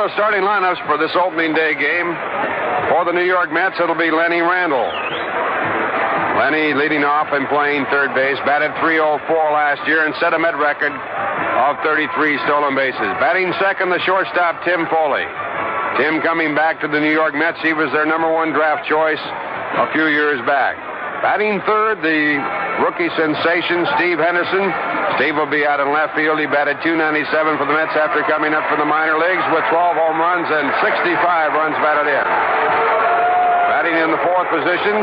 Now the starting lineups for this opening day game. For the New York Mets, it'll be Lenny Randle. Lenny leading off and playing third base. Batted .304 last year and set a Met record of 33 stolen bases. Batting second, the shortstop, Tim Foli. Tim coming back to the New York Mets. He was their number one draft choice a few years back. Batting third, the rookie sensation, Steve Henderson. Steve will be out in left field. He batted .297 for the Mets after coming up from the minor leagues with 12 home runs and 65 runs batted in. Batting in the fourth position,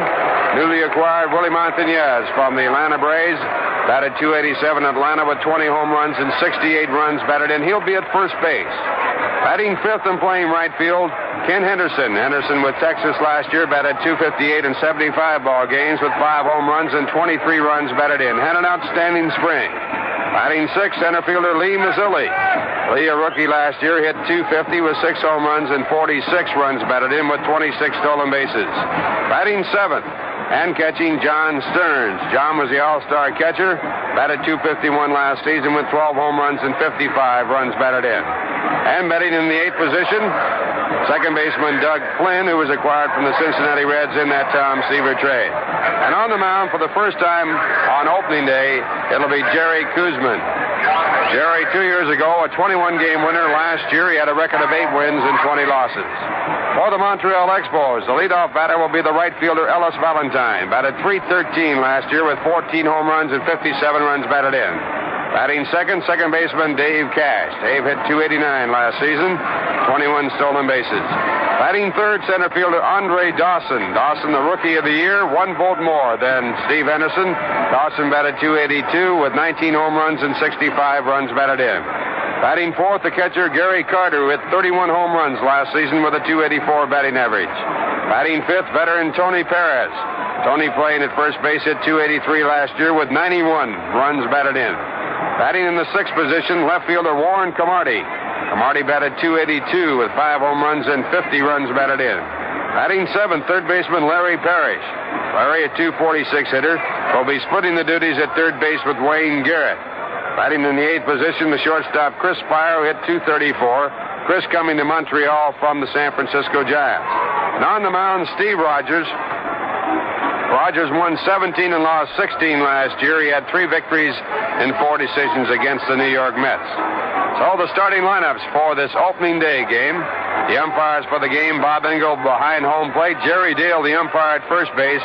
newly acquired Willie Montanez from the Atlanta Braves. Batted .287 Atlanta with 20 home runs and 68 runs batted in. He'll be at first base. Batting fifth and playing right field, Ken Henderson. Henderson with Texas last year batted .258 in 75 ball games with 5 home runs and 23 runs batted in. Had an outstanding spring. Batting sixth, center fielder Lee Mazzilli. Lee, a rookie last year, hit .250 with 6 home runs and 46 runs batted in with 26 stolen bases. Batting seventh and catching, John Stearns. John was the all-star catcher. Batted .251 last season with 12 home runs and 55 runs batted in. And batting in the eighth position, second baseman Doug Flynn, who was acquired from the Cincinnati Reds in that Tom Seaver trade. And on the mound for the first time on opening day, it'll be Jerry Koosman. Jerry, 2 years ago, a 21-game winner. Last year, he had a record of 8 wins and 20 losses. For the Montreal Expos, the leadoff batter will be the right fielder Ellis Valentine. Batted .313 last year with 14 home runs and 57 runs batted in. Batting second, second baseman Dave Cash. Dave hit .289 last season, 21 stolen bases. Batting third, center fielder Andre Dawson. Dawson, the rookie of the year, 1 vote more than Steve Henderson. Dawson batted .282 with 19 home runs and 65 runs batted in. Batting fourth, the catcher Gary Carter, who hit 31 home runs last season with a .284 batting average. Batting fifth, veteran Tony Perez. Tony playing at first base hit .283 last year with 91 runs batted in. Batting in the sixth position, left fielder Warren Cromartie. Cromartie batted .282 with 5 home runs and 50 runs batted in. Batting seventh, third baseman Larry Parrish. Larry, a .246 hitter, will be splitting the duties at third base with Wayne Garrett. Batting in the eighth position, the shortstop Chris Speier, who hit .234. Chris coming to Montreal from the San Francisco Giants. And on the mound, Steve Rogers. Rogers won 17 and lost 16 last year. He had 3 victories in 4 decisions against the New York Mets. So the starting lineups for this opening day game. The umpires for the game, Bob Engel behind home plate. Jerry Dale, the umpire at first base.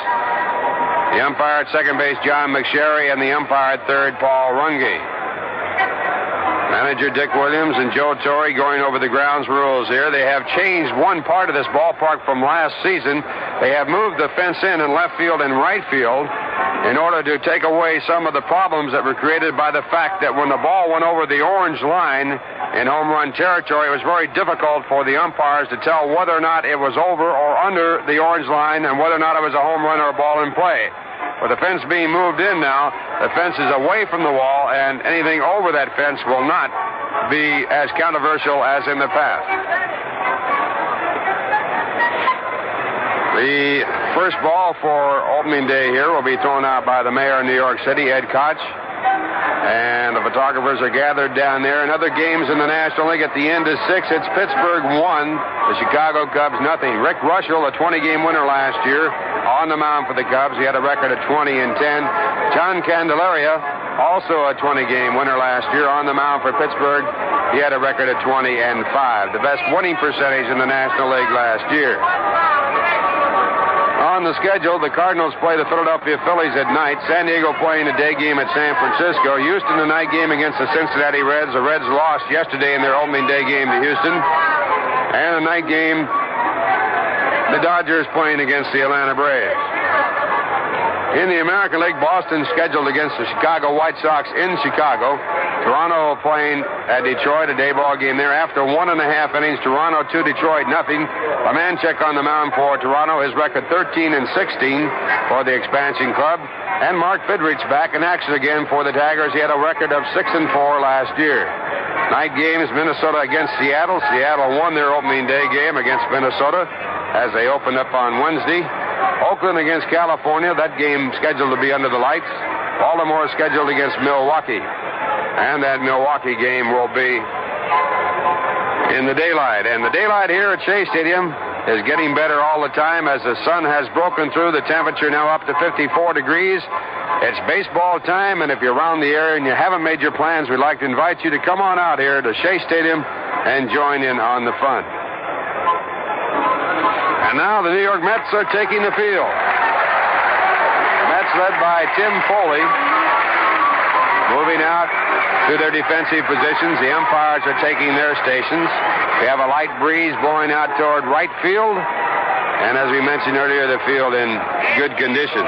The umpire at second base, John McSherry, and the umpire at third, Paul Runge. Manager Dick Williams and Joe Torre going over the grounds rules here. They have changed one part of this ballpark from last season. They have moved the fence in left field and right field in order to take away some of the problems that were created by the fact that when the ball went over the orange line in home run territory, it was very difficult for the umpires to tell whether or not it was over or under the orange line and whether or not it was a home run or a ball in play. With the fence being moved in now, the fence is away from the wall, and anything over that fence will not be as controversial as in the past. The first ball for opening day here will be thrown out by the mayor of New York City, Ed Koch. And the photographers are gathered down there. In other games in the National League, at the end is 6. It's Pittsburgh 1, the Chicago Cubs nothing. Rick Russell, a 20-game winner last year, on the mound for the Cubs. He had a record of 20 and 10. John Candelaria, also a 20-game winner last year, on the mound for Pittsburgh. He had a record of 20 and 5, the best winning percentage in the National League last year. On the schedule, the Cardinals play the Philadelphia Phillies at night. San Diego playing a day game at San Francisco. Houston, a night game against the Cincinnati Reds. The Reds lost yesterday in their opening day game to Houston. And a night game, the Dodgers playing against the Atlanta Braves. In the American League, Boston scheduled against the Chicago White Sox in Chicago. Toronto playing at Detroit, a day ball game there. After 1.5 innings, Toronto 2, Detroit nothing. Lemanchek on the mound for Toronto. His record 13 and 16 for the expansion club. And Mark Fidrich back in action again for the Tigers. He had a record of 6 and 4 last year. Night games, Minnesota against Seattle. Seattle won their opening day game against Minnesota as they opened up on Wednesday. Oakland against California, that game scheduled to be under the lights. Baltimore scheduled against Milwaukee. And that Milwaukee game will be in the daylight. And the daylight here at Shea Stadium is getting better all the time as the sun has broken through. The temperature now up to 54 degrees. It's baseball time, and if you're around the area and you haven't made your plans, we'd like to invite you to come on out here to Shea Stadium and join in on the fun. And now the New York Mets are taking the field. The Mets led by Tim Foli, moving out to their defensive positions. The umpires are taking their stations. We have a light breeze blowing out toward right field, and as we mentioned earlier, the field in good condition.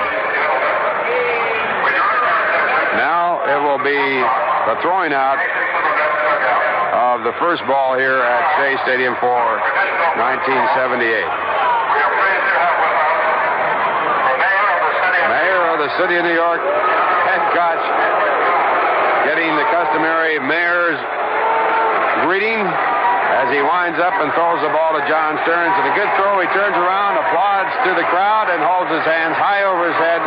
Now it will be the throwing out of the first ball here at Shea Stadium for 1978. Mayor of the City of New York, head coach, getting the customary mayor's greeting as he winds up and throws the ball to John Stearns. And a good throw. He turns around, applauds to the crowd, and holds his hands high over his head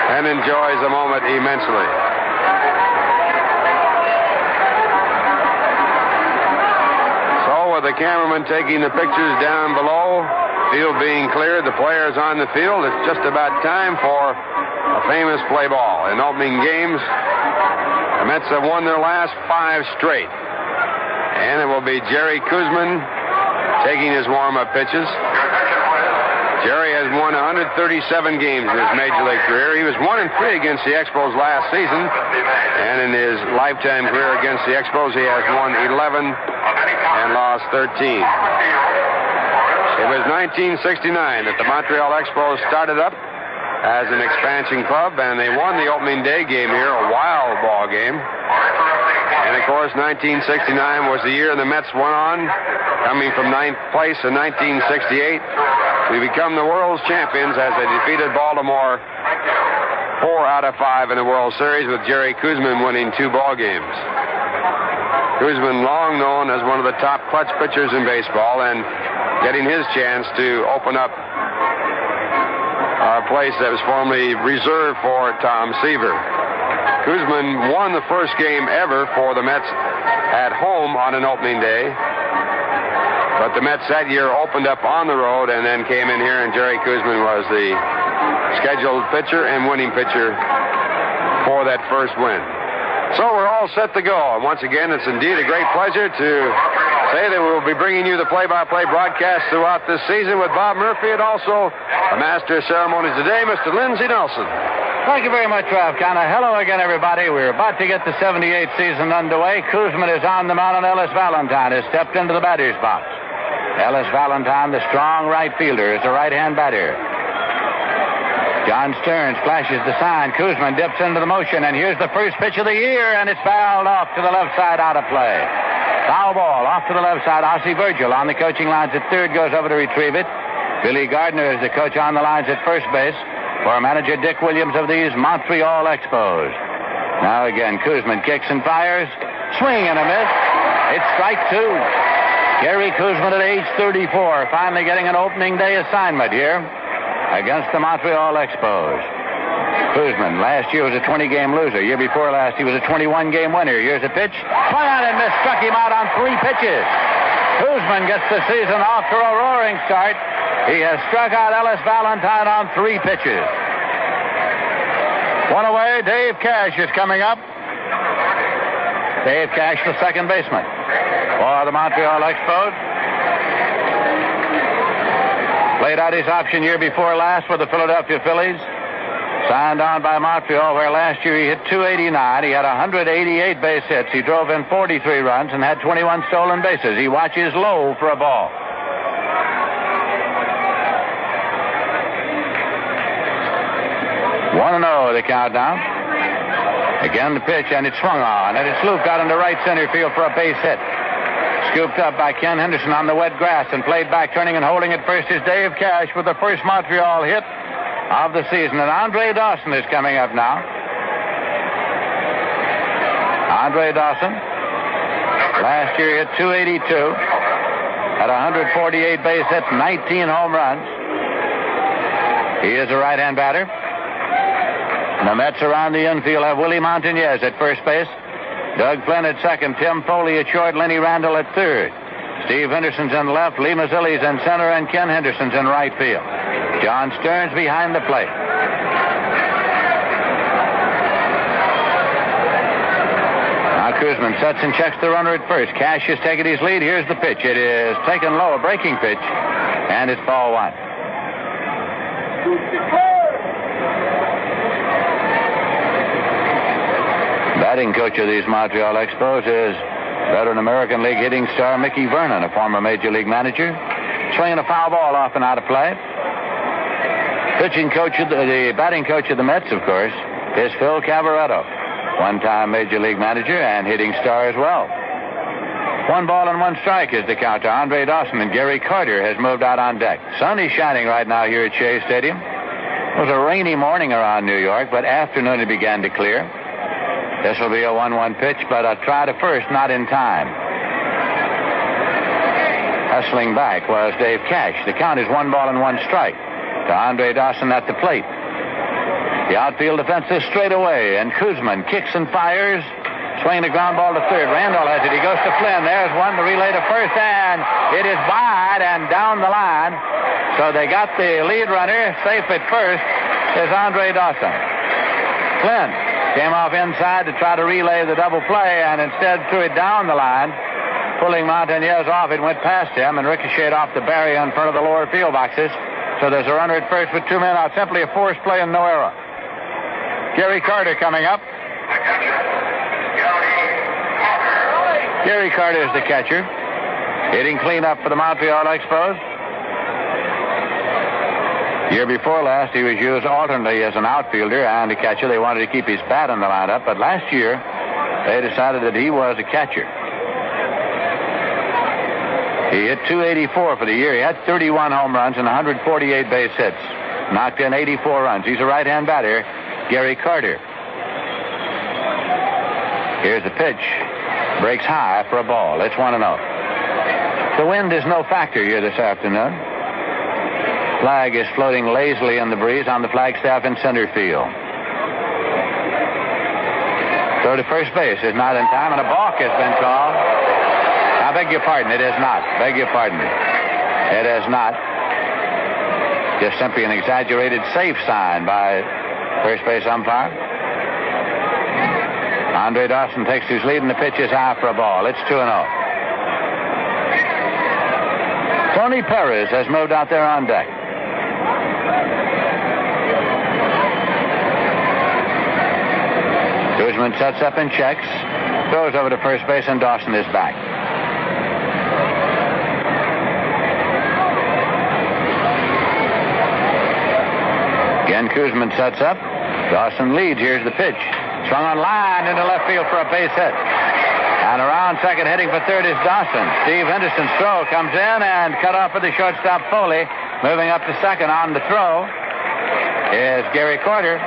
and enjoys the moment immensely. So with the cameraman taking the pictures down below, field being cleared, the players on the field, it's just about time for a famous play ball. In opening games, the Mets have won their last 5 straight. And it will be Jerry Koosman taking his warm-up pitches. Jerry has won 137 games in his Major League career. He was 1-3 against the Expos last season. And in his lifetime career against the Expos, he has won 11 and lost 13. It was 1969 that the Montreal Expos started up as an expansion club, and they won the opening day game here, a wild ball game. And, of course, 1969 was the year the Mets went on, coming from 9th place in 1968. We become the world's champions as they defeated Baltimore 4 out of 5 in the World Series, with Jerry Koosman winning 2 ball games. Koosman, long known as one of the top clutch pitchers in baseball, and getting his chance to open up a place that was formerly reserved for Tom Seaver. Koosman won the first game ever for the Mets at home on an opening day. But the Mets that year opened up on the road and then came in here, and Jerry Koosman was the scheduled pitcher and winning pitcher for that first win. So we're all set to go. And once again, it's indeed a great pleasure to say that we'll be bringing you the play-by-play broadcast throughout this season with Bob Murphy, and also the master of ceremonies today, Mr. Lindsey Nelson. Thank you very much, Ralph Connor. Hello again, everybody. We're about to get the 78th season underway. Koosman is on the mound, and Ellis Valentine has stepped into the batter's box. Ellis Valentine, the strong right fielder, is the right-hand batter. John Stearns flashes the sign. Koosman dips into the motion, and here's the first pitch of the year, and it's fouled off to the left side, out of play. Foul ball off to the left side. Ossie Virgil on the coaching lines at third goes over to retrieve it. Billy Gardner is the coach on the lines at first base for manager Dick Williams of these Montreal Expos. Now again, Koosman kicks and fires. Swing and a miss. It's strike 2. Jerry Koosman at age 34, finally getting an opening day assignment here against the Montreal Expos. Koosman last year was a 20-game loser. Year before last, he was a 21-game winner. Here's a pitch. Swung on and missed. Struck him out on 3 pitches. Koosman gets the season off to a roaring start. He has struck out Ellis Valentine on 3 pitches. One away, Dave Cash is coming up. Dave Cash, the second baseman for the Montreal Expos. Played out his option year before last for the Philadelphia Phillies. Signed on by Montreal, where last year he hit .289. He had 188 base hits. He drove in 43 runs and had 21 stolen bases. He watches low for a ball. One 1-0 the count now. Again the pitch, and it's swung on, and it's looped out into right center field for a base hit. Scooped up by Ken Henderson on the wet grass and played back, turning and holding it first is Dave Cash with the first Montreal hit of the season. And Andre Dawson is coming up now. Andre Dawson last year hit .282, had 148 base hits, 19 home runs. He is a right-hand batter. And the Mets around the infield have Willie Montanez at first base. Doug Flynn at second. Tim Foli at short. Lenny Randle at third. Steve Henderson's in left. Lee Mazzilli's in center. And Ken Henderson's in right field. John Stearns behind the plate. Koosman sets and checks the runner at first. Cash has taken his lead. Here's the pitch. It is taken low, a breaking pitch, and it's ball one. Batting coach of these Montreal Expos is veteran American League hitting star Mickey Vernon, a former Major League manager, swinging a foul ball off and out of play. Pitching coach of the batting coach of the Mets, of course, is Phil Cavaretto. One-time Major League manager and hitting star as well. 1 ball and 1 strike is the count to Andre Dawson, and Gary Carter has moved out on deck. Sun is shining right now here at Shea Stadium. It was a rainy morning around New York, but afternoon it began to clear. This will be a 1-1 pitch, but a try to first, not in time. Hustling back was Dave Cash. The count is 1 ball and 1 strike to Andre Dawson at the plate. The outfield defense is straight away, and Koosman kicks and fires, swinging the ground ball to third. Randle has it. He goes to Flynn. There's one to relay to first, and it is wide and down the line. So they got the lead runner safe at first is Andre Dawson. Flynn came off inside to try to relay the double play, and instead threw it down the line, pulling Montanez off. It went past him and ricocheted off the barrier in front of the lower field boxes. So there's a runner at first with 2 men out. Simply a forced play and no error. Gary Carter coming up. Gary Carter is the catcher. Hitting cleanup for the Montreal Expos. Year before last, he was used alternately as an outfielder and a catcher. They wanted to keep his bat in the lineup, but last year, they decided that he was a catcher. He hit .284 for the year. He had 31 home runs and 148 base hits. Knocked in 84 runs. He's a right-hand batter, Gary Carter. Here's the pitch. Breaks high for a ball. It's 1-0. The wind is no factor here this afternoon. Flag is floating lazily in the breeze on the flagstaff in center field. Throw to first base is not in time, and a balk has been called. I beg your pardon, it is not. Beg your pardon. It is not. Just simply an exaggerated safe sign by first base umpire. Andre Dawson takes his lead, and the pitch is high for a ball. It's 2-0. Tony Perez has moved out there on deck. Koosman sets up and checks. Throws over to first base, and Dawson is back. Again, Koosman sets up. Dawson leads. Here's the pitch. Swung on line into left field for a base hit. And around second, heading for third, is Dawson. Steve Henderson's throw comes in and cut off for the shortstop, Foley. Moving up to second on the throw is Gary Carter.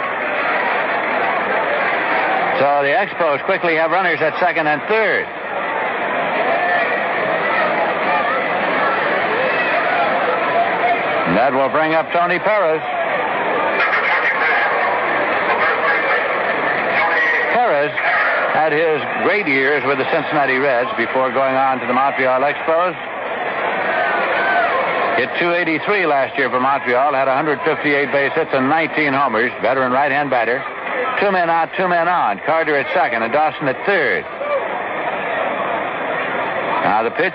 So the Expos quickly have runners at second and third. And that will bring up Tony Perez. Perez had his great years with the Cincinnati Reds before going on to the Montreal Expos. Hit .283 last year for Montreal, had 158 base hits and 19 homers. Veteran right-hand batter. 2 men out, 2 men on. Carter at second and Dawson at third. Now the pitch,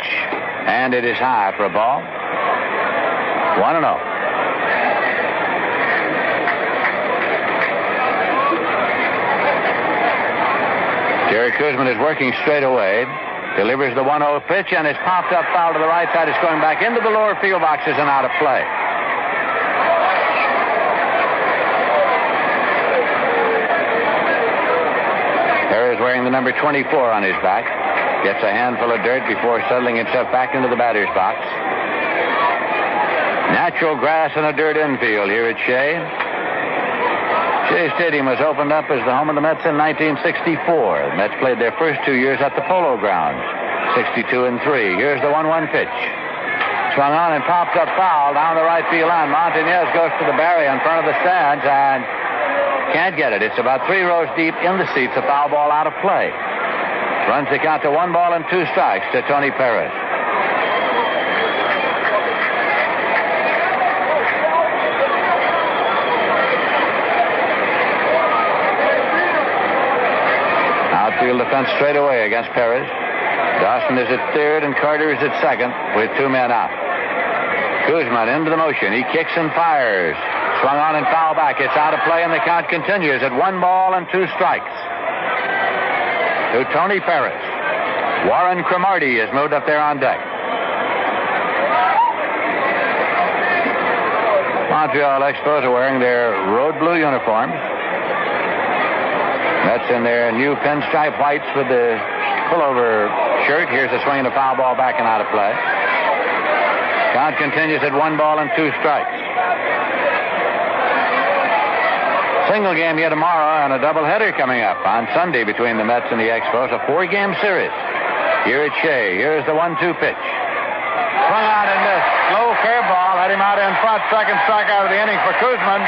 and it is high for a ball. 1-0. Jerry Koosman is working straight away. Delivers the 1-0 pitch, and it's popped up foul to the right side. It's going back into the lower field boxes and out of play. Perez wearing the number 24 on his back. Gets a handful of dirt before settling himself back into the batter's box. Natural grass and a dirt infield here at Shea. Shea Stadium was opened up as the home of the Mets in 1964. The Mets played their first 2 years at the Polo Grounds, 62-3. Here's the 1-1 pitch. Swung on and popped up foul down the right field line. Montanez goes to the barrier in front of the stands and can't get it. It's about 3 rows deep in the seats. A foul ball out of play. Runs the count to 1 ball and 2 strikes to Tony Perez. Outfield defense straight away against Perez. Dawson is at third and Carter is at second with 2 men out. Koosman into the motion. He kicks and fires. Swung on and foul back. It's out of play and the count continues at 1 ball and 2 strikes to Tony Perez. Warren Cromartie is moved up there on deck. Montreal Expos are wearing their road blue uniforms. Mets in their new pinstripe whites with the pullover shirt. Here's a swing and a foul ball back and out of play. Count continues at 1 ball and 2 strikes. Single game yet tomorrow and a doubleheader coming up on Sunday between the Mets and the Expos. A 4-game series. Here at Shea. Here's the 1-2 pitch. Swung on and missed. Low curveball had him out in front. Second strikeout of the inning for Koosman.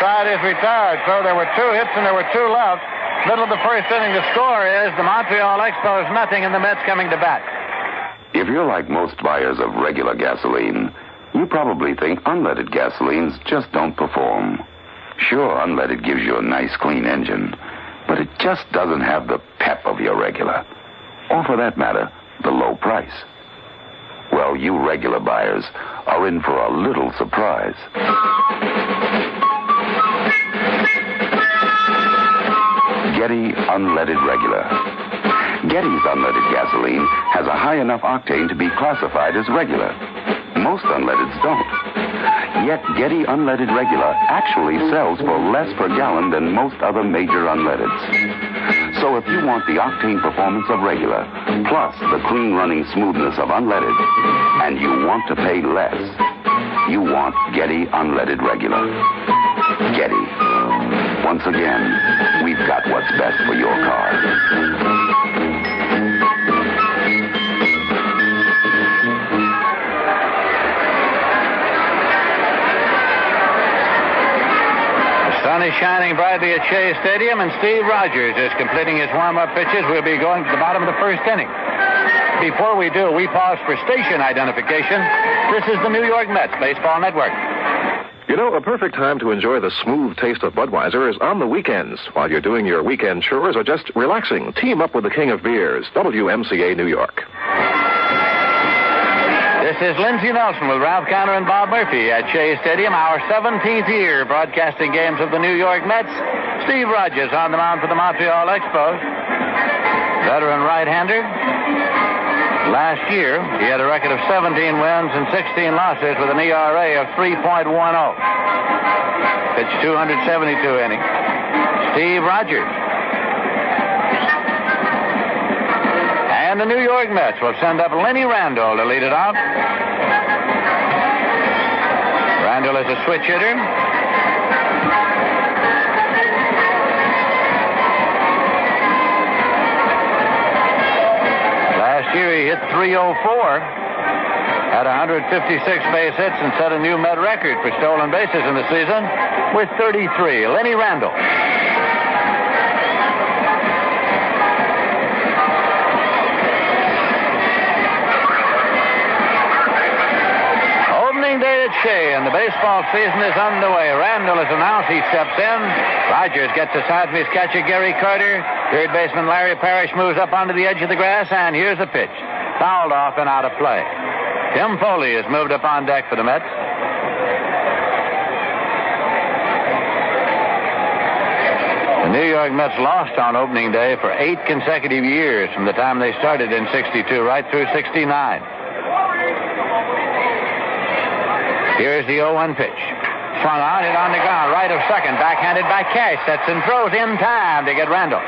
Side is retired. So there were 2 hits and there were 2 left. Middle of the first inning. The score is the Montreal Expos nothing and the Mets coming to bat. If you're like most buyers of regular gasoline, you probably think unleaded gasolines just don't perform. Sure, unleaded gives you a nice, clean engine, but it just doesn't have the pep of your regular. Or for that matter, the low price. Well, you regular buyers are in for a little surprise. Getty Unleaded Regular. Getty's unleaded gasoline has a high enough octane to be classified as regular. Most unleadeds don't. Yet Getty Unleaded Regular actually sells for less per gallon than most other major unleadeds. So if you want the octane performance of regular, plus the clean running smoothness of unleaded, and you want to pay less, you want Getty Unleaded Regular. Getty. Once again, we've got what's best for your car. Sun is shining brightly at Shea Stadium, and Steve Rogers is completing his warm-up pitches. We'll be going to the bottom of the first inning. Before we do, we pause for station identification. This is the New York Mets Baseball Network. You know, a perfect time to enjoy the smooth taste of Budweiser is on the weekends, while you're doing your weekend chores or just relaxing. Team up with the king of beers, WMCA New York. This is Lindsey Nelson with Ralph Conner and Bob Murphy at Shea Stadium, our 17th year broadcasting games of the New York Mets. Steve Rogers on the mound for the Montreal Expos. Veteran right-hander. Last year, he had a record of 17 wins and 16 losses with an ERA of 3.10. Pitched 272 innings. Steve Rogers. And the New York Mets will send up Lenny Randle to lead it out. Randle is a switch hitter. Last year he hit .304, had 156 base hits, and set a new Met record for stolen bases in the season with 33. Lenny Randle. Day at Shea, and the baseball season is underway. Randle is announced. He steps in. Rogers gets aside from his catcher, Gary Carter. Third baseman Larry Parrish moves up onto the edge of the grass, and here's a pitch. Fouled off and out of play. Tim Foli has moved up on deck for the Mets. The New York Mets lost on opening day for 8 consecutive years from the time they started in '62 right through '69. Here's the 0-1 pitch. Swung on, hit on the ground, right of second, backhanded by Cash. Sets and throws in time to get Randle.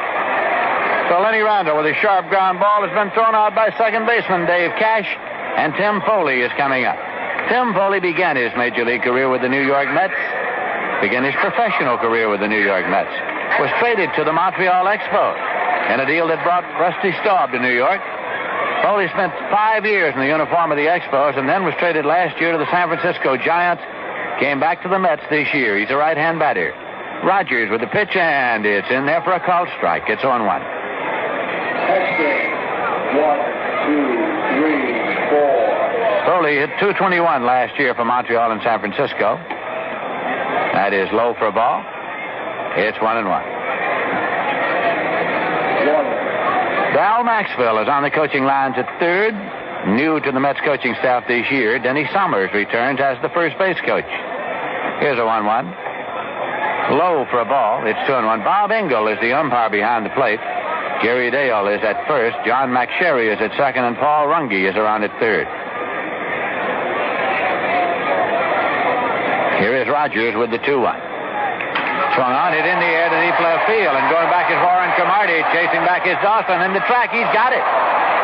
So Lenny Randle with a sharp ground ball has been thrown out by second baseman Dave Cash, and Tim Foli is coming up. Tim Foli began his major league career with the New York Mets, began his professional career with the New York Mets, was traded to the Montreal Expos in a deal that brought Rusty Staub to New York. Foley spent 5 years in the uniform of the Expos and then was traded last year to the San Francisco Giants. Came back to the Mets this year. He's a right-hand batter. Rogers with the pitch, and it's in there for a called strike. It's 0-1. Next game. 1, 2, 3, 4. Foley hit .221 last year for Montreal and San Francisco. That is low for a ball. It's 1-1. Dal Maxwell is on the coaching lines at third. New to the Mets coaching staff this year, Denny Summers returns as the first base coach. Here's a 1-1. Low for a ball. It's 2-1. Bob Engel is the umpire behind the plate. Gary Dale is at first. John McSherry is at second, and Paul Runge is around at third. Here is Rogers with the 2-1. Swung on, hit in the air to deep left field, and going back is Warren Cromartie. Chasing back is Dawson. In the track, he's got it.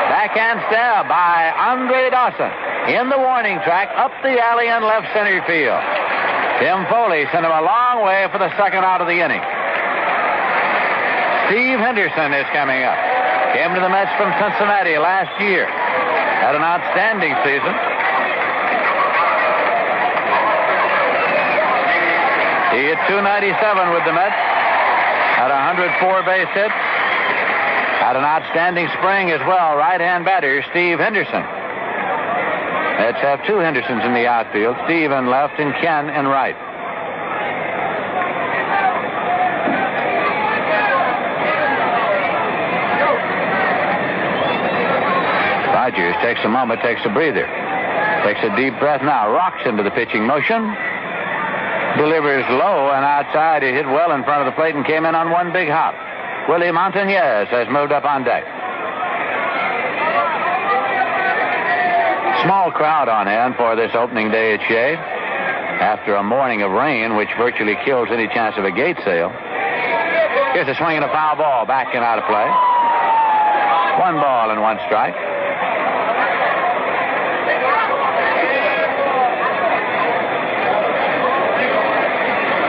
Backhand stab by Andre Dawson. In the warning track, up the alley in left center field. Tim Foli sent him a long way for the second out of the inning. Steve Henderson is coming up. Came to the Mets from Cincinnati last year. Had an outstanding season. He hit .297 with the Mets. Had 104 base hits. Had an outstanding spring as well. Right-hand batter, Steve Henderson. Let's have two Hendersons in the outfield. Steve in left and Ken in right. Rogers takes a moment, takes a breather. Takes a deep breath now. Rocks into the pitching motion. Delivers low and outside. He hit well in front of the plate and came in on one big hop. Willie Montanez has moved up on deck. Small crowd on hand for this opening day at Shea. After a morning of rain, which virtually kills any chance of a gate sale. Here's a swing and a foul ball. Back and out of play. 1 ball and 1 strike.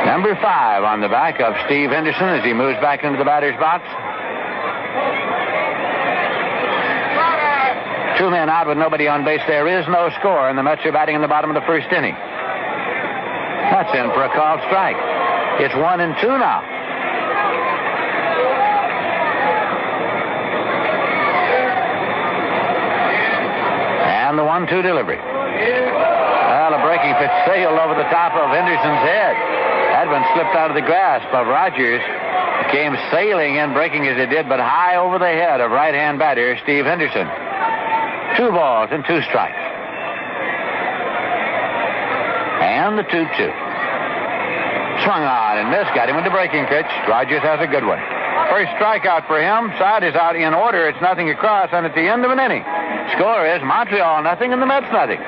Number 5 on the back of Steve Henderson as he moves back into the batter's box. 2 men out with nobody on base. There is no score, and the Mets are batting in the bottom of the first inning. That's in for a called strike. It's 1-2 now. And the 1-2 delivery. Well, a breaking pitch sailed over the top of Henderson's head. That one slipped out of the grasp of Rogers. Came sailing in, breaking as it did, but high over the head of right-hand batter Steve Henderson. 2 balls and 2 strikes. And the 2-2. Swung on and missed. Got him with the breaking pitch. Rogers has a good one. First strikeout for him. Side is out in order. It's nothing across, and at the end of an inning. Score is Montreal nothing and the Mets nothing.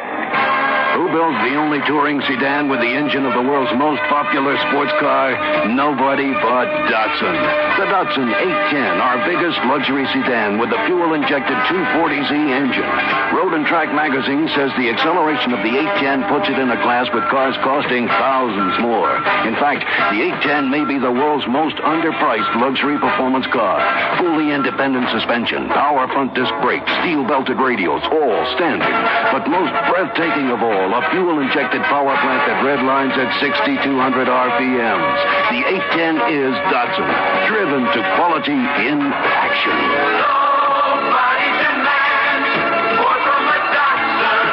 Who builds the only touring sedan with the engine of the world's most popular sports car? Nobody but Datsun. The Datsun 810, our biggest luxury sedan with the fuel-injected 240Z engine. Road and Track magazine says the acceleration of the 810 puts it in a class with cars costing thousands more. In fact, the 810 may be the world's most underpriced luxury performance car. Fully independent suspension, power front disc brakes, steel-belted radials, all standard. But most breathtaking of all, a fuel-injected power plant that redlines at 6,200 RPMs. The 810 is Datsun, driven to quality in action. Nobody demands more from a Datsun.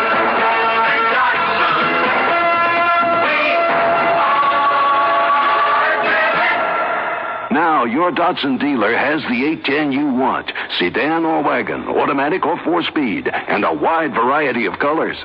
Datsun, Now, your Datsun dealer has the 810 you want. Sedan or wagon, automatic or 4-speed, and a wide variety of colors.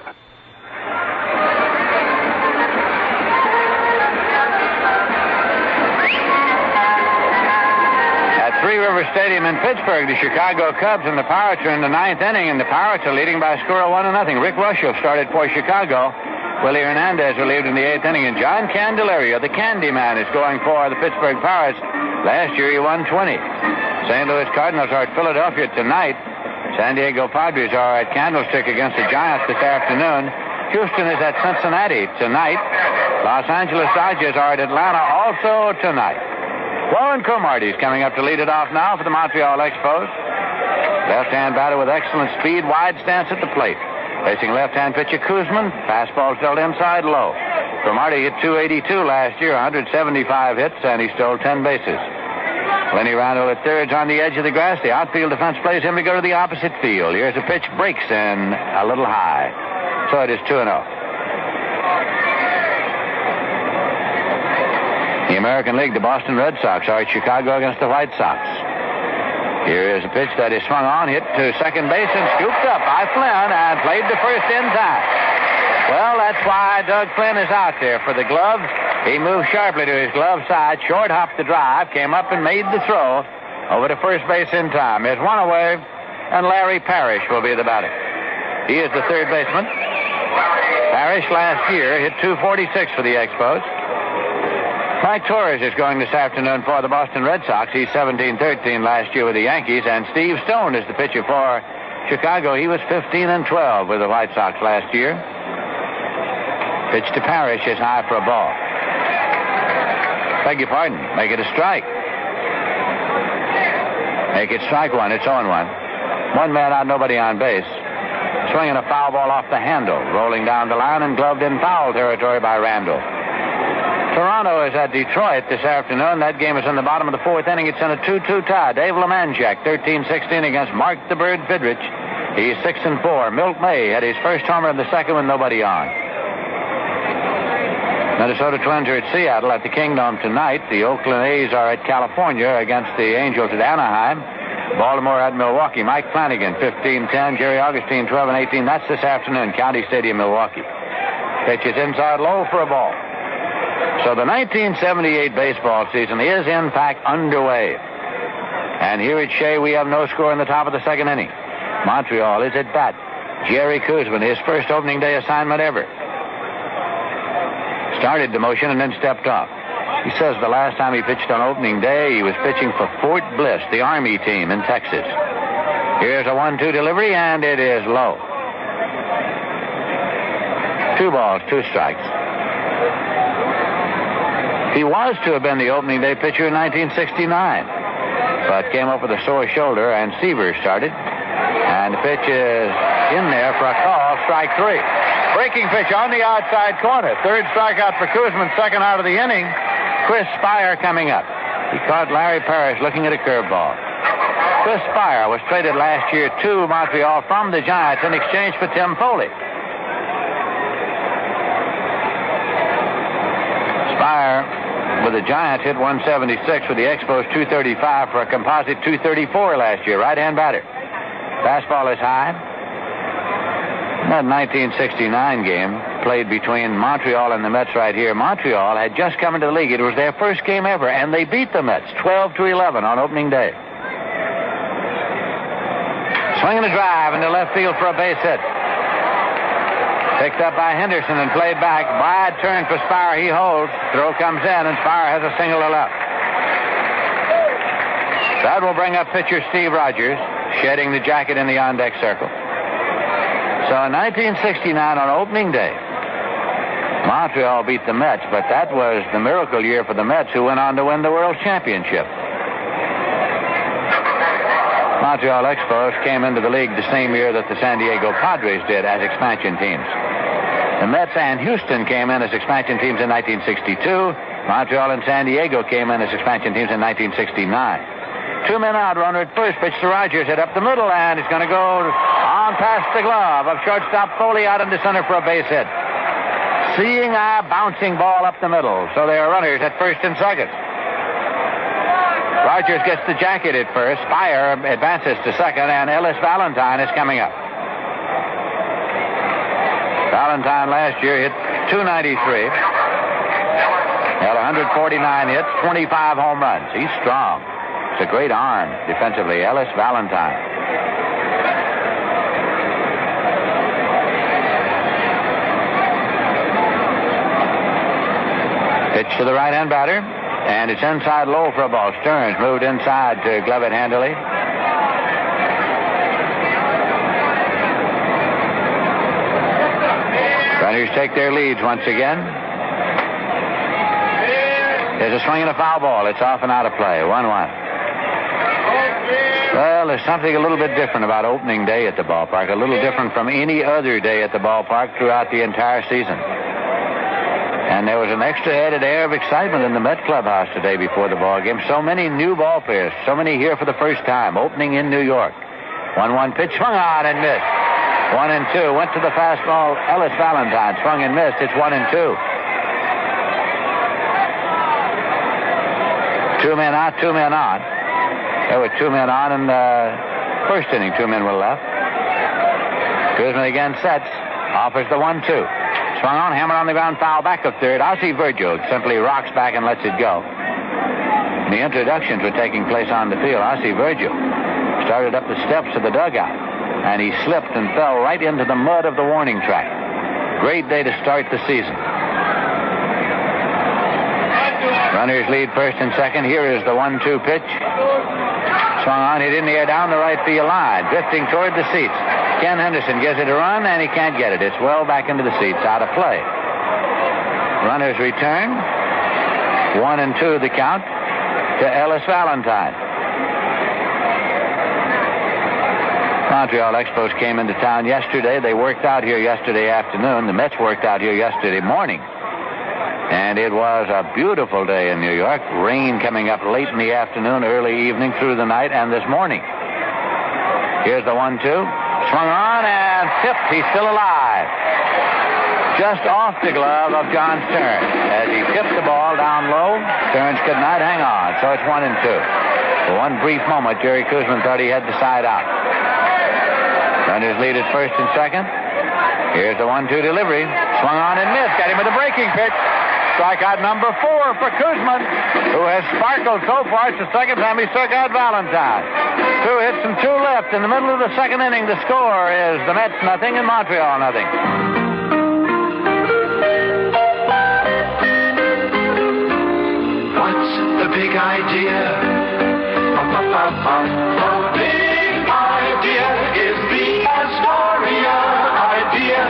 Three River Stadium in Pittsburgh, the Chicago Cubs and the Pirates are in the 9th inning, and the Pirates are leading by a score of 1-0. Rick Rushoff started for Chicago. Willie Hernandez relieved in the 8th inning, and John Candelario, the Candy Man, is going for the Pittsburgh Pirates. Last year he won 20. St. Louis Cardinals are at Philadelphia tonight. San Diego Padres are at Candlestick against the Giants this afternoon. Houston is at Cincinnati tonight. Los Angeles Dodgers are at Atlanta also tonight. Warren Cromartie is coming up to lead it off now for the Montreal Expos. Left-hand batter with excellent speed, wide stance at the plate. Facing left-hand pitcher Koosman, fastball dealt inside low. Cromartie hit .282 last year, 175 hits, and he stole 10 bases. Lenny Randle at third on the edge of the grass. The outfield defense plays him to go to the opposite field. Here's a pitch, breaks in a little high. So it is 2-0. The American League, the Boston Red Sox are at Chicago against the White Sox. Here is a pitch that is swung on, hit to second base, and scooped up by Flynn and played to first in time. Well, that's why Doug Flynn is out there for the glove. He moved sharply to his glove side, short hopped the drive, came up and made the throw over to first base in time. There's one away, and Larry Parrish will be the batter. He is the third baseman. Parrish last year hit .246 for the Expos. Mike Torres is going this afternoon for the Boston Red Sox. He's 17-13 last year with the Yankees, and Steve Stone is the pitcher for Chicago. He was 15-12 with the White Sox last year. Pitch to Parrish is high for a ball. Beg your pardon. Make it a strike. Make it strike one. It's 0-1. One man out, nobody on base. Swinging a foul ball off the handle, rolling down the line and gloved in foul territory by Randle. Toronto is at Detroit this afternoon. That game is in the bottom of the fourth inning. It's in a 2-2 tie. Dave LeManjack, 13-16 against Mark the Bird Fidrich. He's 6-4. Milt May had his first homer in the second with nobody on. Minnesota Twins are at Seattle at the Kingdom tonight. The Oakland A's are at California against the Angels at Anaheim. Baltimore at Milwaukee. Mike Flanagan, 15-10. Jerry Augustine, 12-18. That's this afternoon, County Stadium, Milwaukee. Pitch is inside low for a ball. So the 1978 baseball season is, in fact, underway. And here at Shea, we have no score in the top of the second inning. Montreal is at bat. Jerry Koosman, his first opening day assignment ever. Started the motion and then stepped off. He says the last time he pitched on opening day, he was pitching for Fort Bliss, the Army team in Texas. Here's a 1-2 delivery, and it is low. 2 balls, 2 strikes. He was to have been the opening day pitcher in 1969, but came up with a sore shoulder, and Seaver started. And the pitch is in there for a call, strike 3. Breaking pitch on the outside corner. Third strikeout for Koosman, second out of the inning. Chris Speier coming up. He caught Larry Parrish looking at a curveball. Chris Speier was traded last year to Montreal from the Giants in exchange for Tim Foli. Speier with the Giants hit 176 with the Expos 235 for a composite 234 last year. Right-hand batter. Fastball is high. That 1969 game played between Montreal and the Mets right here. Montreal had just come into the league. It was their first game ever, and they beat the Mets 12-11 on opening day. Swinging a drive into left field for a base hit. Picked up by Henderson and played back. Wide turn for Speier. He holds. Throw comes in, and Speier has a single to left. That will bring up pitcher Steve Rogers, shedding the jacket in the on-deck circle. So in 1969 on opening day, Montreal beat the Mets, but that was the miracle year for the Mets, who went on to win the World Championship. Montreal Expos came into the league the same year that the San Diego Padres did as expansion teams. The Mets and Houston came in as expansion teams in 1962. Montreal and San Diego came in as expansion teams in 1969. 2 men out, runner at first. Pitch to Rogers, hit up the middle, and it's going to go on past the glove of shortstop Foley out into center for a base hit. Seeing eye bouncing ball up the middle. So there are runners at first and second. Rogers gets the jacket at first. Speier advances to second, and Ellis Valentine is coming up. Valentine last year hit .293. Had 149 hits, 25 home runs. He's strong. It's a great arm defensively. Ellis Valentine. Pitch to the right-hand batter, and it's inside low for a ball. Stearns moved inside to glove it handily. Runners take their leads once again. There's a swing and a foul ball. It's off and out of play. 1-1. Well, there's something a little bit different about opening day at the ballpark, a little different from any other day at the ballpark throughout the entire season. And there was an extra added air of excitement in the Met clubhouse today before the ball game. So many new ball players, so many here for the first time, opening in New York. 1-1 pitch, swung on and missed. 1-2, went to the fastball. Ellis Valentine swung and missed. It's 1-2. 2 men out, 2 men on. There were 2 men on in the first inning. 2 men were left. Koosman again sets, offers the 1-2. Swung on, hammered on the ground, foul back of third. Ozzie Virgil simply rocks back and lets it go. The introductions were taking place on the field. Ozzie Virgil started up the steps of the dugout, and he slipped and fell right into the mud of the warning track. Great day to start the season. Runners lead first and second. Here is the 1-2 pitch. Swung on, hit in the air down the right field line, drifting toward the seats. Ken Henderson gives it a run, and he can't get it. It's well back into the seats, out of play. Runners return. 1-2 the count to Ellis Valentine. Montreal Expos came into town yesterday. They worked out here yesterday afternoon. The Mets worked out here yesterday morning. And it was a beautiful day in New York. Rain coming up late in the afternoon, early evening, through the night, and this morning. Here's the 1-2. Swung on and tipped. He's still alive. Just off the glove of John Stearns. As he tipped the ball down low, Stearns could not hang on. So it's 1-2. For one brief moment, Jerry Koosman thought he had the side out. Runners lead at first and second. Here's the 1-2 delivery. Swung on and missed. Got him with a breaking pitch. Strikeout number 4 for Koosman, who has sparkled so far. It's the second time he struck out Valentine. 2 hits and 2 left. In the middle of the second inning, the score is the Mets nothing and Montreal nothing. What's the big idea? The big idea is the Astoria idea.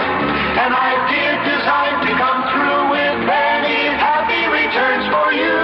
An idea designed to come through with many happy returns for you.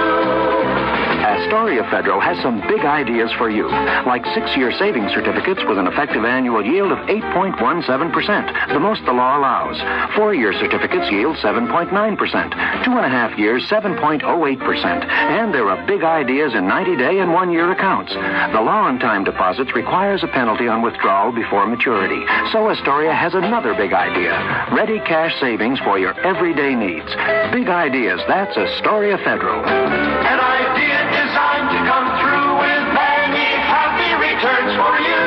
Astoria Federal has some big ideas for you, like 6-year savings certificates with an effective annual yield of 8.17%, the most the law allows. 4-year certificates yield 7.9%, 2.5 years 7.08%, and there are big ideas in 90-day and 1-year accounts. The law on time deposits requires a penalty on withdrawal before maturity, so Astoria has another big idea: ready cash savings for your everyday needs. Big ideas, that's Astoria Federal. An idea designed to come through with many happy returns for you.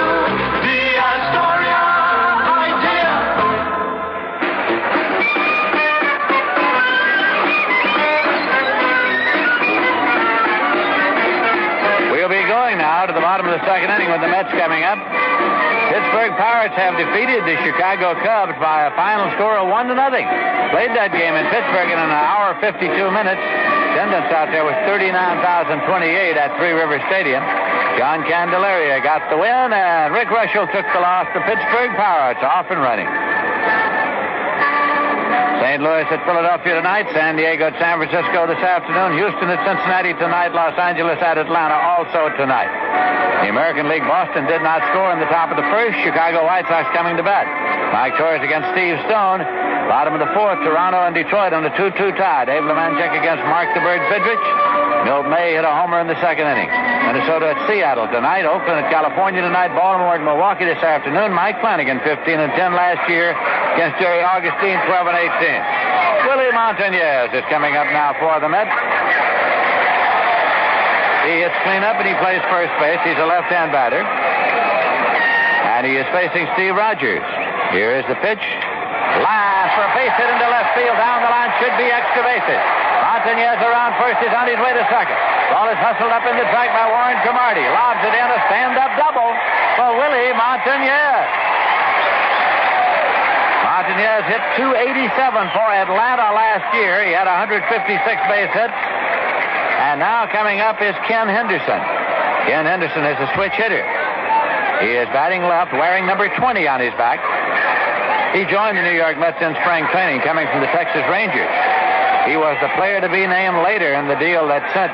The Astoria idea. We'll be going now to the bottom of the second inning with the Mets coming up. Pittsburgh Pirates have defeated the Chicago Cubs by a final score of 1-0. Played that game in Pittsburgh in an hour 52 minutes. Attendance out there was 39,028 at Three River Stadium. John Candelaria got the win, and Rick Russell took the loss. The Pittsburgh Pirates off and running. St. Louis at Philadelphia tonight, San Diego at San Francisco this afternoon, Houston at Cincinnati tonight, Los Angeles at Atlanta also tonight. The American League, Boston did not score in the top of the first. Chicago White Sox coming to bat. Mike Torres against Steve Stone. Bottom of the fourth, Toronto and Detroit on a 2-2 tie. Dave LeManchek against Mark the Bird Fidrich. Milt May hit a homer in the second inning. Minnesota at Seattle tonight. Oakland at California tonight. Baltimore at Milwaukee this afternoon. Mike Flanagan, 15-10 last year against Jerry Augustine, 12-18. Willie Montanez is coming up now for the Mets. He hits cleanup and he plays first base. He's a left-hand batter. And he is facing Steve Rogers. Here is the pitch. Line for a base hit into left field. Down the line, should be extra bases. Montanez around first, is on his way to second. Ball is hustled up in the track by Warren Cromartie. Lobs it in, a stand-up double for Willie Montanez. Montanez hit .287 for Atlanta last year. He had 156 base hits. And now coming up is Ken Henderson. Ken Henderson is a switch hitter. He is batting left, wearing number 20 on his back. He joined the New York Mets in spring training, coming from the Texas Rangers. He was the player to be named later in the deal that sent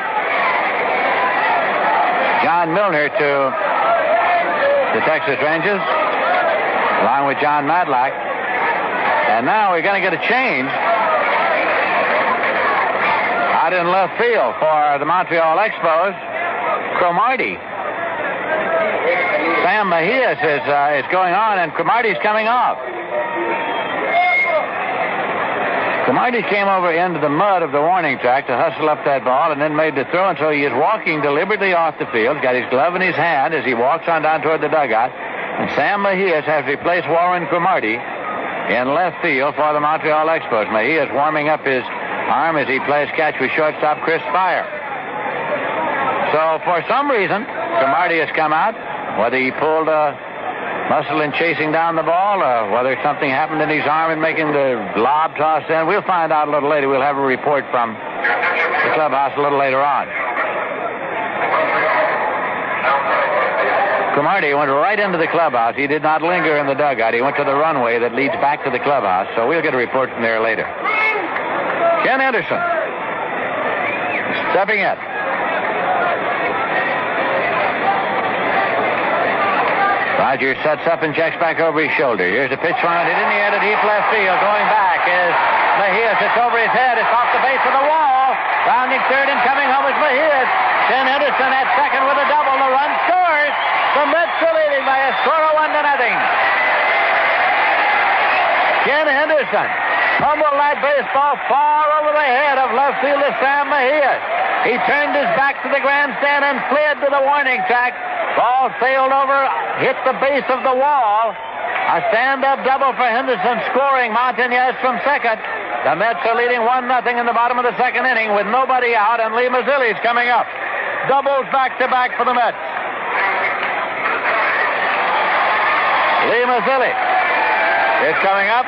John Milner to the Texas Rangers, along with John Madlock. And now we're going to get a change. Out in left field for the Montreal Expos, Cromartie. Sam Mejias is going on, and Cromartie's coming off. Cromartie came over into the mud of the warning track to hustle up that ball and then made the throw, and so he is walking deliberately off the field, got his glove in his hand as he walks on down toward the dugout, and Sam Mejias has replaced Warren Cromartie in left field for the Montreal Expos. Mejias warming up his arm as he plays catch with shortstop Chris Speier. So for some reason, Cromartie has come out, whether he pulled a muscle in chasing down the ball, or whether something happened in his arm in making the lob toss in. We'll find out a little later. We'll have a report from the clubhouse a little later on. Cromartie went right into the clubhouse. He did not linger in the dugout. He went to the runway that leads back to the clubhouse, so we'll get a report from there later. Ken Henderson stepping in. Rogers sets up and checks back over his shoulder. Here's a pitch found in the air to deep left field. Going back is Mejias. It's over his head. It's off the base of the wall. Rounding third and coming home is Mejias. Ken Henderson at second with a double. The run scores. The Mets are leading by a score of 1-0. Ken Henderson fumbled that baseball far over the head of left fielder Sam Mejias. He turned his back to the grandstand and fled to the warning track. Ball sailed over, hit the base of the wall. A stand-up double for Henderson, scoring Montanez from second. The Mets are leading 1-0 in the bottom of the second inning with nobody out, and Lee Mazzilli's coming up. Doubles back-to-back for the Mets. Lee Mazzilli is coming up.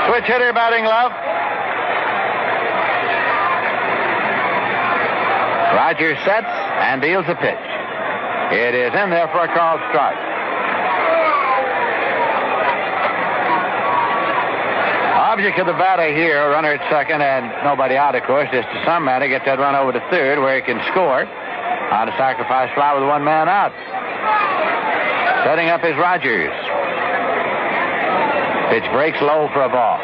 Switch hitter batting glove. Rogers sets and deals a pitch. It is in there for a called strike. Object of the batter here, runner at second and nobody out, of course, is to some manner get that run over to third where he can score on a sacrifice fly with one man out. Setting up is Rogers. Pitch breaks low for a ball.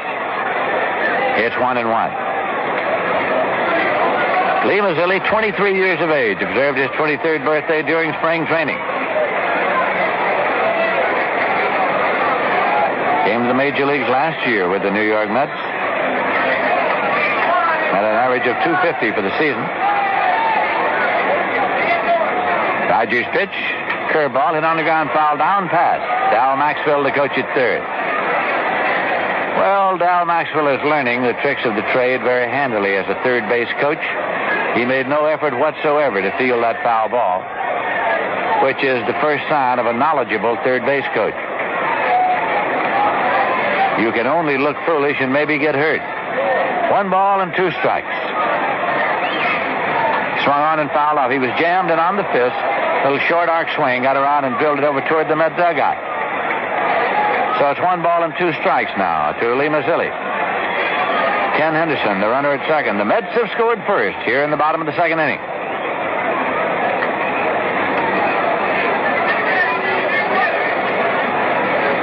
It's 1-1. Lee Mazzilli, 23 years of age, observed his 23rd birthday during spring training. Came to the major leagues last year with the New York Mets. Had an average of .250 for the season. Rogers pitch, curveball, hit on the ground, foul, down pass. Dal Maxwell, the coach at third. Well, Dal Maxwell is learning the tricks of the trade very handily as a third base coach. He made no effort whatsoever to field that foul ball, which is the first sign of a knowledgeable third base coach. You can only look foolish and maybe get hurt. 1 ball and 2 strikes. Swung on and fouled off. He was jammed and on the fist. Little short arc swing, got around and drilled it over toward the Met dugout. So it's 1 ball and 2 strikes now to Lee Mazzilli. Ken Henderson, the runner at second. The Mets have scored first here in the bottom of the second inning.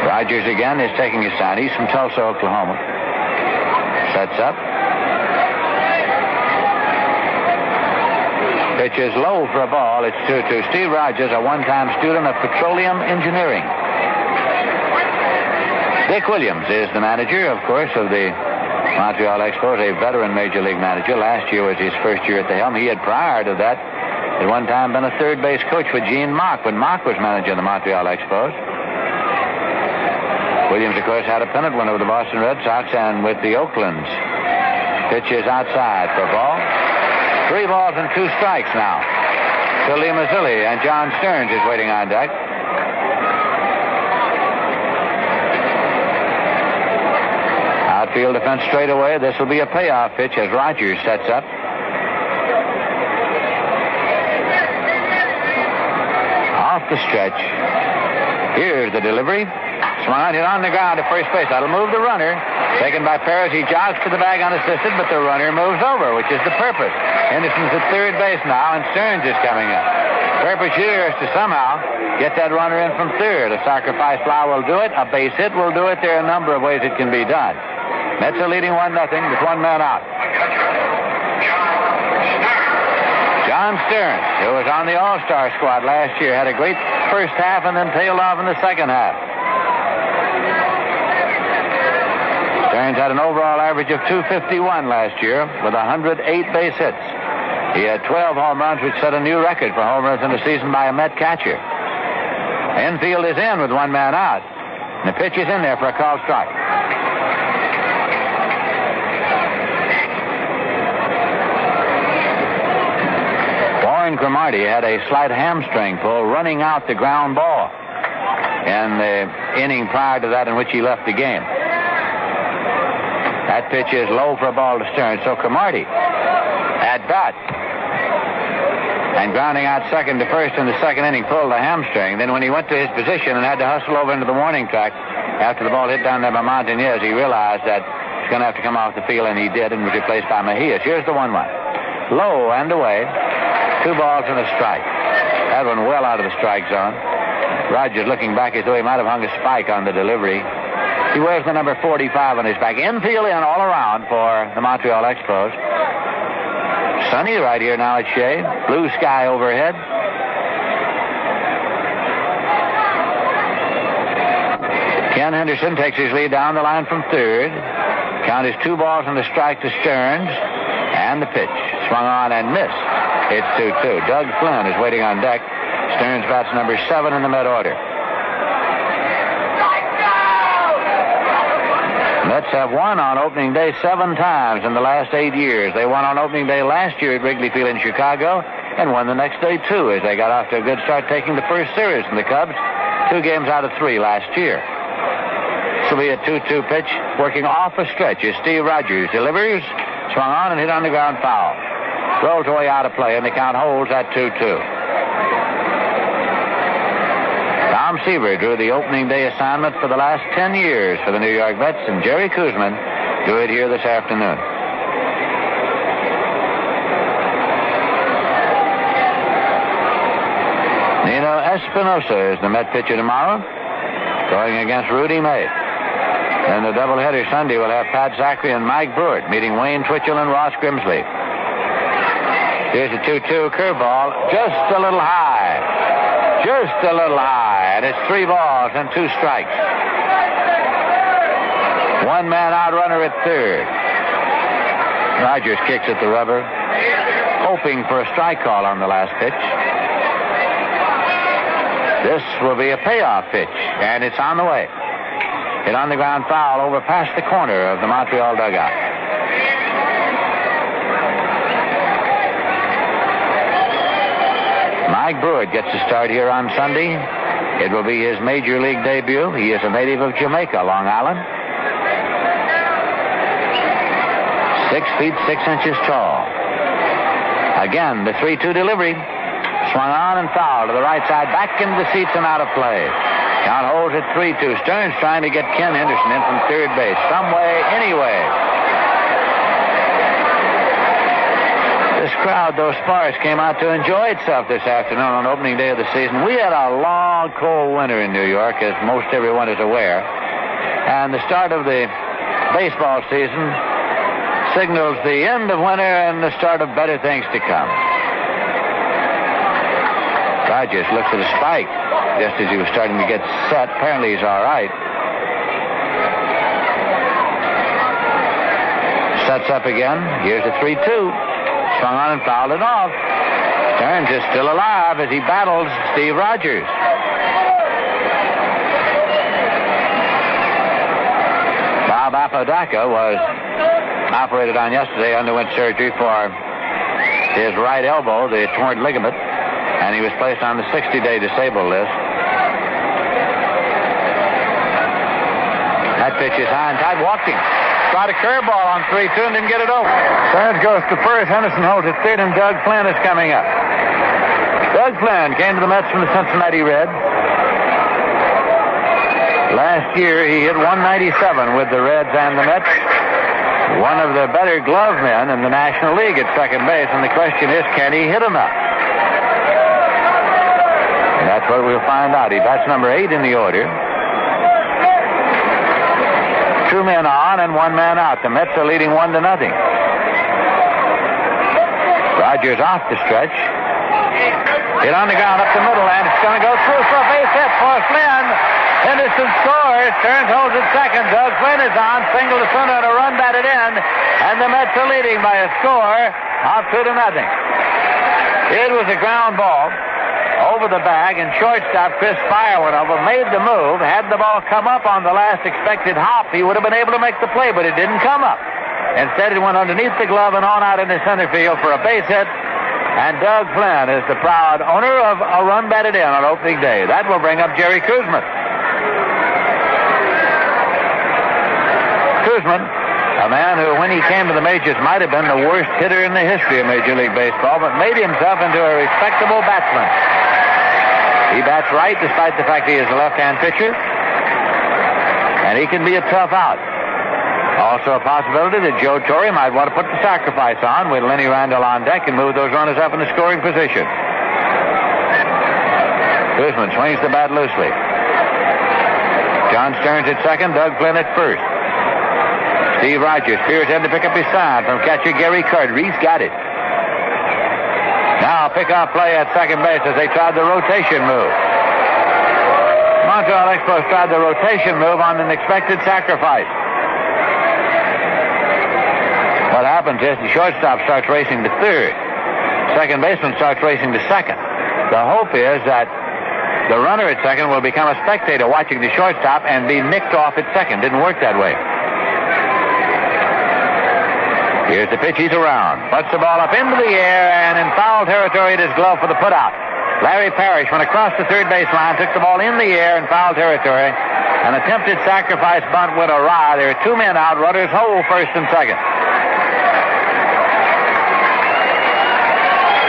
Rogers again is taking his sign. He's from Tulsa, Oklahoma. Sets up. Pitch is low for a ball. It's to Steve Rogers, a one-time student of petroleum engineering. Dick Williams is the manager, of course, of the Montreal Expos, a veteran Major League manager. Last year was his first year at the helm. He had, prior to that, at one time been a third base coach with Gene Mock when Mock was manager of the Montreal Expos. Williams, of course, had a pennant win over the Boston Red Sox and with the Oaklands. Pitch is outside for a ball. 3 balls and 2 strikes now. So Lee Mazzilli, and John Stearns is waiting on deck. Outfield defense straight away. This will be a payoff pitch as Rogers sets up. Off the stretch. Here's the delivery. Swung on, hit on the ground to first base. That'll move the runner. Taken by Perez. He jogs to the bag unassisted, but the runner moves over, which is the purpose. Henderson's at third base now, and Stearns is coming up. purpose here is to somehow get that runner in from third. A sacrifice fly will do it. A base hit will do it. There are a number of ways it can be done. Mets are leading 1-0 with one man out. John Stearns, who was on the All-Star squad last year, had a great first half and then tailed off in the second half. Stearns had an overall average of .251 last year with 108 base hits. He had 12 home runs, which set a new record for home runs in a season by a Met catcher. Infield is in with one man out. And the pitch is in there for a called strike. Warren Cromartie had a slight hamstring pull running out the ground ball in the inning prior to that in which he left the game. That pitch is low for a ball to Stearns, so Cromartie at bat and grounding out second to first in the second inning pulled the hamstring. Then when he went to his position and had to hustle over into the warning track after the ball hit down there by Montanez, he realized that he's going to have to come off the field, and he did, and was replaced by Mejias. Here's the 1-1. Low and away. 2 balls and a strike. That one well out of the strike zone. Rogers looking back as though he might have hung a spike on the delivery. He wears the number 45 on his back. Infield in all around for the Montreal Expos. Sunny right here now at Shea. Blue sky overhead. Ken Henderson takes his lead down the line from third. Count is 2 balls and a strike to Stearns. And the pitch. Swung on and missed. It's 2-2. Doug Flynn is waiting on deck. Stearns bats number 7 in the Met order. Mets have won on opening day 7 times in the last 8 years. They won on opening day last year at Wrigley Field in Chicago and won the next day, too, as they got off to a good start taking the first series from the Cubs. 2 games out of 3 last year. This will be a 2-2 pitch working off a stretch as Steve Rogers delivers. Swung on and hit on the ground foul. Rolls away out of play, and the count holds at 2-2. Tom Seaver drew the opening day assignment for the last 10 years for the New York Mets, and Jerry Koosman drew it here this afternoon. Nino Espinosa is the Met pitcher tomorrow, going against Rudy May. Then the doubleheader Sunday will have Pat Zachary and Mike Brewer meeting Wayne Twitchell and Ross Grimsley. Here's a 2-2 curveball, just a little high. Just a little high, and it's 3 balls and 2 strikes. 1 man out runner at third. Rogers kicks at the rubber, hoping for a strike call on the last pitch. This will be a payoff pitch, and it's on the way. Hit on the ground foul over past the corner of the Montreal dugout. Mike Brewer gets to start here on Sunday. It will be his major league debut. He is a native of Jamaica, Long Island. 6 feet 6 inches tall. Again, the 3-2 delivery. Swung on and fouled to the right side, back into the seats and out of play. Count holds at 3-2. Stearns trying to get Ken Henderson in from third base. Some way, anyway. This crowd, though sparse, came out to enjoy itself this afternoon on opening day of the season. We had a long, cold winter in New York, as most everyone is aware. And the start of the baseball season signals the end of winter and the start of better things to come. Rogers looks at a spike just as he was starting to get set. Apparently he's all right. Sets up again. Here's a 3-2. Swung on and fouled it off. Stearns is still alive as he battles Steve Rogers. Bob Apodaca was operated on yesterday, underwent surgery for his right elbow, the torn ligament, and he was placed on the 60-day disabled list. That pitch is high and tight. Walked him. Tried a curveball on 3-2 and didn't get it over. Stearns goes to first. Henderson holds at third, and Doug Flynn is coming up. Doug Flynn came to the Mets from the Cincinnati Reds. Last year, he hit 197 with the Reds and the Mets. One of the better glove men in the National League at second base, and the question is, can he hit enough? That's what we'll find out. He bats number 8 in the order. 2 men on and 1 man out. The Mets are leading 1-0. Rogers off the stretch. Hit on the ground up the middle, and it's going to go through for a base hit for Flynn. Henderson scores. Stearns holds it second. Doug Flynn is on. Single to center and a run batted in. And the Mets are leading by a score of 2-0. It was a ground ball over the bag, and shortstop Chris Speier went over, made the move. Had the ball come up on the last expected hop, he would have been able to make the play, but it didn't come up. Instead, it went underneath the glove and on out into center field for a base hit. And Doug Flynn is the proud owner of a run batted in on opening day. That will bring up Jerry Koosman. Koosman, a man who, when he came to the majors, might have been the worst hitter in the history of Major League Baseball, but made himself into a respectable batsman. He bats right despite the fact he is a left-hand pitcher, and he can be a tough out. Also a possibility that Joe Torre might want to put the sacrifice on with Lenny Randle on deck and move those runners up in the scoring position. Koosman swings the bat loosely. John Stearns at second, Doug Flynn at first. Steve Rogers peers in to pick up his sign from catcher Gary Carter. He's got it. Now pick-off play at second base as they tried the rotation move. Montreal Expos tried the rotation move on an expected sacrifice. What happens is the shortstop starts racing to third. Second baseman starts racing to second. The hope is that the runner at second will become a spectator watching the shortstop and be nicked off at second. Didn't work that way. Here's the pitch. He's around. Puts the ball up into the air, and in foul territory it is glove for the putout. Larry Parrish went across the third baseline, took the ball in the air in foul territory. An attempted sacrifice bunt went awry. There are 2 men out. Runners hold first and second.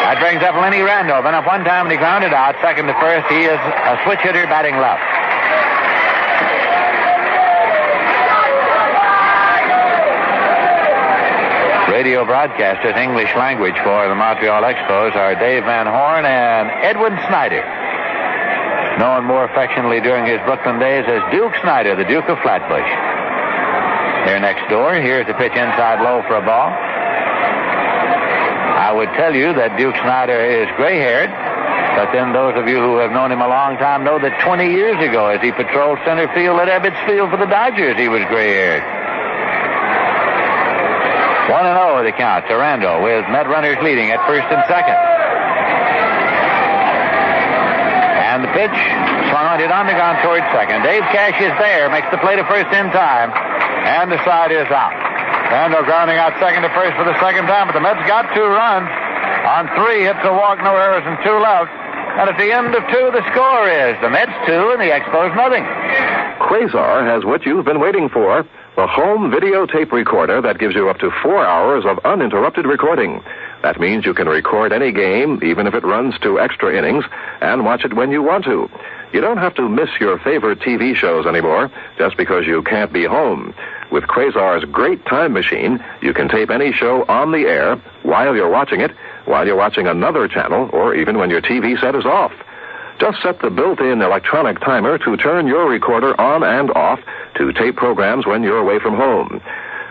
That brings up Lenny Randle. Been up one time and he grounded out. Second to first. He is a switch hitter batting left. Radio broadcasters, English language for the Montreal Expos, are Dave Van Horn and Edwin Snyder, known more affectionately during his Brooklyn days as Duke Snyder, the Duke of Flatbush. They're next door. Here's the pitch inside low for a ball. I would tell you that Duke Snyder is gray-haired, but then those of you who have known him a long time know that 20 years ago, as he patrolled center field at Ebbets Field for the Dodgers, he was gray-haired. 1-0 the count to Randle, with Met runners leading at first and second. And the pitch swung on it on the ground towards second. Dave Cash is there, makes the play to first in time, and the side is out. Randle grounding out second to first for the second time, but the Mets got 2 runs on 3 hits, a walk, no errors, and 2 left. And at the end of 2, the score is the Mets 2 and the Expos nothing. Quasar has what you've been waiting for. The home videotape recorder that gives you up to 4 hours of uninterrupted recording. That means you can record any game, even if it runs to extra innings, and watch it when you want to. You don't have to miss your favorite TV shows anymore just because you can't be home. With Quasar's great time machine, you can tape any show on the air while you're watching it, while you're watching another channel, or even when your TV set is off. Just set the built-in electronic timer to turn your recorder on and off to tape programs when you're away from home.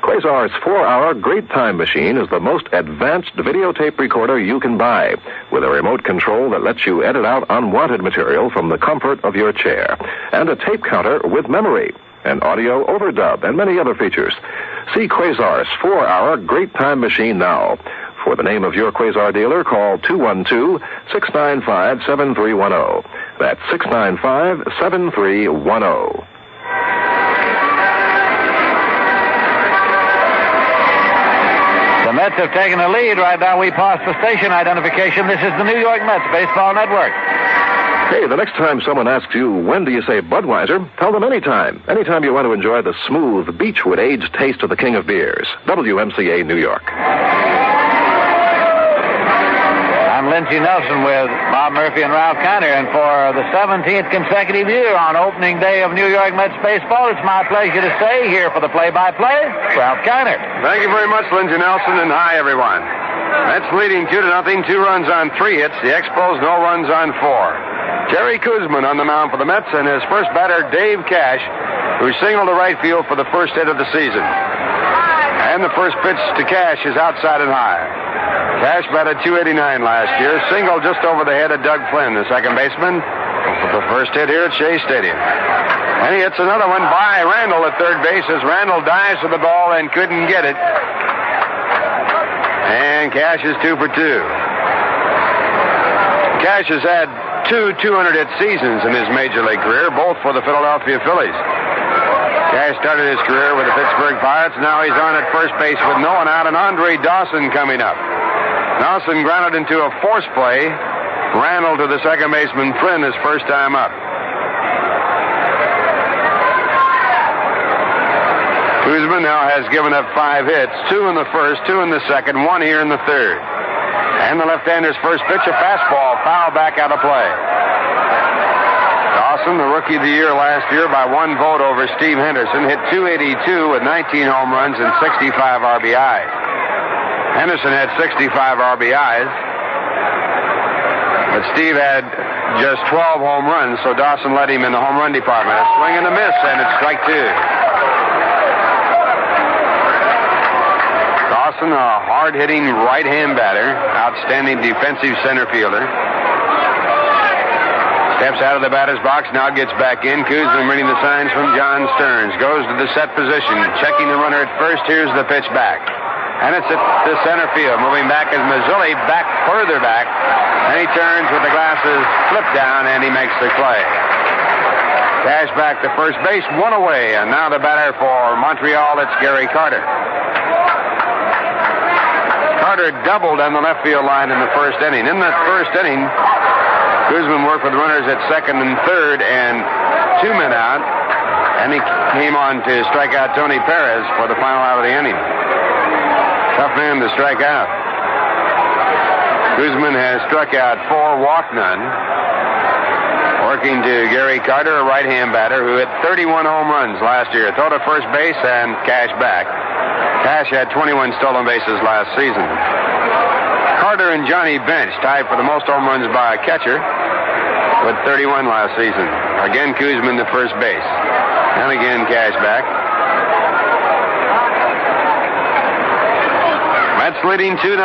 Quasar's 4-hour great time machine is the most advanced videotape recorder you can buy, with a remote control that lets you edit out unwanted material from the comfort of your chair, and a tape counter with memory, an audio overdub, and many other features. See Quasar's 4-hour great time machine now. For the name of your Quasar dealer, call 212-695-7310. That's 695-7310. The Mets have taken the lead right now. We pass the station identification. This is the New York Mets Baseball Network. Hey, the next time someone asks you, when do you say Budweiser, tell them anytime. Anytime you want to enjoy the smooth, beechwood-aged taste of the king of beers. WMCA, New York. I'm Lindsey Nelson with Bob Murphy and Ralph Kiner, and for the 17th consecutive year on opening day of New York Mets baseball, it's my pleasure to say here for the play-by-play, Ralph Kiner. Thank you very much, Lindsey Nelson, and hi, everyone. Mets leading 2-0, 2 runs on 3 hits. The Expos, no runs on 4. Jerry Koosman on the mound for the Mets, and his first batter, Dave Cash, who singled to right field for the first hit of the season. And the first pitch to Cash is outside and high. Cash batted .289 last year, singled just over the head of Doug Flynn, the second baseman, for the first hit here at Shea Stadium. And he hits another one by Randle at third base as Randle dives for the ball and couldn't get it. And Cash is 2 for 2. Cash has had 2 200-hit seasons in his major league career, both for the Philadelphia Phillies. Cash started his career with the Pittsburgh Pirates. Now he's on at first base with no one out, and Andre Dawson coming up. Dawson grounded into a force play. Randle to the second baseman Flynn his first time up. Koosman now has given up 5 hits, 2 in the first, 2 in the second, 1 here in the third. And the left-hander's first pitch, a fastball, foul back out of play. Dawson, the Rookie of the Year last year by 1 vote over Steve Henderson, hit .282 with 19 home runs and 65 RBIs. Henderson had 65 RBIs, but Steve had just 12 home runs, so Dawson led him in the home run department. A swing and a miss, and it's strike 2. Dawson, a hard-hitting right-hand batter, outstanding defensive center fielder. Steps out of the batter's box, now gets back in. Koosman reading the signs from John Stearns. Goes to the set position, checking the runner at first. Here's the pitch back. And it's at the center field. Moving back is Mazzilli, back further back. And he turns with the glasses flipped down, and he makes the play. Cash back to first base, 1 away. And now the batter for Montreal, it's Gary Carter. Carter doubled on the left field line in the first inning. In that first inning, Koosman worked with runners at second and third and 2 men out, and he came on to strike out Tony Perez for the final out of the inning. Tough man to strike out. Koosman has struck out 4, walked none. Working to Gary Carter, a right-hand batter who hit 31 home runs last year. Throw to first base and Cash back. Cash had 21 stolen bases last season. Carter and Johnny Bench tied for the most home runs by a catcher with 31 last season. Again, Koosman to first base. And again, Cash back. Mets leading 2-0.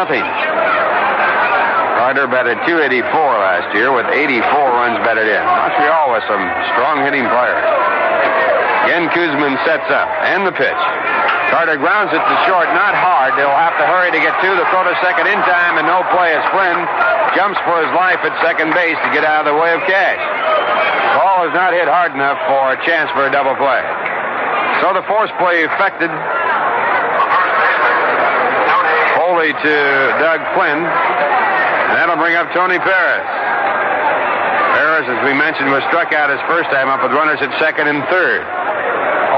Carter batted .284 last year with 84 runs batted in. Montreal with some strong hitting players. Again, Koosman sets up. And the pitch. Carter grounds it to short, not hard. They'll have to hurry to get to the throw to second in time, and no play as Flynn jumps for his life at second base to get out of the way of Cash. Ball is not hit hard enough for a chance for a double play. So the force play affected. Foley to Doug Flynn, and that'll bring up Tony Perez. Perez, as we mentioned, was struck out his first time up with runners at second and third.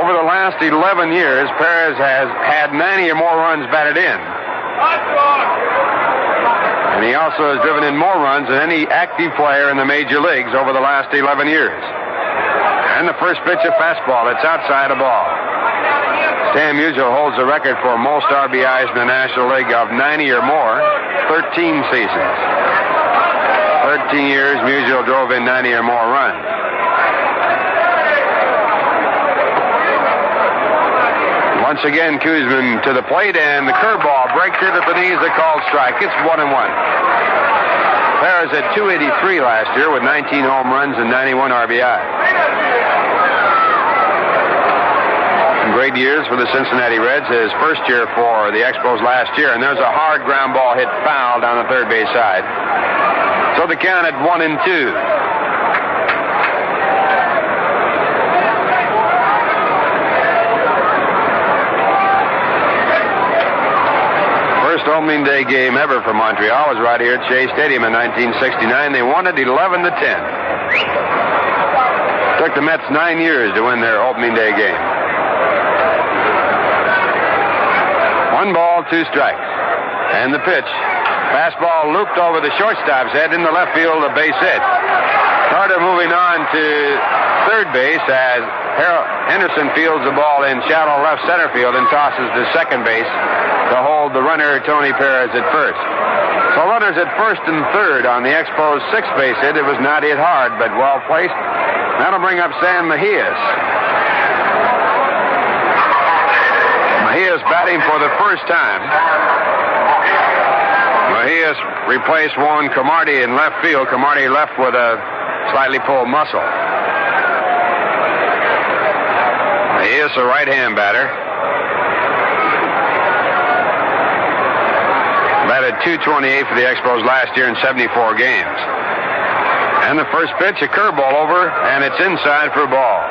Over the last 11 years, Perez has had 90 or more runs batted in. And he also has driven in more runs than any active player in the major leagues over the last 11 years. And the first pitch, a fastball. It's outside a ball. Stan Musial holds the record for most RBIs in the National League of 90 or more, 13 seasons. 13 years, Musial drove in 90 or more runs. Once again, Koosman to the plate, and the curveball breaks it at the knees. A called strike. It's 1-1. Perez at .283 last year with 19 home runs and 91 RBI. Some great years for the Cincinnati Reds. His first year for the Expos last year, and there's a hard ground ball hit foul down the third base side. So the count at 1-2. Opening day game ever for Montreal was right here at Shea Stadium in 1969. They won it 11-10. Took the Mets 9 years to win their opening day game. 1 ball, 2 strikes. And the pitch. Fastball looped over the shortstop's head in the left field, a base hit. Carter moving on to third base as Henderson fields the ball in shallow left center field and tosses to second base to hold the runner, Tony Perez, at first. So runners at first and third on the Expos' sixth base hit. It was not hit hard, but well placed. That'll bring up Sam Mejias. Mejias batting for the first time. Mejias replaced Warren Cromartie in left field. Cromartie left with a slightly pulled muscle. Mejias, a right-hand batter. Batted .228 for the Expos last year in 74 games. And the first pitch, a curveball over, and it's inside for a ball.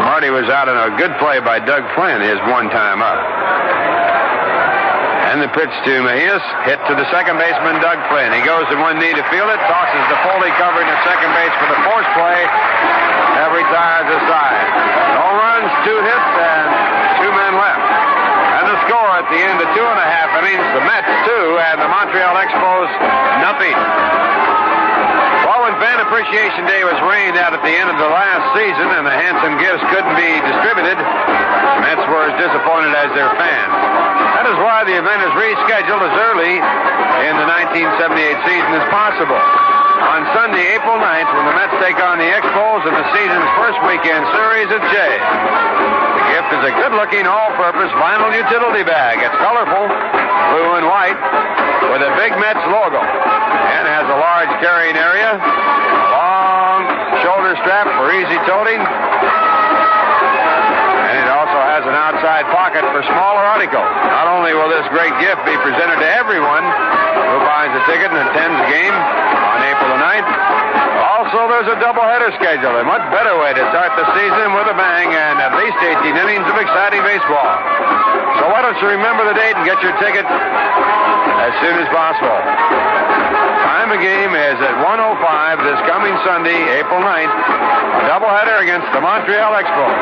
Marty was out on a good play by Doug Flynn, his one-time up. And the pitch to Mejias, hit to the second baseman, Doug Flynn. He goes to one knee to field it, tosses to Foley, covering the second base for the force play. That retires aside. No runs, 2 hits, and 2 men left. And the score at the end of 2.5 innings, the Mets 2 and the Montreal Expos nothing. Well, when Fan Appreciation Day was rained out at the end of the last season and the handsome gifts couldn't be distributed, the Mets were as disappointed as their fans. That is why the event is rescheduled as early in the 1978 season as possible. On Sunday, April 9th, when the Mets take on the Expos in the season's first weekend series at Shea. The gift is a good-looking, all-purpose vinyl utility bag. It's colorful, blue and white, with a big Mets logo, and has a large carrying area, a long shoulder strap for easy toting, and it also has an outside pocket for smaller articles. Not only will this great gift be presented to everyone who buys a ticket and attends the game on April the 9th, also there's a doubleheader schedule, a much better way to start the season with a bang and at least 18 innings of exciting baseball. So why don't you remember the date and get your ticket as soon as possible. Time of game is at 1:05 this coming Sunday, April 9th. Doubleheader against the Montreal Expos.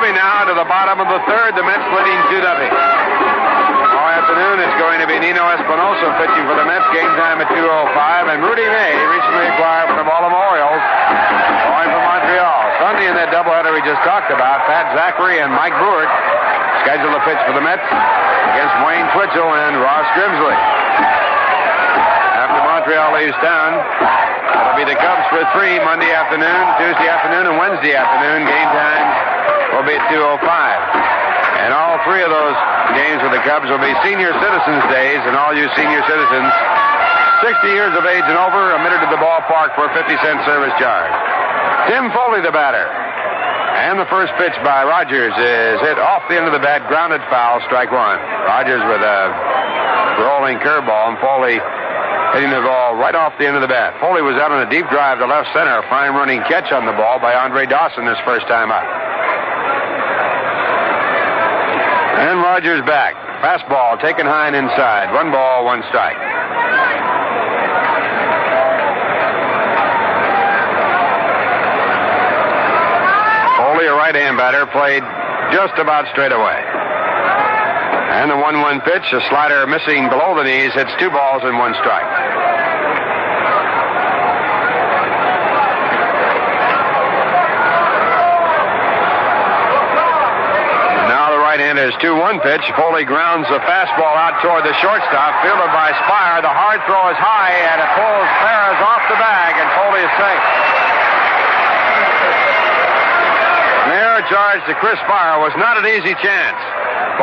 Now to the bottom of the third, the Mets leading 2-0. All afternoon, it's going to be Nino Espinosa pitching for the Mets. Game time at 2:05, and Rudy May, recently acquired from the Baltimore Orioles, going for Montreal. Sunday in that doubleheader we just talked about, Pat Zachary and Mike Brewer scheduled to pitch for the Mets against Wayne Twitchell and Ross Grimsley. After Montreal leaves town, it'll be the Cubs for 3 Monday afternoon, Tuesday afternoon, and Wednesday afternoon. Game times will be at 2:05. And all 3 of those games with the Cubs will be senior citizens days, and all you senior citizens 60 years of age and over admitted to the ballpark for a 50-cent service charge. Tim Foli, the batter. And the first pitch by Rogers is hit off the end of the bat, grounded foul, strike 1. Rogers with a rolling curveball, and Foley hitting the ball right off the end of the bat. Foley was out on a deep drive to left center, a fine running catch on the ball by Andre Dawson his first time up. And Rogers back. Fastball taken high and inside. 1 ball, 1 strike. Foley, a right-hand batter, played just about straight away. And the 1-1 pitch, a slider missing below the knees, hits 2 balls and 1 strike. Right-hander's 2-1 pitch. Foley grounds the fastball out toward the shortstop, fielded by Speier. The hard throw is high, and it pulls Perez off the bag, and Foley is safe. The error charge to Chris Speier was not an easy chance.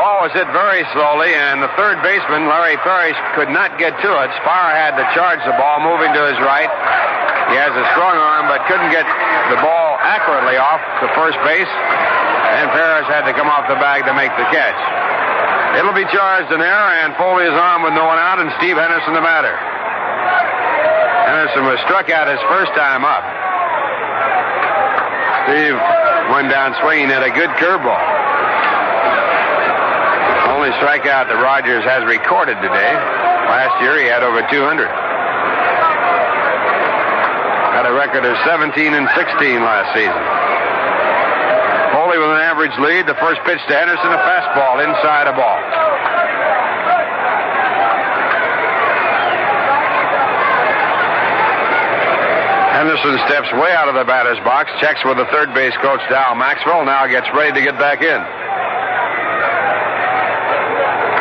Ball was hit very slowly, and the third baseman, Larry Parrish, could not get to it. Speier had to charge the ball, moving to his right. He has a strong arm, but couldn't get the ball accurately off to first base. And Perez had to come off the bag to make the catch. It'll be charged an error, and Foley is on with no one out, and Steve Henderson the batter. Henderson was struck out his first time up. Steve went down swinging at a good curveball. Only strikeout that Rogers has recorded today. Last year he had over 200. Got a record of 17 and 16 last season. Foley with an average lead. The first pitch to Henderson, a fastball inside a ball. Henderson steps way out of the batter's box, checks with the third base coach, Dow Maxwell, now gets ready to get back in.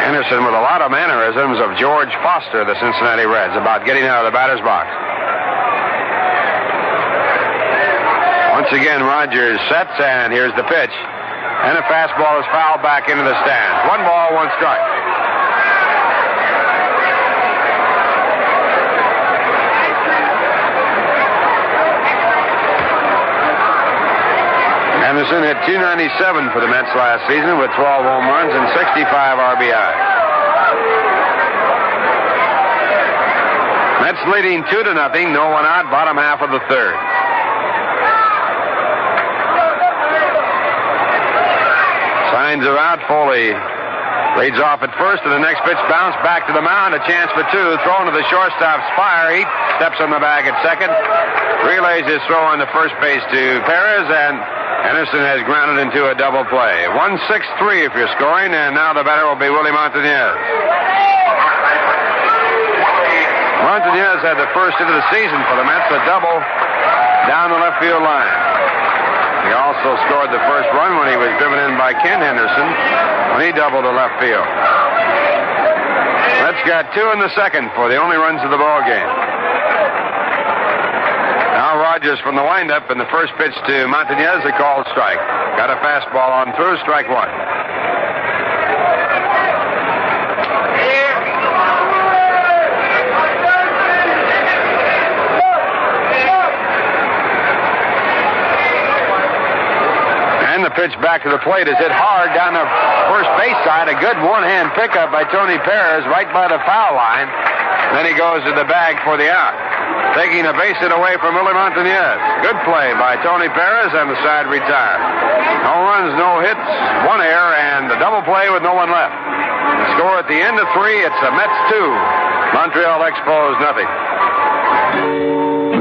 Henderson with a lot of mannerisms of George Foster, the Cincinnati Reds, about getting out of the batter's box. Once again, Rogers sets, and here's the pitch. And a fastball is fouled back into the stands. 1 ball, 1 strike. Henderson hit .297 for the Mets last season with 12 home runs and 65 RBI. Mets leading 2-0, no one out, bottom half of the third. Signs are out. Foley leads off at first, and the next pitch bounce back to the mound. A chance for 2. Thrown to the shortstop. Speier. He steps on the bag at second. Relays his throw on the first base to Perez, and Henderson has grounded into a double play. 1-6-3 if you're scoring, and now the batter will be Willie Montanez. Montanez had the first hit of the season for the Mets, a double down the left field line. He also scored the first run when he was driven in by Ken Henderson when he doubled to left field. Mets got 2 in the second for the only runs of the ball game. Now Rogers from the windup, and the first pitch to Montanez, a called strike. Got a fastball on through, strike 1. And the pitch back to the plate is hit hard down the first base side. A good one-hand pickup by Tony Perez right by the foul line. Then he goes to the bag for the out, taking a base hit away from Willie Montanez. Good play by Tony Perez, and the side retired. No runs, no hits, 1 error, and the double play with no one left. The score at the end of 3, it's the Mets 2, Montreal Expos nothing.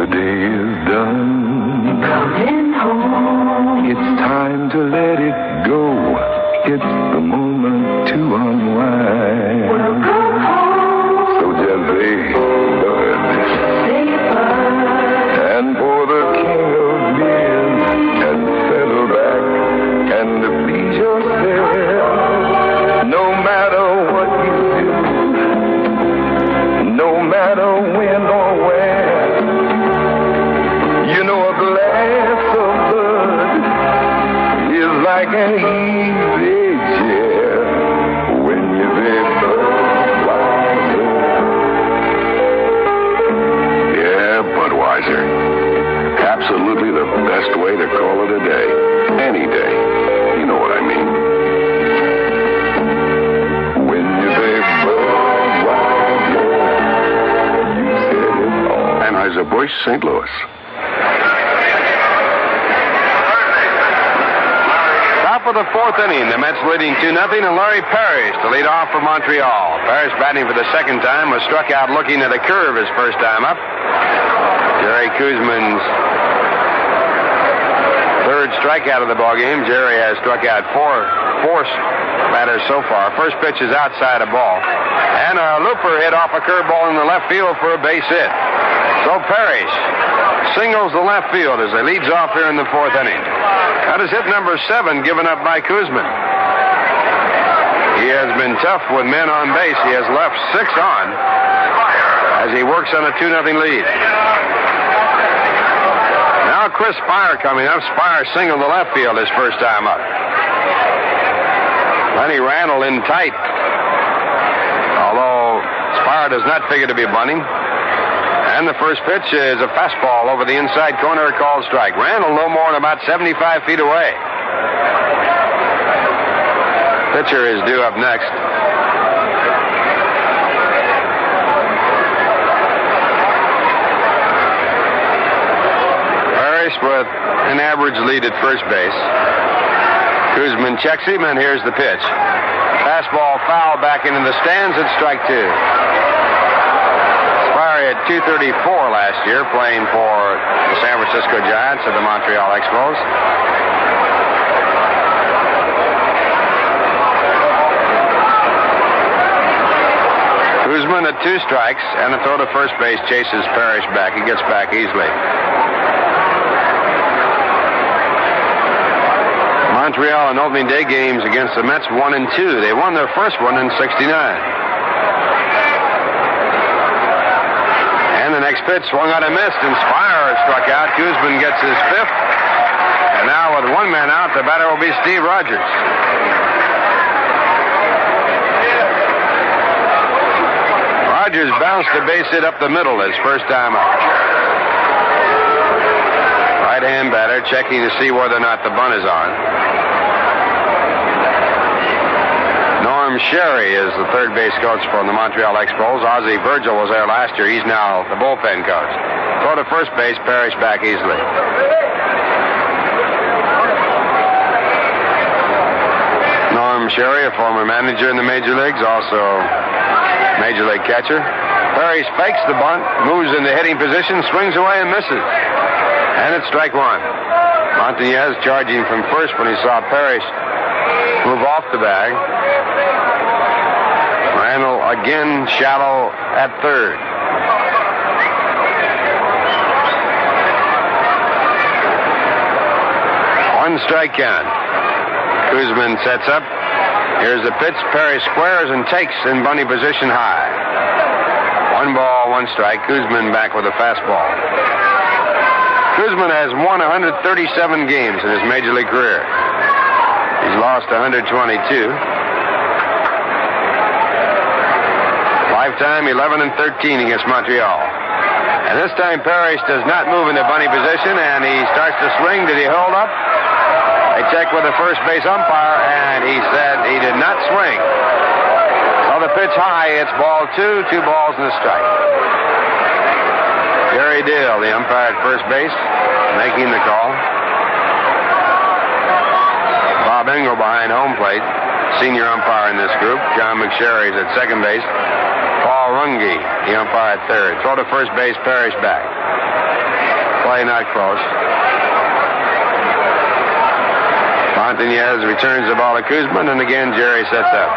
The day is done. Coming home. It's time to let it go. It's the moment to unwind. Welcome home. So just say bud. And for the king of beers, and settle back and please yourself. No matter what you do, no matter when or where, you know a glass of bud is like an easy chair when you're there. Budweiser. Absolutely the best way to call it a day. Any day. You know what I mean. When you're there, Budweiser, you said it all. Anheuser-Busch, St. Louis. Top of the 4th inning, the Mets leading 2-0, and Larry Parrish to lead off for Montreal. Parrish batting for the second time, was struck out looking at a curve his first time up. Jerry Koosman's third strikeout of the ballgame. Jerry has struck out four batters so far. First pitch is outside a ball. And a looper hit off a curveball in the left field for a base hit. So Parrish singles the left field as he leads off here in the 4th inning. That is hit number 7 given up by Koosman. He has been tough with men on base. He has left 6 on as he works on a 2-0 lead. Now Chris Speier coming up. Speier singled the left field his first time up. Lenny Randle in tight. Although Speier does not figure to be bunting. And the first pitch is a fastball over the inside corner, called strike. Randle no more than about 75 feet away. Pitcher is due up next. With an average lead at first base. Koosman checks him, and here's the pitch. Fastball foul back into the stands at strike 2. Speier Perry at 234 last year, playing for the San Francisco Giants of the Montreal Expos. Koosman at 2 strikes, and a throw to first base chases Parrish back. He gets back easily. Montreal in opening day games against the Mets 1-2. They won their first one in '69. And the next pitch swung out and missed, and Speier struck out. Koosman gets his 5th. And now with 1 man out, the batter will be Steve Rogers. Rogers bounced a base hit up the middle his first time out. Right-hand batter checking to see whether or not the bunt is on. Shea is the third base coach for the Montreal Expos. Ozzie Virgil was there last year. He's now the bullpen coach. Throw to first base, Parrish back easily. Shea, a former manager in the major leagues, also major league catcher. Parrish fakes the bunt, moves into hitting position, swings away and misses. And it's strike 1. Montanez charging from first when he saw Parrish move off the bag. Randle again shallow at third. One strike count. Koosman sets up. Here's the pitch. Parrish squares and takes in bunny position high. 1 ball, 1 strike. Koosman back with a fastball. Koosman has won 137 games in his major league career. He's lost 122. Lifetime 11-13 against Montreal. And this time Parrish does not move into bunny position, and he starts to swing. Did he hold up? They checked with the first base umpire, and he said he did not swing. So the pitch high, it's ball 2, 2 balls and a strike. Gary Dill, the umpire at first base, making the call. Bob Engel behind home plate, senior umpire in this group. John McSherry's at second base. Paul Runge, the umpire at third. Throw to first base, Parrish back. Play not close. Montanez returns the ball to Koosman, and again Jerry sets up.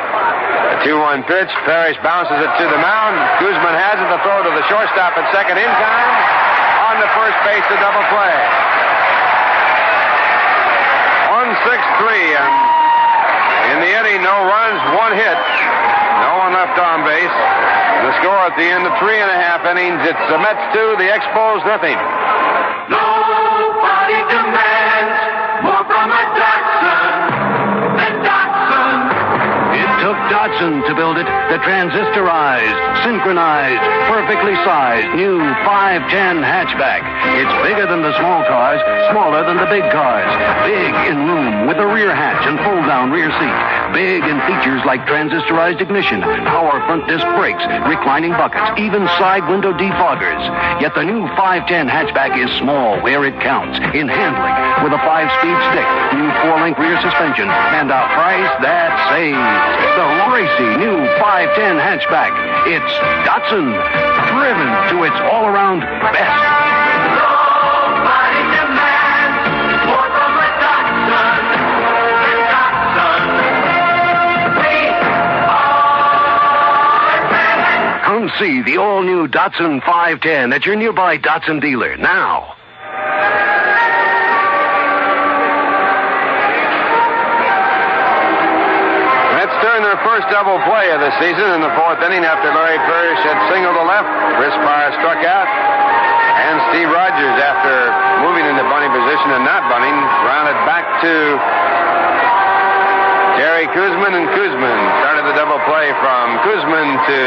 A 2-1 pitch. Parrish bounces it to the mound. Koosman has it. The throw to the shortstop at second in time. On the first base, a double play. 1-6-3, and in the inning, no runs, 1 hit. No one left on base. The score at the end of 3.5 innings, it's the Mets 2, the Expos nothing. Nobody demands more from a Datsun than Datsun. It took Datsun to build it. The transistorized, synchronized, perfectly sized new 510 hatchback. It's bigger than the small cars, smaller than the big cars. Big in room with a rear hatch and fold-down rear seat. Big in features like transistorized ignition, power front disc brakes, reclining buckets, even side window defoggers. Yet the new 510 hatchback is small where it counts, in handling, with a 5-speed stick, new 4-link rear suspension, and a price that saves. The racy new 510 hatchback. It's Datsun, driven to its all-around best. Nobody demands more from a Datsun than Datsun. We are men. Come see the all-new Datsun 510 at your nearby Datsun dealer now. Their first double play of the season in the 4th inning after Larry Parrish had singled to left. Chris Speier struck out. And Steve Rogers, after moving into bunny position and not bunting, rounded back to Jerry Koosman, and Koosman started the double play from Koosman to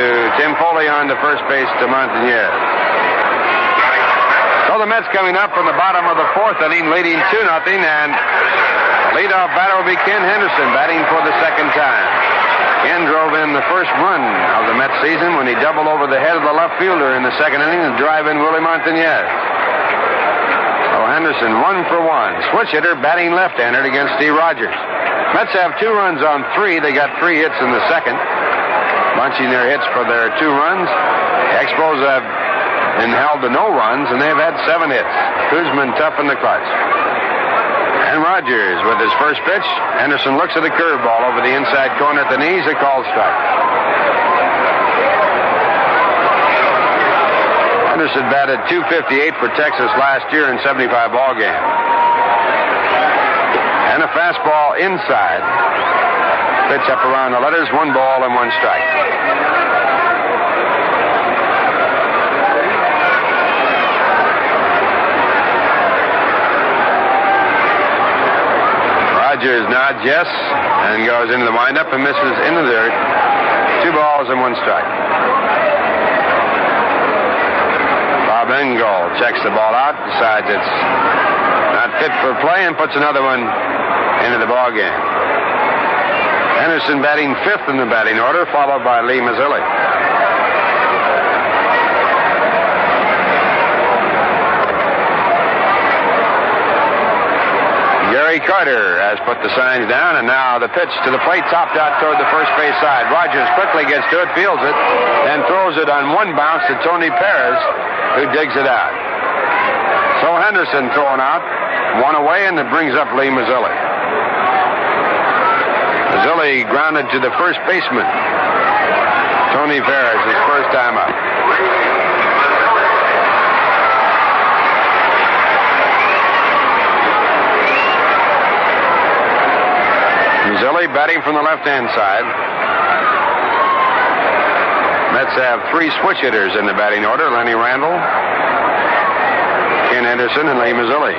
Tim Foli on to first base to Montanez. So the Mets coming up from the bottom of the 4th inning, leading 2-0, and leadoff batter will be Ken Henderson, batting for the second time. Ken drove in the first run of the Mets season when he doubled over the head of the left fielder in the second inning to drive in Willie Montanez. So Henderson 1 for 1. Switch hitter batting left-handed against Steve Rogers. Mets have 2 runs on 3. They got 3 hits in the second, bunching their hits for their 2 runs. The Expos have and held to no runs, and they've had 7 hits. Koosman tough in the clutch. And Rogers with his first pitch. Henderson looks at the curveball over the inside corner at the knees. A called strike. Henderson batted .258 for Texas last year in 75 ball games. And a fastball inside. Pitch up around the letters. 1 ball and 1 strike. Rogers nods yes and goes into the windup and misses in the dirt. 2 balls and 1 strike. Bob Engel checks the ball out, decides it's not fit for play, and puts another one into the ball game. Henderson batting 5th in the batting order, followed by Lee Mazzilli. Gary Carter has put the signs down, and now the pitch to the plate, topped out toward the first base side. Rogers quickly gets to it, fields it, and throws it on 1 bounce to Tony Perez, who digs it out. So Henderson throwing out, 1 away, and it brings up Lee Mazzilli. Mazzilli grounded to the first baseman. Tony Perez, his first time up. Mazzilli batting from the left-hand side. Mets have 3 switch hitters in the batting order. Lenny Randle, Ken Henderson, and Lee Mazzilli.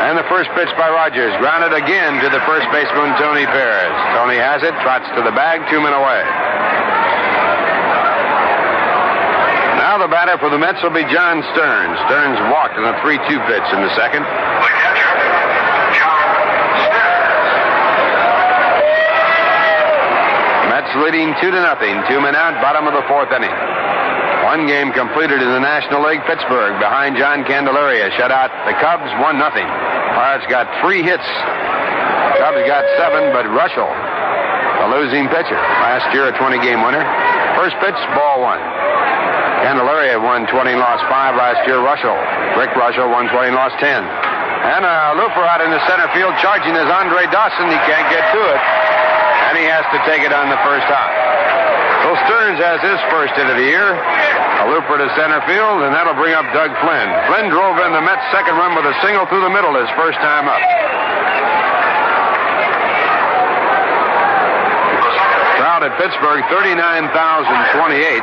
And the first pitch by Rogers, grounded again to the first baseman, Tony Perez. Tony has it, trots to the bag, 2 men away. Now the batter for the Mets will be John Stearns. Stearns walked in a 3-2 pitch in the second. Leading 2-0. 2 men out, bottom of the 4th inning. 1 game completed in the National League. Pittsburgh behind John Candelaria shut out the Cubs 1-0. Pirates got 3 hits. Cubs got 7, but Russell, the losing pitcher, last year a 20-game winner. First pitch, ball 1. Candelaria won 20, lost 5 last year. Rick Russell won 20, lost 10. And a looper out in the center field, charging is Andre Dawson. He can't get to it. And he has to take it on the first hop. So Stearns has his first hit of the year. A looper to center field, and that'll bring up Doug Flynn. Flynn drove in the Mets' second run with a single through the middle his first time up. Crowd at Pittsburgh, 39,028.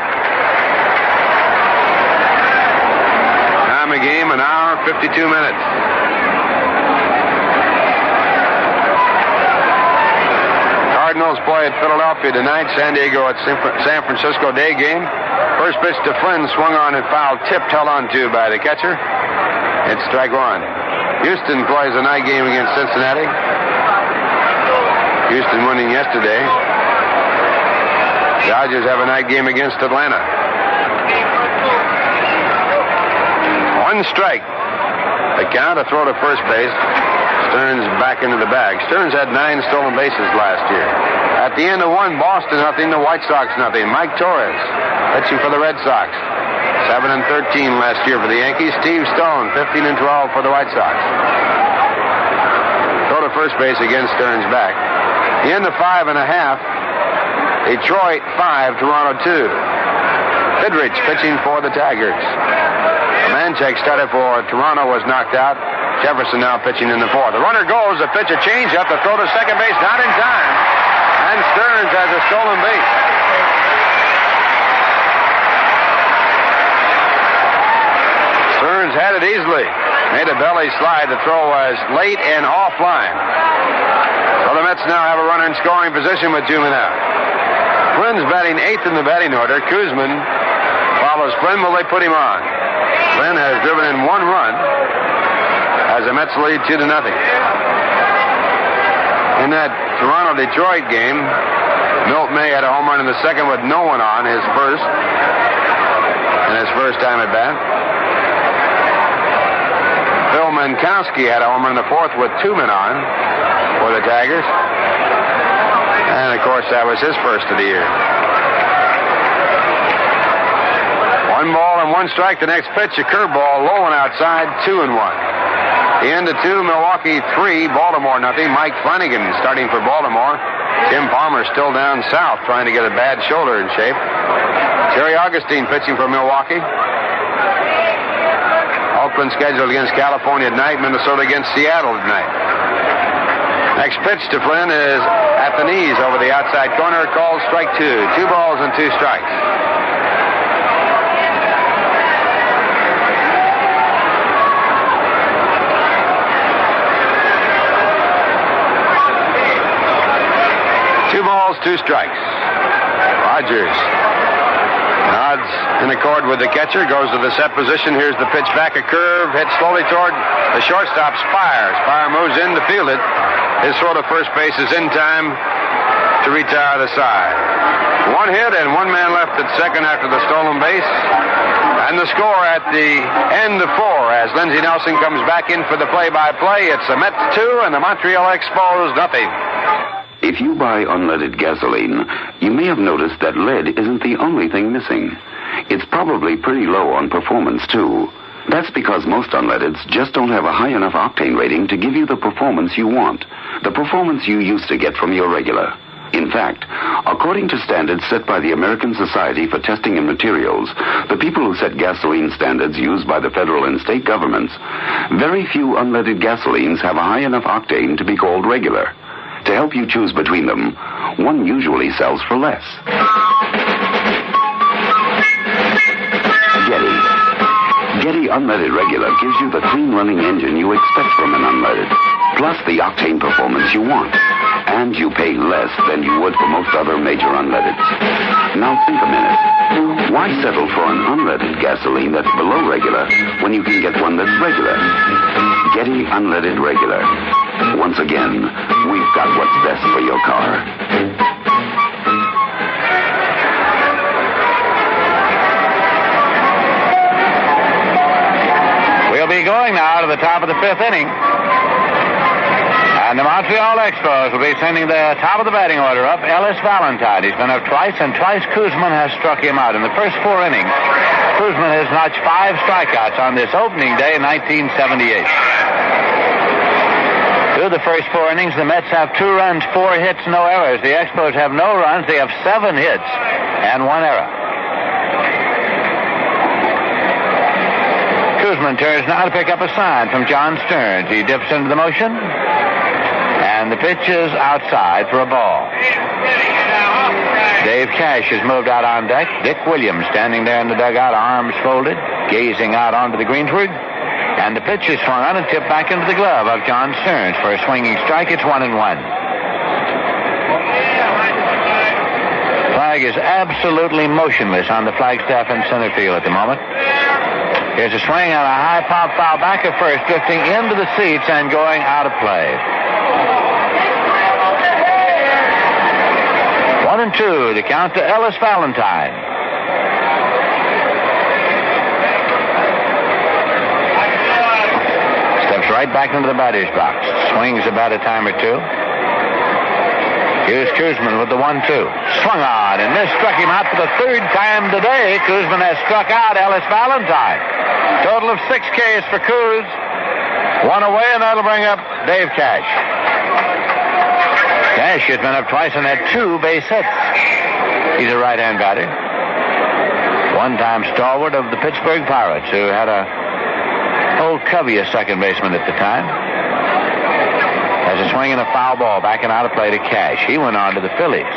Time of game, 1 hour, 52 minutes. Cardinals play at Philadelphia tonight. San Diego at San Francisco day game. First pitch to Flynn, swung on and foul, tipped, held on to by the catcher. It's strike 1. Houston plays a night game against Cincinnati. Houston winning yesterday. Dodgers have a night game against Atlanta. 1 strike. The count, a throw to first base. Stearns back into the bag. Stearns had 9 stolen bases last year. At the end of 1, Boston 0, the White Sox 0. Mike Torres pitching for the Red Sox. 7-13 last year for the Yankees. Steve Stone 15-12 for the White Sox. Throw to first base against Stearns back. The end of 5 1/2. Detroit 5, Toronto 2. Fidrich pitching for the Tigers. Manchek started for Toronto, was knocked out. Jefferson now pitching in the 4th. The runner goes, the pitch, a changeup, the throw to second base, not in time. And Stearns has a stolen base. Stearns had it easily. Made a belly slide. The throw was late and offline. So the Mets now have a runner in scoring position with 2 men out. Flynn's batting 8th in the batting order. Koosman follows Flynn. Will they put him on? Flynn has driven in 1 run as the Mets lead 2-0. In that Toronto-Detroit game, Milt May had a home run in the second with no one on, his first time at bat. Phil Minkowski had a home run in the 4th with 2 men on for the Tigers. And, of course, that was his first of the year. 1 ball and 1 strike. The next pitch, a curveball, low and outside, 2-1. The end of 2, Milwaukee 3, Baltimore nothing. Mike Flanagan starting for Baltimore. Tim Palmer still down south trying to get a bad shoulder in shape. Terry Augustine pitching for Milwaukee. Oakland scheduled against California tonight. Minnesota against Seattle tonight. Next pitch to Flynn is at the knees over the outside corner. Called strike 2. 2 balls and 2 strikes. Two strikes. Rogers nods in accord with the catcher, goes to the set position. Here's the pitch back, a curve, hit slowly toward the shortstop, Speier. Speier moves in to field it. His throw to first base is in time to retire the side. 1 hit and 1 man left at second after the stolen base. And the score at the end of 4 as Lindsey Nelson comes back in for the play-by-play. It's the Mets 2 and the Montreal Expos nothing. If you buy unleaded gasoline, you may have noticed that lead isn't the only thing missing. It's probably pretty low on performance, too. That's because most unleadeds just don't have a high enough octane rating to give you the performance you want, the performance you used to get from your regular. In fact, according to standards set by the American Society for Testing and Materials, the people who set gasoline standards used by the federal and state governments, very few unleaded gasolines have a high enough octane to be called regular. To help you choose between them, one usually sells for less. Getty Unleaded Regular gives you the clean-running engine you expect from an unleaded, plus the octane performance you want. And you pay less than you would for most other major unleadeds. Now think a minute. Why settle for an unleaded gasoline that's below regular when you can get one that's regular? Getty Unleaded Regular. Once again, we've got what's best for your car. We'll be going now to the top of the 5th inning. And the Montreal Expos will be sending the top of the batting order up, Ellis Valentine. He's been up twice, and twice Koosman has struck him out. In the first 4 innings, Koosman has notched 5 strikeouts on this opening day in 1978. Through the first 4 innings, the Mets have 2 runs, 4 hits, no errors. The Expos have no runs. They have 7 hits and 1 error. Koosman turns now to pick up a sign from John Stearns. He dips into the motion, and the pitch is outside for a ball. Dave Cash has moved out on deck. Dick Williams standing there in the dugout, arms folded, gazing out onto the greensward. And the pitch is swung on and tipped back into the glove of John Stearns for a swinging strike. It's 1-1. Flag is absolutely motionless on the flagstaff in center field at the moment. Here's a swing on a high pop foul back at first, drifting into the seats and going out of play. 1-2, the count to Ellis Valentine. Steps right back into the batter's box. Swings about a time or 2. Here's Koosman with the 1-2. Swung on and missed, struck him out for the 3rd time today. Koosman has struck out Ellis Valentine. Total of 6 Ks for Koos. 1 away, and that'll bring up Dave Cash. Cash has been up twice and had 2 base hits. He's a right-hand batter. One-time stalwart of the Pittsburgh Pirates, who had old Covey as second baseman at the time. Has a swing and a foul ball back and out of play to Cash. He went on to the Phillies.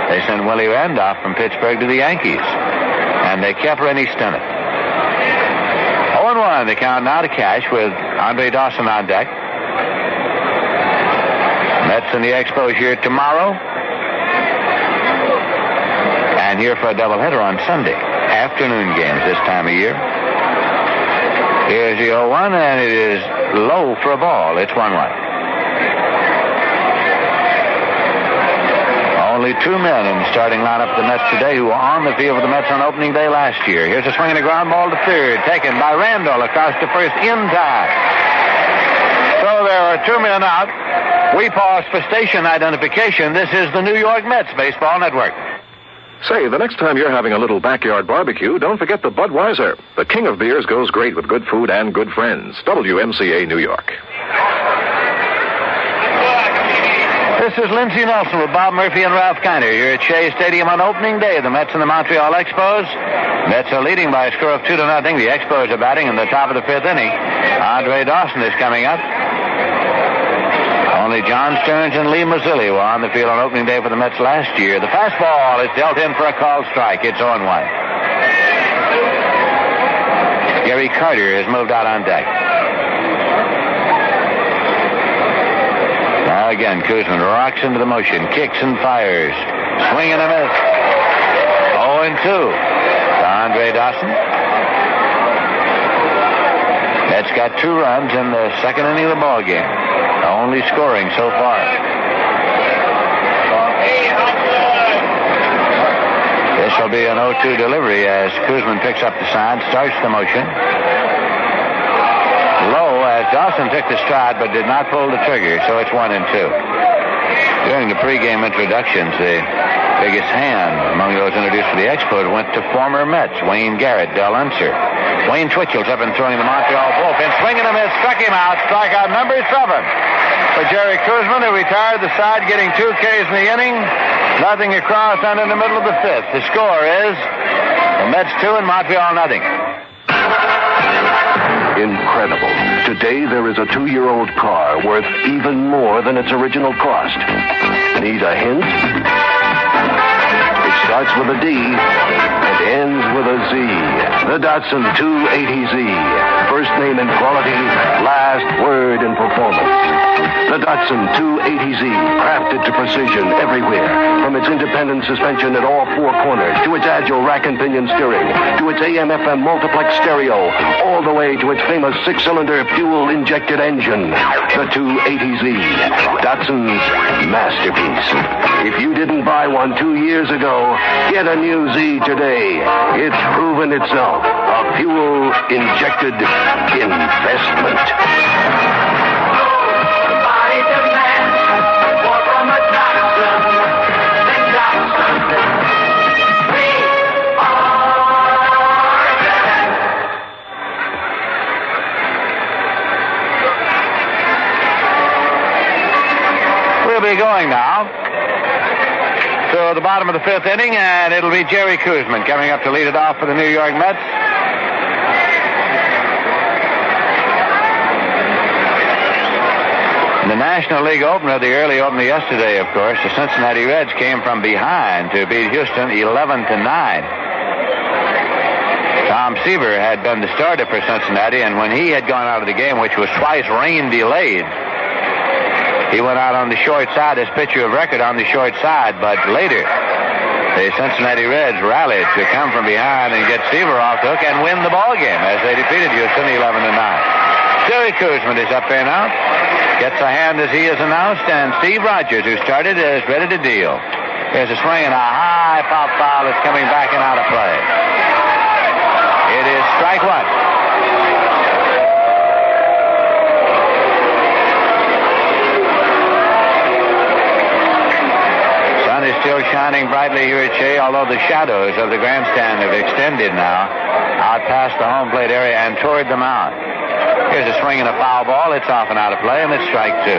They sent Willie Randle from Pittsburgh to the Yankees. And they kept Rennie Stennett. 0-1, the count now to Cash with Andre Dawson on deck. Mets and the Expos here tomorrow. And here for a doubleheader on Sunday. Afternoon games this time of year. Here's the 0-1, and it is low for a ball. It's 1-1. Only 2 men in the starting lineup of the Mets today who were on the field with the Mets on opening day last year. Here's a swing and a ground ball to third, taken by Randle across to first in time. So there are 2 men out. We pause for station identification. This is the New York Mets Baseball Network. Say, the next time you're having a little backyard barbecue, don't forget the Budweiser. The king of beers goes great with good food and good friends. WMCA, New York. This is Lindsey Nelson with Bob Murphy and Ralph Kiner here at Shea Stadium on opening day. The Mets and the Montreal Expos. Mets are leading by a score of 2-0. The Expos are batting in the top of the fifth inning. Andre Dawson is coming up. Only John Stearns and Lee Mazzilli were on the field on opening day for the Mets last year. The fastball is dealt in for a called strike. It's 0-1. Gary Carter has moved out on deck. Now again, Koosman rocks into the motion, kicks and fires. Swing and a miss. 0-2 to Andre Dawson. Mets got 2 runs in the second inning of the ball game. Only scoring so far. This will be an 0-2 delivery as Koosman picks up the sign, starts the motion. Low as Dawson took the stride but did not pull the trigger, so it's 1-2. During the pregame introductions, the biggest hand among those introduced to the Expos went to former Mets, Wayne Garrett, Del Unser. Wayne Twitchell's up and throwing the Montreal bullpen. Swinging a miss, struck him out. Strikeout number 7 for Jerry Koosman, who retired the side, getting 2 Ks in the inning. Nothing across and in the middle of the fifth. The score is the Mets 2 and Montreal nothing. Incredible. Today there is a 2-year-old car worth even more than its original cost. Need a hint? It starts with a D and ends with a Z. The Datsun 280Z. First name in quality, last word in performance. The Datsun 280Z, crafted to precision everywhere. From its independent suspension at all 4 corners, to its agile rack and pinion steering, to its AM/FM multiplex stereo, all the way to its famous 6-cylinder fuel-injected engine. The 280Z, Datsun's masterpiece. If you didn't buy one 2 years ago, get a new Z today. It's proven itself a fuel-injected investment. We'll be going now to the bottom of the fifth inning, and it'll be Jerry Koosman coming up to lead it off for the New York Mets. The National League opener, the early opener yesterday, of course, the Cincinnati Reds came from behind to beat Houston 11-9. Tom Seaver had been the starter for Cincinnati, and when he had gone out of the game, which was twice rain delayed, he went out on the short side as pitcher of record on the short side, but later the Cincinnati Reds rallied to come from behind and get Seaver off the hook and win the ball game as they defeated Houston 11-9. Jerry Koosman is up there now. Gets a hand as he is announced, and Steve Rogers, who started, is ready to deal. There's a swing and a high pop foul that's coming back and out of play. It is strike 1. Is still shining brightly here at Shea, although the shadows of the grandstand have extended now out past the home plate area and toward the mound. Here's a swing and a foul ball. It's off and out of play, and it's strike 2.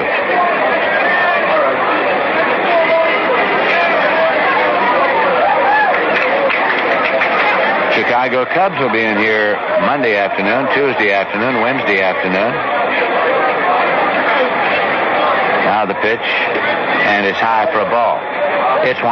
Chicago Cubs will be in here Monday afternoon, Tuesday afternoon, Wednesday afternoon. Now the pitch, and it's high for a ball. It's 1-2.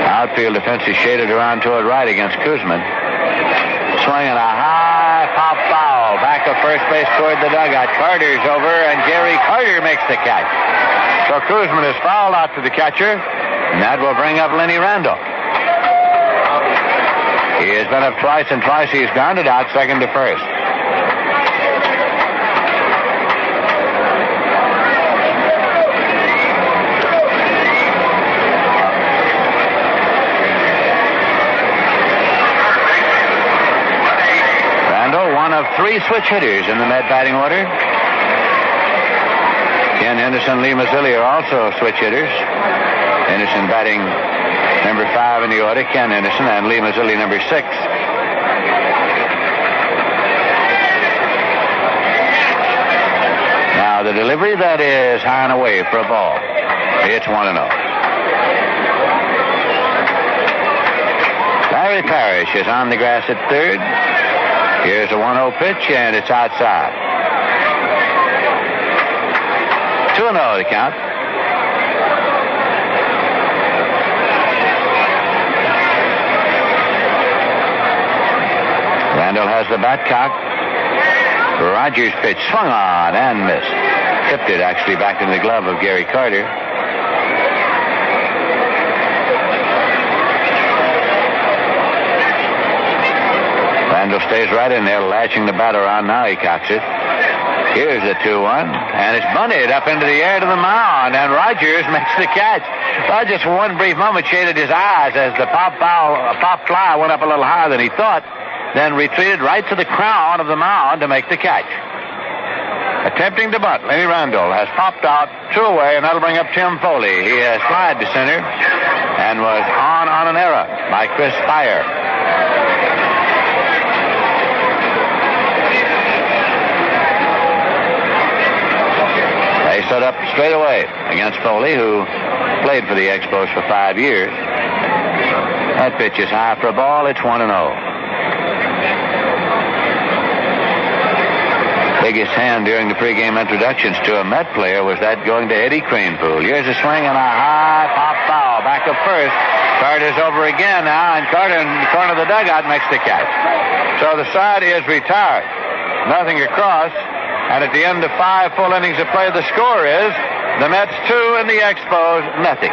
Outfield defense is shaded around toward right against Koosman. Swinging a high pop foul. Back to first base toward the dugout. Carter's over, and Jerry Carter makes the catch. So Koosman is fouled out to the catcher, and that will bring up Lenny Randle. He has been up twice, and twice he's grounded out second to first. 3 switch hitters in the Met batting order. Ken Henderson, Lee Mazzilli are also switch hitters. Henderson batting number 5 in the order, Ken Henderson, and Lee Mazzilli number 6. Now the delivery, that is high and away for a ball. It's 1-0. Larry Parrish is on the grass at third. Here's a 1-0 pitch, and it's outside. 2-0 the count. Randle has the bat cocked. Rogers' pitch swung on and missed. Tipped it actually back into the glove of Gary Carter. Randle stays right in there, latching the bat around. Now he cocks it. Here's the 2-1, and it's bunted up into the air to the mound, and Rogers makes the catch. Well, just for one brief moment shaded his eyes as the pop fly went up a little higher than he thought, then retreated right to the crown of the mound to make the catch. Attempting to bunt, Lenny Randle has popped out 2 away, and that'll bring up Tim Foli. He has slid to center and was on an error by Chris Speier. They set up straight away against Foley, who played for the Expos for 5 years. That pitch is high for a ball. It's 1-0. Biggest hand during the pregame introductions to a Met player was that going to Eddie Kranepool. Here's a swing and a high pop foul. Back up first. Carter's over again now, and Carter in the corner of the dugout makes the catch. So the side is retired. Nothing across. And at the end of 5 full innings of play, the score is the Mets 2 and the Expos nothing.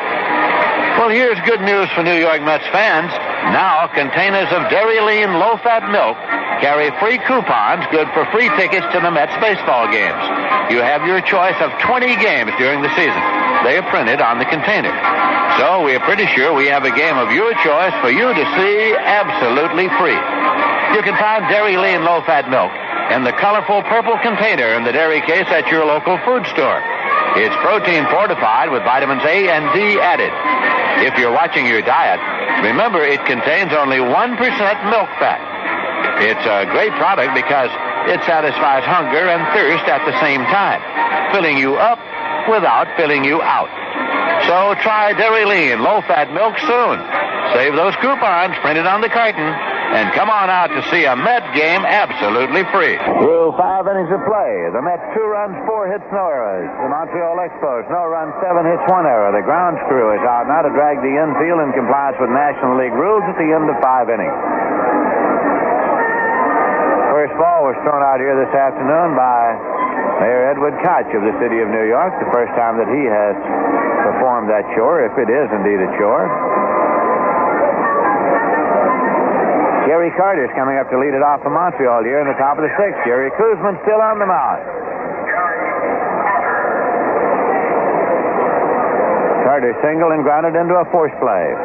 Well, here's good news for New York Mets fans. Now, containers of Dairy Lean low-fat milk carry free coupons good for free tickets to the Mets baseball games. You have your choice of 20 games during the season. They are printed on the container. So we are pretty sure we have a game of your choice for you to see absolutely free. You can find Dairy Lean low-fat milk in the colorful purple container in the dairy case at your local food store. It's protein fortified with vitamins A and D added. If you're watching your diet, remember it contains only 1% milk fat. It's a great product because it satisfies hunger and thirst at the same time, filling you up without filling you out. So try Dairy Lean low-fat milk soon. Save those coupons printed on the carton and come on out to see a Met game absolutely free. Through 5 innings of play, the Mets 2 runs, 4 hits, no errors. The Montreal Expos, no runs, 7 hits, 1 error. The ground crew is out now to drag the infield in compliance with National League rules at the end of 5 innings. First ball was thrown out here this afternoon by Mayor Edward Koch of the city of New York, the first time that he has performed that chore, if it is indeed a chore. Jerry Carter's coming up to lead it off for Montreal here in the top of the 6th. Jerry Koosman still on the mound. Carter singled and grounded into a force play.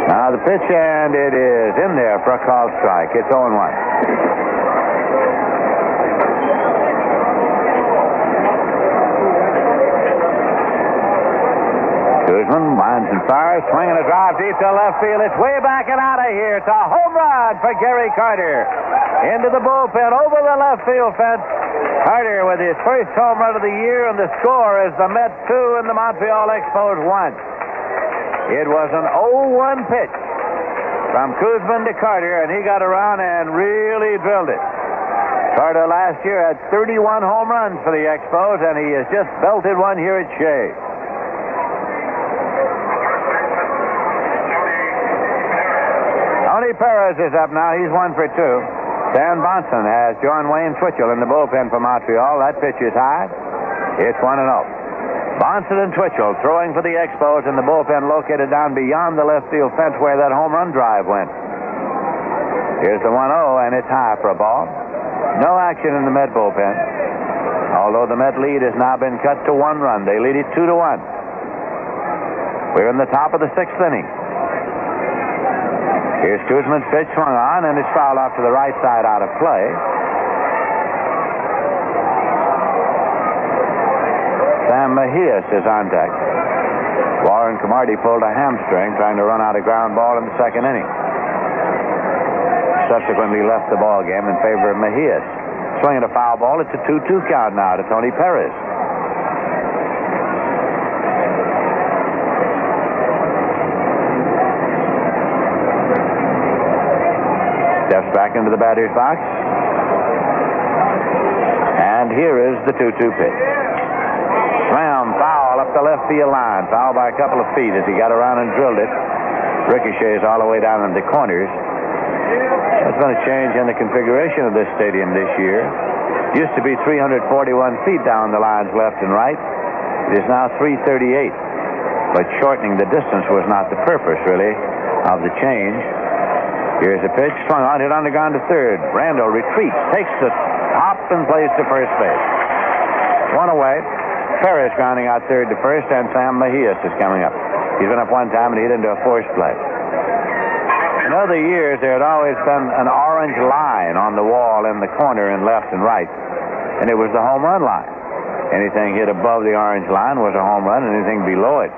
Now the pitch, and it is in there for a called strike. It's 0-1. Koosman winds and fires, swinging a drive deep to left field. It's way back and out of here. It's a home run for Gary Carter. Into the bullpen, over the left field fence. Carter with his first home run of the year, and the score is the Mets 2 and the Montreal Expos 1. It was an 0-1 pitch from Koosman to Carter, and he got around and really drilled it. Carter last year had 31 home runs for the Expos, and he has just belted one here at Shea. Tony Perez is up now. He's 1 for 2. Stan Bonson has joined Wayne Twitchell in the bullpen for Montreal. That pitch is high. It's 1-0. Bonson and Twitchell throwing for the Expos in the bullpen located down beyond the left field fence where that home run drive went. Here's the 1-0, and it's high for a ball. No action in the Met bullpen. Although the Met lead has now been cut to 1 run. They lead it 2-1. We're in the top of the 6th inning. Here's Koosman's pitch swung on, and it's fouled off to the right side out of play. Sam Mejias is on deck. Warren Cromartie pulled a hamstring trying to run out a ground ball in the second inning. Subsequently left the ball game in favor of Mejias. Swinging a foul ball. It's a 2-2 count now to Tony Perez. Steps back into the batter's box. And here is the 2-2 pitch. Slam, foul up the left field line. Foul by a couple of feet as he got around and drilled it. Ricochets all the way down in the corners. There's been a change in the configuration of this stadium this year. Used to be 341 feet down the lines left and right. It is now 338. But shortening the distance was not the purpose, really, of the change. Here's a pitch, swung on, hit on the ground to third. Randle retreats, takes the hop and plays to first base. One away. Perez grounding out third to first, and Sam Mejias is coming up. He's been up one time and hit into a forced play. In other years, there had always been an orange line on the wall in the corner in left and right, and it was the home run line. Anything hit above the orange line was a home run, and anything below it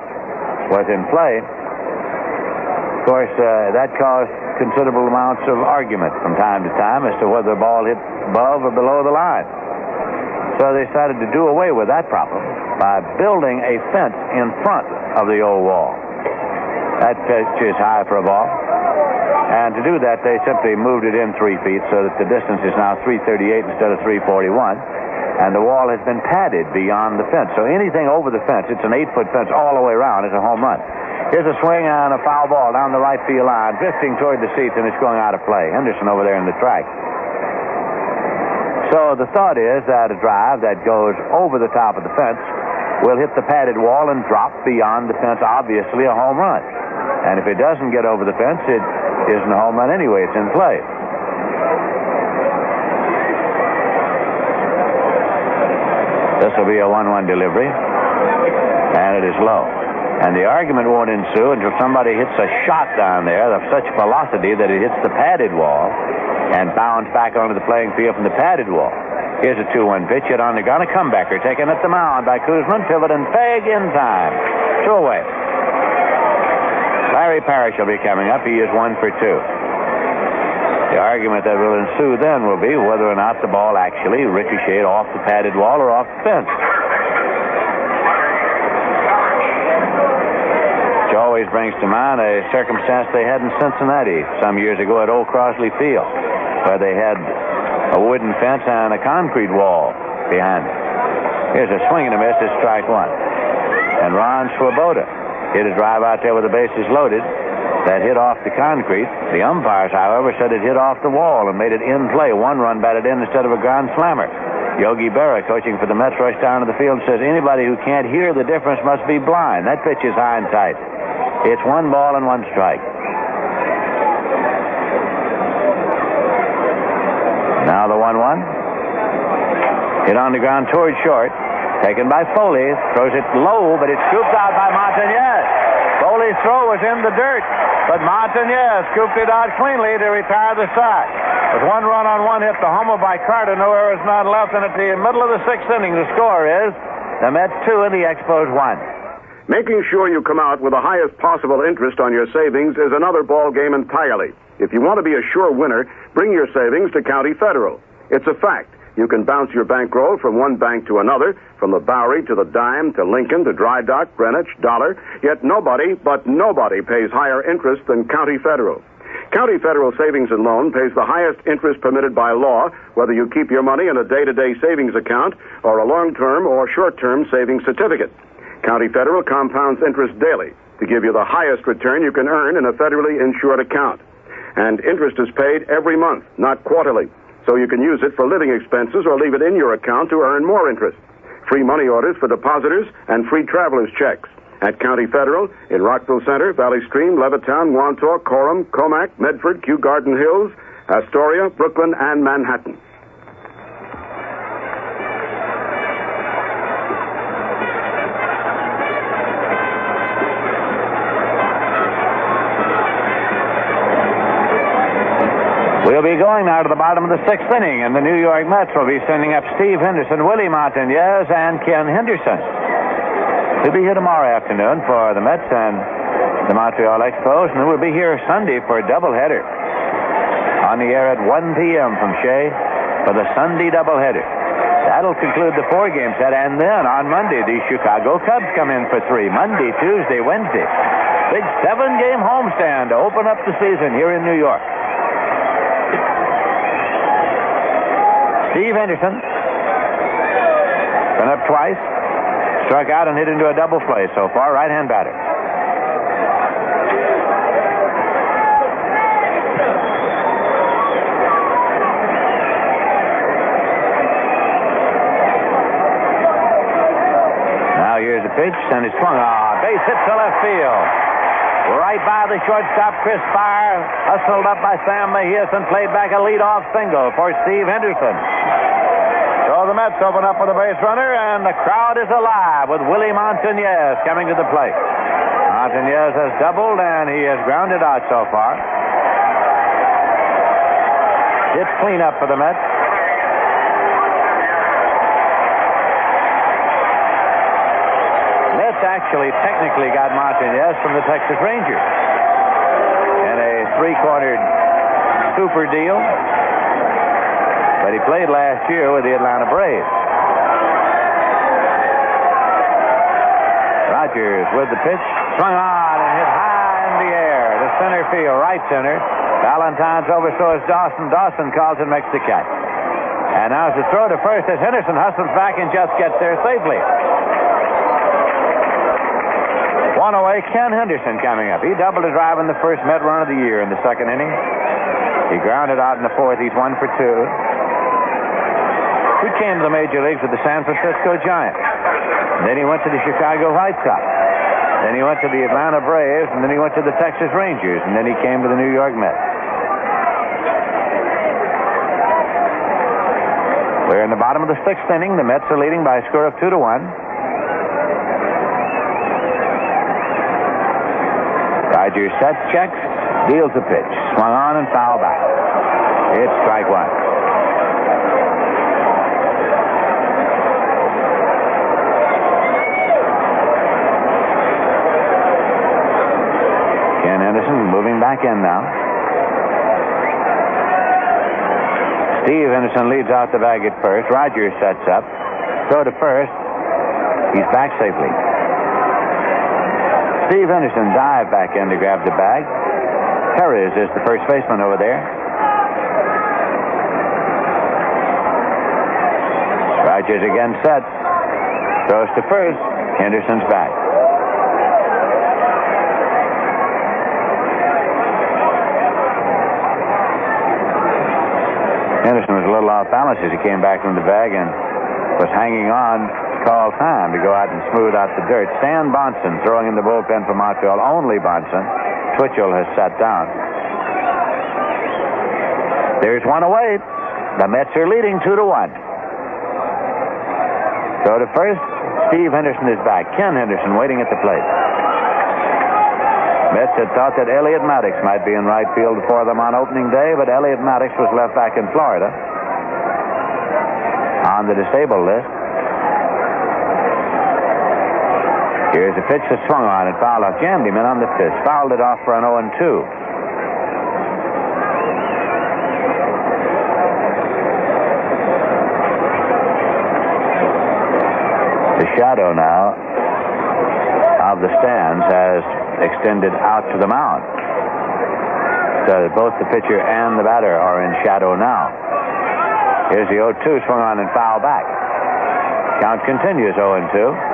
was in play. Of course, that caused considerable amounts of argument from time to time as to whether the ball hit above or below the line. So they decided to do away with that problem by building a fence in front of the old wall. That pitch is high for a ball. And to do that, they simply moved it in 3 feet so that the distance is now 338 instead of 341. And the wall has been padded beyond the fence. So anything over the fence, it's an 8-foot fence all the way around, is a home run. Here's a swing and a foul ball down the right field line, drifting toward the seats, and it's going out of play. Henderson over there in the track. So the thought is that a drive that goes over the top of the fence will hit the padded wall and drop beyond the fence, obviously a home run. And if it doesn't get over the fence, it isn't a home run anyway. It's in play. This will be a 1-1 delivery, and it is low. And the argument won't ensue until somebody hits a shot down there of such velocity that it hits the padded wall and bounds back onto the playing field from the padded wall. Here's a 2-1 pitch hit on the ground. A comebacker taken at the mound by Koosman. Pivot and Peg in time. 2 away. Larry Parrish will be coming up. He is 1 for 2. The argument that will ensue then will be whether or not the ball actually ricocheted off the padded wall or off the fence. Which always brings to mind a circumstance they had in Cincinnati some years ago at Old Crossley Field, where they had a wooden fence and a concrete wall behind it. Here's a swing and a miss. It's strike 1. And Ron Swoboda hit a drive out there with the bases loaded that hit off the concrete. The umpires, however, said it hit off the wall and made it in play. 1 run batted in instead of a ground slammer. Yogi Berra, coaching for the Mets, rushed down to the field and says anybody who can't hear the difference must be blind. That pitch is high and tight. It's 1 ball and 1 strike. Now the 1-1. Hit on the ground toward short. Taken by Foley. Throws it low, but it's scooped out by Montanez. Foley's throw was in the dirt, but Montanez scooped it out cleanly to retire the side. With 1 run on 1 hit, the homer by Carter, no errors, none left, and at the middle of the 6th inning, the score is the Mets 2 and the Expos 1. Making sure you come out with the highest possible interest on your savings is another ball game entirely. If you want to be a sure winner, bring your savings to County Federal. It's a fact. You can bounce your bankroll from one bank to another, from the Bowery to the Dime to Lincoln to Dry Dock, Greenwich, Dollar, yet nobody pays higher interest than County Federal. County Federal Savings and Loan pays the highest interest permitted by law, whether you keep your money in a day-to-day savings account or a long-term or short-term savings certificate. County Federal compounds interest daily to give you the highest return you can earn in a federally insured account. And interest is paid every month, not quarterly. So you can use it for living expenses or leave it in your account to earn more interest. Free money orders for depositors and free traveler's checks. At County Federal, in Rockville Center, Valley Stream, Levittown, Wantor, Coram, Comac, Medford, Kew Garden Hills, Astoria, Brooklyn, and Manhattan. We'll be going now to the bottom of the sixth inning, and the New York Mets will be sending up Steve Henderson, Willie Montanez, and Ken Henderson. We'll be here tomorrow afternoon for the Mets and the Montreal Expos, and then we'll be here Sunday for a doubleheader. On the air at 1 p.m. from Shea for the Sunday doubleheader. That'll conclude the four-game set, and then on Monday, the Chicago Cubs come in for three. Monday, Tuesday, Wednesday. Big 7-game homestand to open up the season here in New York. Steve Henderson been up twice, struck out and hit into a double play so far, right-hand batter. Now here's the pitch, and it's swung on. Base hit to left field. Right by the shortstop, Chris Speier, hustled up by Sam Mejias and played back a leadoff single for Steve Henderson. So the Mets open up with a base runner, and the crowd is alive with Willie Montanez coming to the plate. Montanez has doubled, and he has grounded out so far. It's cleanup for the Mets. Mets actually technically got Montanez from the Texas Rangers in a three-quartered super deal, but he played last year with the Atlanta Braves. Rogers with the pitch, swung on and hit high in the air to center field, right center. Valentine's over, so is Dawson. Dawson calls and makes the catch. And now it's a throw to first as Henderson hustles back and just gets there safely. One away, Ken Henderson coming up. He doubled a drive in the first Met run of the year in the second inning. He grounded out in the fourth. He's 1 for 2. He came to the major leagues with the San Francisco Giants. And then he went to the Chicago White Sox. Then he went to the Atlanta Braves, and then he went to the Texas Rangers, and then he came to the New York Mets. We're in the bottom of the sixth inning. The Mets are leading by a score of 2-1. Rogers sets, checks, deals the pitch. Swung on and foul back. It's strike one. Ken Henderson moving back in now. Steve Henderson leads out the bag at first. Rogers sets up. Throw to first. He's back safely. Steve Henderson dived back in to grab the bag. Perez is the first baseman over there. Rogers again sets. Throws to first. Henderson's back. Henderson was a little off balance as he came back from the bag and was hanging on. Call time to go out and smooth out the dirt. Stan Bonson throwing in the bullpen for Montreal. Only Bonson. Twitchell has sat down. There's one away. The Mets are leading 2-1. Throw to first. Steve Henderson is back. Ken Henderson waiting at the plate. Mets had thought that Elliot Maddox might be in right field for them on opening day, but Elliot Maddox was left back in Florida on the disabled list. Here's a pitch that swung on and fouled off. Jammed him in on the pitch. Fouled it off for an 0-2. The shadow now of the stands has extended out to the mound. So both the pitcher and the batter are in shadow now. Here's the 0-2, swung on and foul back. Count continues 0-2.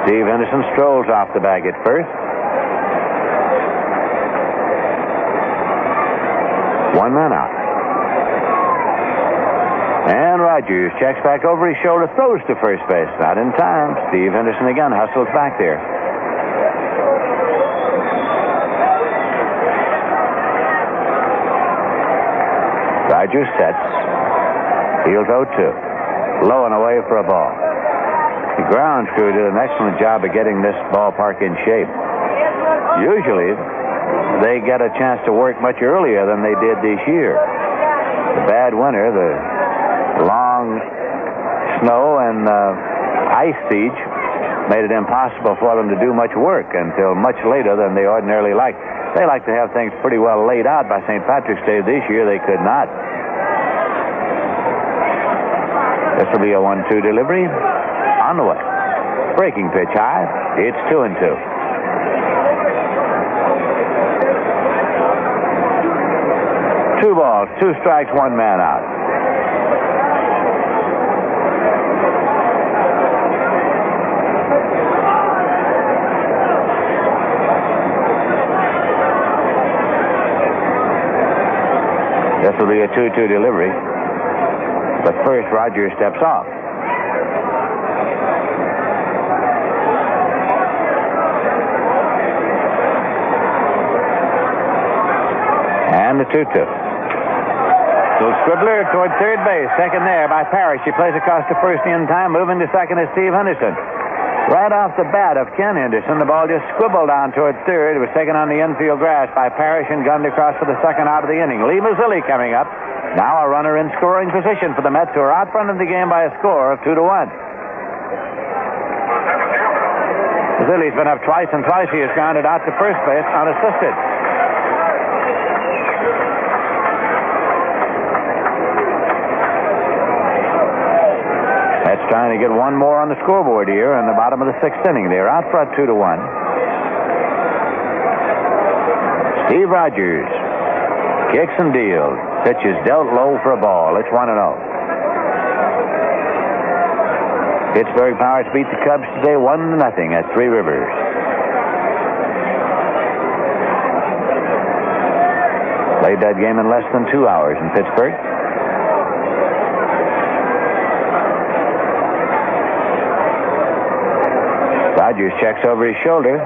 Steve Henderson strolls off the bag at first. One man out. And Rogers checks back over his shoulder, throws to first base. Not in time. Steve Henderson again hustles back there. Rogers sets. Fields 0-2. Low and away for a ball. The grounds crew did an excellent job of getting this ballpark in shape. Usually, they get a chance to work much earlier than they did this year. The bad winter, the long snow and ice siege made it impossible for them to do much work until much later than they ordinarily like. They like to have things pretty well laid out by St. Patrick's Day. This year, they could not. This will be a 1-2 delivery. On the way. Breaking pitch high. It's 2-2. Two balls, 2 strikes, 1 man out. This will be a 2-2 delivery. But first, Rogers steps off. And the 2-2. Little scribbler toward third base. Second there by Parrish. He plays across to first in time. Moving to second is Steve Henderson. Right off the bat of Ken Henderson, the ball just squibbled down toward third. It was taken on the infield grass by Parrish and gunned across for the second out of the inning. Lee Mazzilli coming up. Now a runner in scoring position for the Mets, who are out front of the game by a score of 2-1. Mazzilli's been up twice, and twice he has grounded out to first base unassisted. That's trying to get one more on the scoreboard here in the bottom of the 6th inning. They're out front 2-1. Steve Rogers kicks and deals. Pitch is dealt low for a ball. It's 1-0. Pittsburgh Pirates beat the Cubs today 1-0 at Three Rivers. Played that game in less than 2 hours in Pittsburgh. Rogers checks over his shoulder.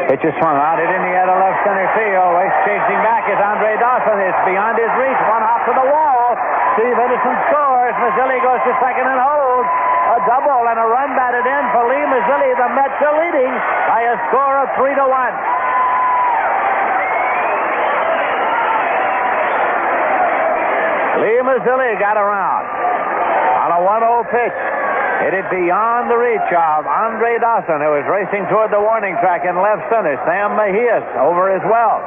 Pitch is swung out. Hit in the air to left center field. Chasing back is Andre Dawson. It's beyond his reach. One hop to the wall. Steve Henderson scores. Mazzilli goes to second and holds. A double and a run batted in for Lee Mazzilli. The Mets are leading by a score of 3-1. Lee Mazzilli got around on a 1-0 pitch. Hit it beyond the reach of Andre Dawson, who was racing toward the warning track in left center. Sam Mejias over as well.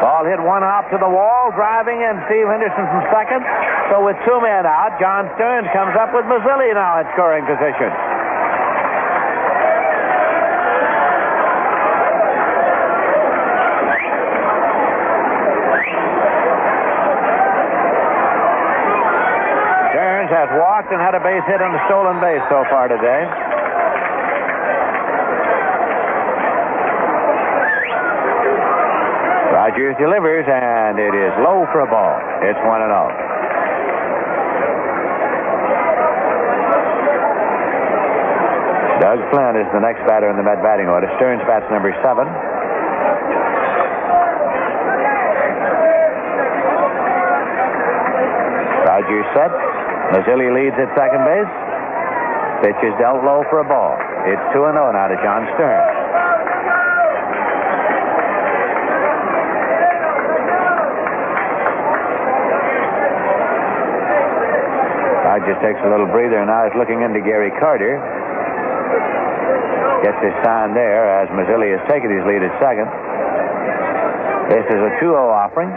Ball hit one hop to the wall, driving in Steve Henderson from second. So with 2 men out, John Stearns comes up with Mazzilli now in scoring position. Has walked and had a base hit on the stolen base so far today. Rogers delivers, and it is low for a ball. It's 1-0. Doug Flynn is the next batter in the Met batting order. Stearns bats number 7. Rogers set. Mazzilli leads at second base. Pitch is dealt low for a ball. It's 2-0 now to John Stearns. Rogers takes a little breather and now is looking into Gary Carter. Gets his sign there as Mazzilli has taken his lead at second. This is a 2-0 offering.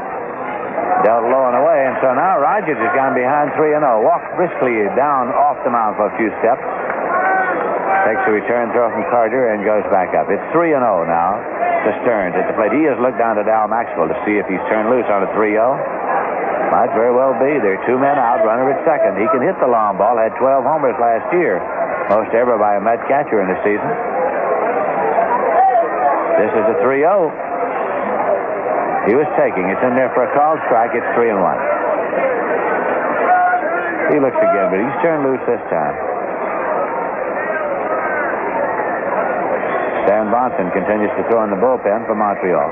Dealt low and away, and so now Rogers has gone behind 3-0. Walks briskly down off the mound for a few steps. Takes a return throw from Carter and goes back up. It's 3-0 now to Stearns at the plate. He has looked down to Dal Maxwell to see if he's turned loose on a 3-0. Might very well be. There are 2 men out, runner at second. He can hit the long ball. Had 12 homers last year. Most ever by a Met catcher in the season. This is a 3-0. He was taking. It's in there for a called strike. It's 3-1. He looks again, but he's turned loose this time. Stan Bonson continues to throw in the bullpen for Montreal.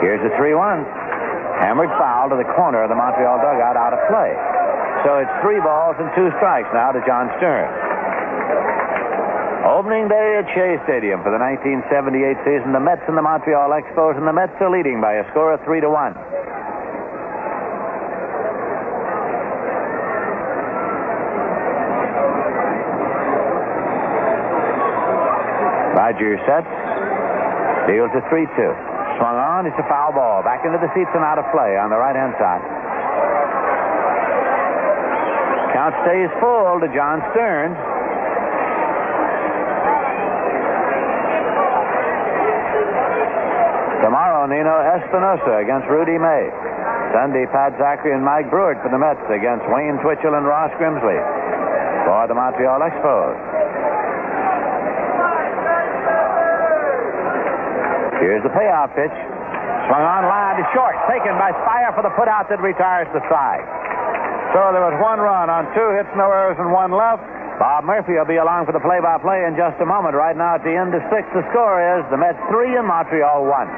Here's the 3-1. Hammered foul to the corner of the Montreal dugout, out of play. So it's 3 balls and 2 strikes now to John Stearns. Opening day at Shea Stadium for the 1978 season. The Mets and the Montreal Expos, and the Mets are leading by a score of 3-1. Roger sets. Deals a 3-2. Swung on. It's a foul ball. Back into the seats and out of play on the right-hand side. Count stays full to John Stearns. Tomorrow, Nino Espinosa against Rudy May. Sunday, Pat Zachary and Mike Brewer for the Mets against Wayne Twitchell and Ross Grimsley for the Montreal Expos. Here's the payoff pitch. Swung on, line to short. Taken by Speier for the putout that retires the side. So there was 1 run on 2 hits, no errors, and 1 left. Bob Murphy will be along for the play-by-play in just a moment. Right now at the end of 6, the score is the Mets 3 and Montreal 1.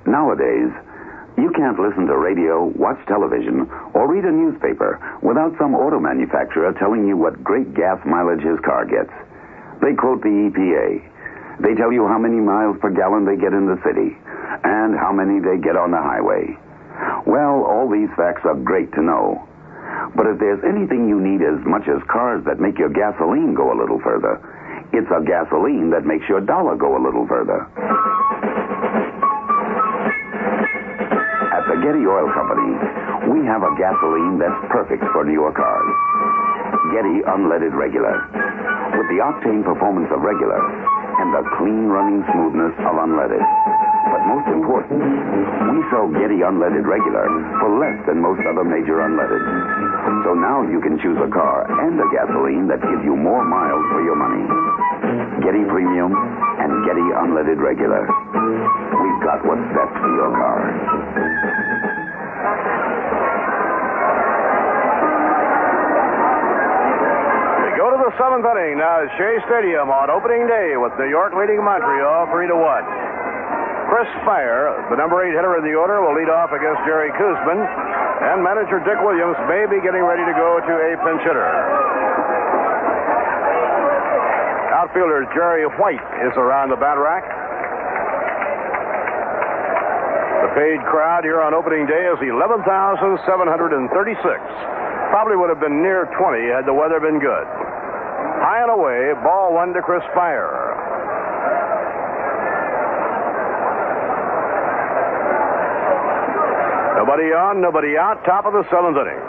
Nowadays, you can't listen to radio, watch television, or read a newspaper without some auto manufacturer telling you what great gas mileage his car gets. They quote the EPA. They tell you how many miles per gallon they get in the city and how many they get on the highway. Well, all these facts are great to know. But if there's anything you need as much as cars that make your gasoline go a little further, it's a gasoline that makes your dollar go a little further. At the Getty Oil Company, we have a gasoline that's perfect for newer cars. Getty Unleaded Regular. With the octane performance of regular and the clean running smoothness of unleaded. But most important, we sell Getty Unleaded Regular for less than most other major unleaded. So now you can choose a car and a gasoline that gives you more miles for your money. Getty Premium and Getty Unleaded Regular. We've got what's best for your car. Go to the 7th inning now at Shea Stadium on opening day with New York leading Montreal 3-1. Chris Speier, the number 8 hitter in the order, will lead off against Jerry Koosman, and manager Dick Williams may be getting ready to go to a pinch hitter. Outfielder Jerry White is around the bat rack. The paid crowd here on opening day is 11,736. Probably would have been near 20 had the weather been good. High and away, ball 1 to Chris Speier. Nobody on, nobody out, top of the 7th inning.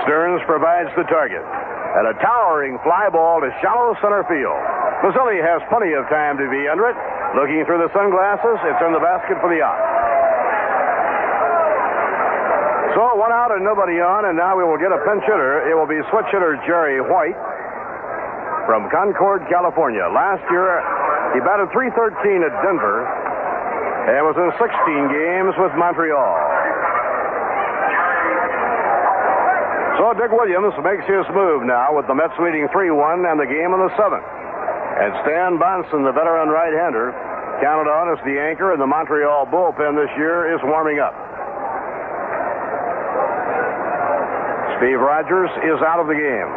Stearns provides the target. And a towering fly ball to shallow center field. Mazzilli has plenty of time to be under it. Looking through the sunglasses, it's in the basket for the out. So 1 out and nobody on, and now we will get a pinch hitter. It will be switch hitter Jerry White from Concord, California. Last year, he batted .313 at Denver and was in 16 games with Montreal. So Dick Williams makes his move now with the Mets leading 3-1 and the game in the 7th. And Stan Bonson, the veteran right-hander, counted on as the anchor in the Montreal bullpen this year, is warming up. Steve Rogers is out of the game.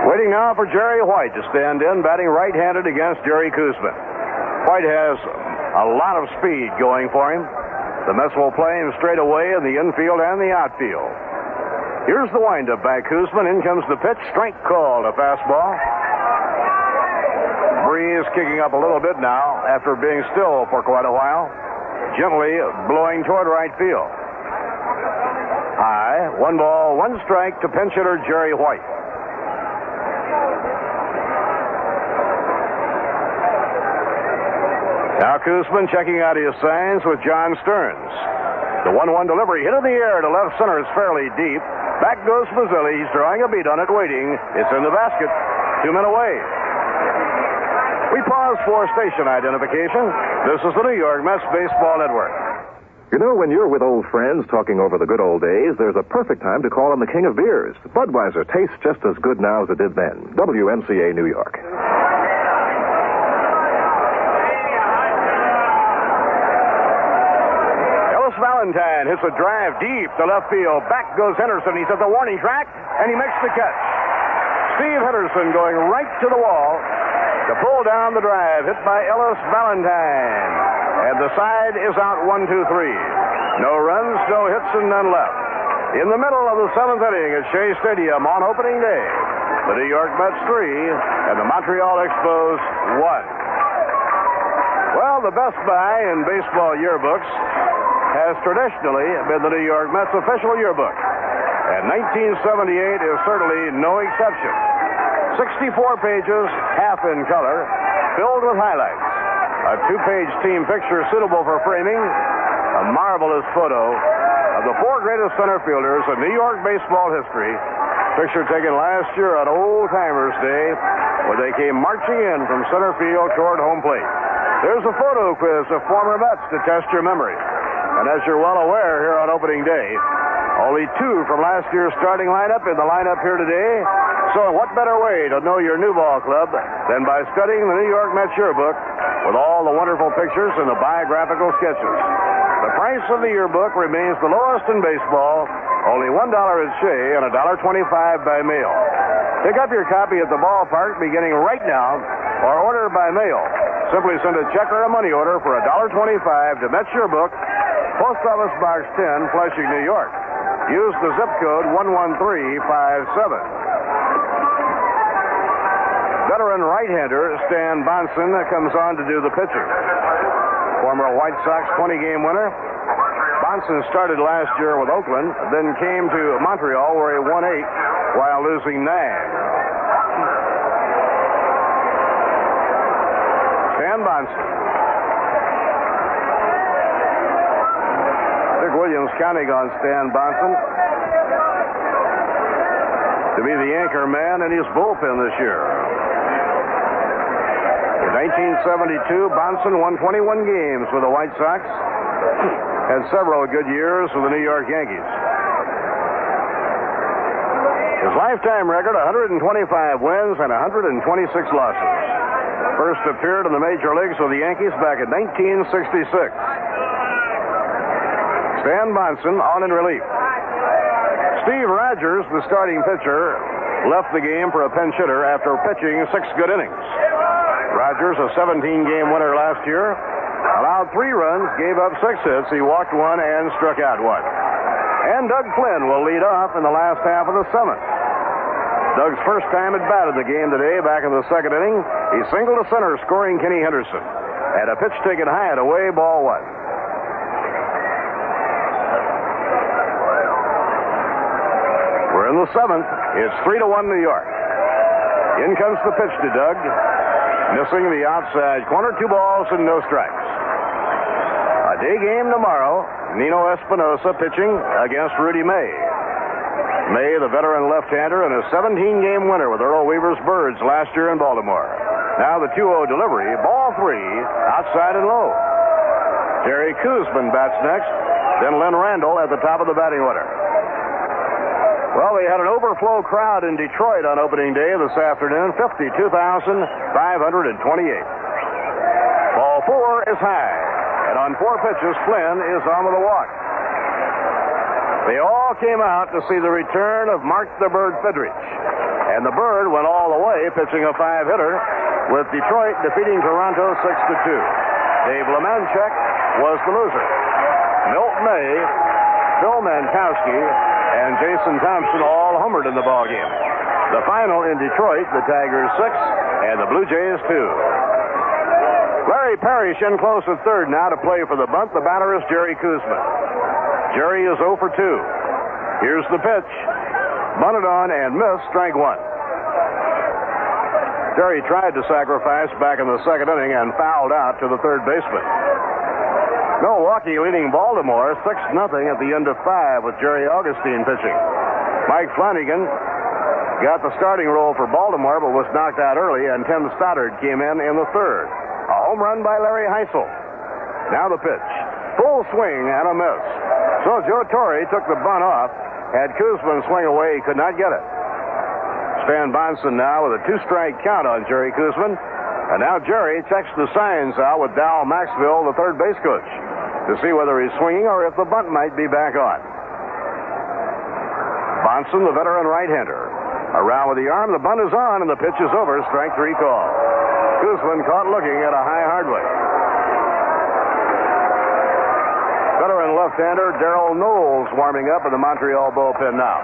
Waiting now for Jerry White to stand in, batting right-handed against Jerry Koosman. White has a lot of speed going for him. The Mets will play him straight away in the infield and the outfield. Here's the windup by Koosman. In comes the pitch. Strike called, a fastball. Breeze kicking up a little bit now after being still for quite a while. Gently blowing toward right field. High, 1 ball, 1 strike to pinch hitter Jerry White. Now Koosman checking out his signs with John Stearns. The 1-1 delivery hit in the air to left center is fairly deep. Back goes Mazzilli. He's drawing a beat on it, waiting. It's in the basket. 2 men away. We pause for station identification. This is the New York Mets Baseball Network. You know, when you're with old friends talking over the good old days, there's a perfect time to call on the king of beers. Budweiser tastes just as good now as it did then. WMCA, New York. Ellis Valentine hits a drive deep to left field. Back goes Henderson. He's at the warning track, and he makes the catch. Steve Henderson going right to the wall to pull down the drive, hit by Ellis Valentine. And the side is out 1-2-3. No runs, no hits, and none left. In the middle of the seventh inning at Shea Stadium on opening day, the New York Mets 3 and the Montreal Expos 1. Well, the best buy in baseball yearbooks has traditionally been the New York Mets official yearbook. And 1978 is certainly no exception. 64 pages, half in color, filled with highlights. A two-page team picture suitable for framing, a marvelous photo of the four greatest center fielders in New York baseball history. Picture taken last year on Old Timers Day, where they came marching in from center field toward home plate. There's a photo quiz of former Mets to test your memory. And as you're well aware here on opening day, only two from last year's starting lineup in the lineup here today. So what better way to know your new ball club than by studying the New York Mets yearbook with all the wonderful pictures and the biographical sketches. The price of the yearbook remains the lowest in baseball, only $1 at Shea and $1.25 by mail. Pick up your copy at the ballpark beginning right now or order by mail. Simply send a check or a money order for $1.25 to Mets Yearbook, Post Office Box 10, Flushing, New York. Use the zip code 11357. Veteran right-hander Stan Bonson comes on to do the pitching. Former White Sox 20-game winner. Bonson started last year with Oakland, then came to Montreal where he won 8 while losing 9. Stan Bonson. Dick Williams counting on Stan Bonson to be the anchor man in his bullpen this year. In 1972, Bonson won 21 games with the White Sox. Had several good years with the New York Yankees. His lifetime record, 125 wins and 126 losses. First appeared in the major leagues with the Yankees back in 1966. Stan Bonson on in relief. Steve Rogers, the starting pitcher, left the game for a pinch hitter after pitching 6 good innings. Rogers, a 17-game winner last year, allowed 3 runs, gave up 6 hits. He walked 1 and struck out 1. And Doug Flynn will lead off in the last half of the 7th. Doug's first time at bat in the game today, back in the 2nd inning. He singled to center, scoring Kenny Henderson. And a pitch taken high and away, ball 1. We're in the 7th. It's 3-1 New York. In comes the pitch to Doug. Missing the outside corner, 2 balls and no strikes. A day game tomorrow. Nino Espinosa pitching against Rudy May. May, the veteran left-hander, and a 17-game winner with Earl Weaver's Birds last year in Baltimore. Now the 2-0 delivery, ball 3, outside and low. Jerry Koosman bats next, then Lenny Randle at the top of the batting order. Well, we had an overflow crowd in Detroit on opening day this afternoon, 52,528. Ball 4 is high, and on 4 pitches, Flynn is on with a walk. They all came out to see the return of Mark the Bird Fidrich, and the Bird went all the way, pitching a 5-hitter, with Detroit defeating Toronto 6-2. Dave Lemanchek was the loser. Milt May, Phil Mankowski, and Jason Thompson all homered in the ballgame. The final in Detroit, the Tigers 6 and the Blue Jays 2. Larry Parrish in close at third now to play for the bunt. The batter is Jerry Koosman. Jerry is 0 for 2. Here's the pitch. Bunted on and missed, strike 1. Jerry tried to sacrifice back in the 2nd inning and fouled out to the third baseman. Milwaukee leading Baltimore 6-0 at the end of 5 with Jerry Augustine pitching. Mike Flanagan got the starting role for Baltimore but was knocked out early, and Tim Stoddard came in the 3rd. A home run by Larry Heisel. Now the pitch. Full swing and a miss. So Joe Torre took the bunt off. Had Koosman swing away, he could not get it. Stan Bonson now with a 2-strike count on Jerry Koosman. And now Jerry checks the signs out with Dal Maxville, the third base coach, to see whether he's swinging or if the bunt might be back on. Bonson, the veteran right-hander. Around with the arm, the bunt is on, and the pitch is over. Strike 3 call. Koosman caught looking at a high hardway. Veteran left-hander Darrell Knowles warming up in the Montreal bullpen now.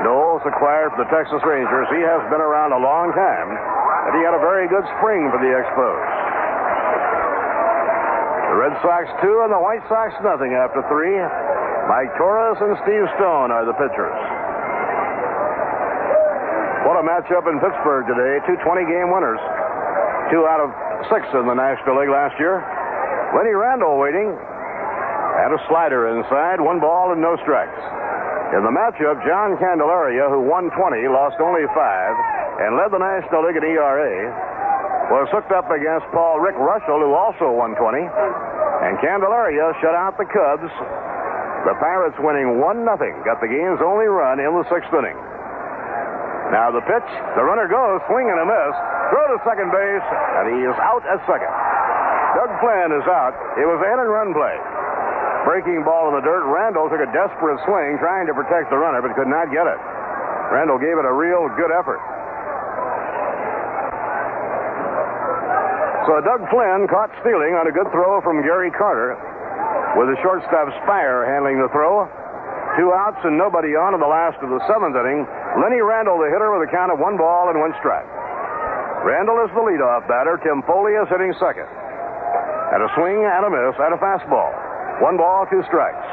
Knowles acquired from the Texas Rangers. He has been around a long time, and he had a very good spring for the Expos. The Red Sox 2 and the White Sox nothing after 3. Mike Torres and Steve Stone are the pitchers. What a matchup in Pittsburgh today. 2 20-game winners. 2 out of 6 in the National League last year. Lenny Randle waiting. And a slider inside. 1 ball and no strikes. In the matchup, John Candelaria, who won 20, lost only 5, and led the National League in ERA, was hooked up against Rick Russell, who also won 20. And Candelaria shut out the Cubs. The Pirates winning 1-0. Got the game's only run in the 6th inning. Now the pitch. The runner goes. Swing and a miss. Throw to second base, and he is out at second. Doug Flynn is out. It was a hit-and-run play. Breaking ball in the dirt. Randle took a desperate swing trying to protect the runner, but could not get it. Randle gave it a real good effort. So Doug Flynn caught stealing on a good throw from Gary Carter, with the shortstop Speier handling the throw. 2 outs and nobody on in the last of the 7th inning. Lenny Randle, the hitter, with a count of 1 ball and 1 strike. Randle is the leadoff batter. Tim Foli is hitting second. And a swing and a miss and a fastball. 1 ball, 2 strikes.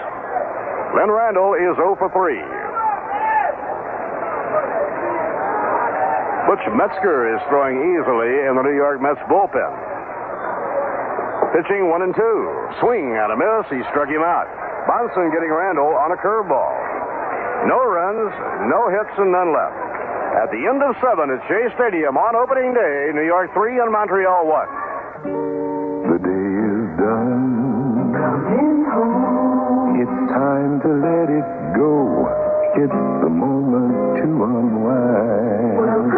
Len Randle is 0 for 3. Butch Metzger is throwing easily in the New York Mets bullpen. Pitching 1 and 2. Swing and a miss. He struck him out. Bonson getting Randle on a curveball. No runs, no hits, and none left. At the end of 7 at Shea Stadium on opening day, New York 3 and Montreal 1. The day is done. It's time to let it go. It's the moment to unwind.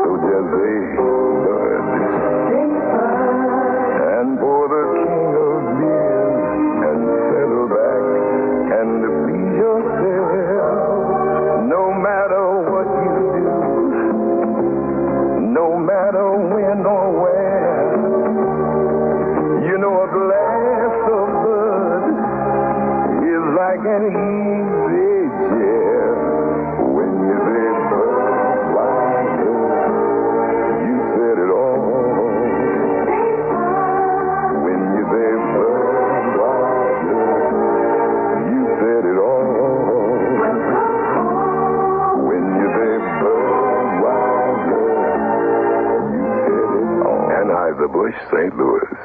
So just say bud. And pour the king of beers and settle back and please yourself. No matter what you do, no matter when or where, you know a glass of bud is like an easy chair. When you say Budweiser, you said it all. When you say Budweiser, you said it all. When you say Budweiser, you said it all. Anheuser-Busch, St. Louis.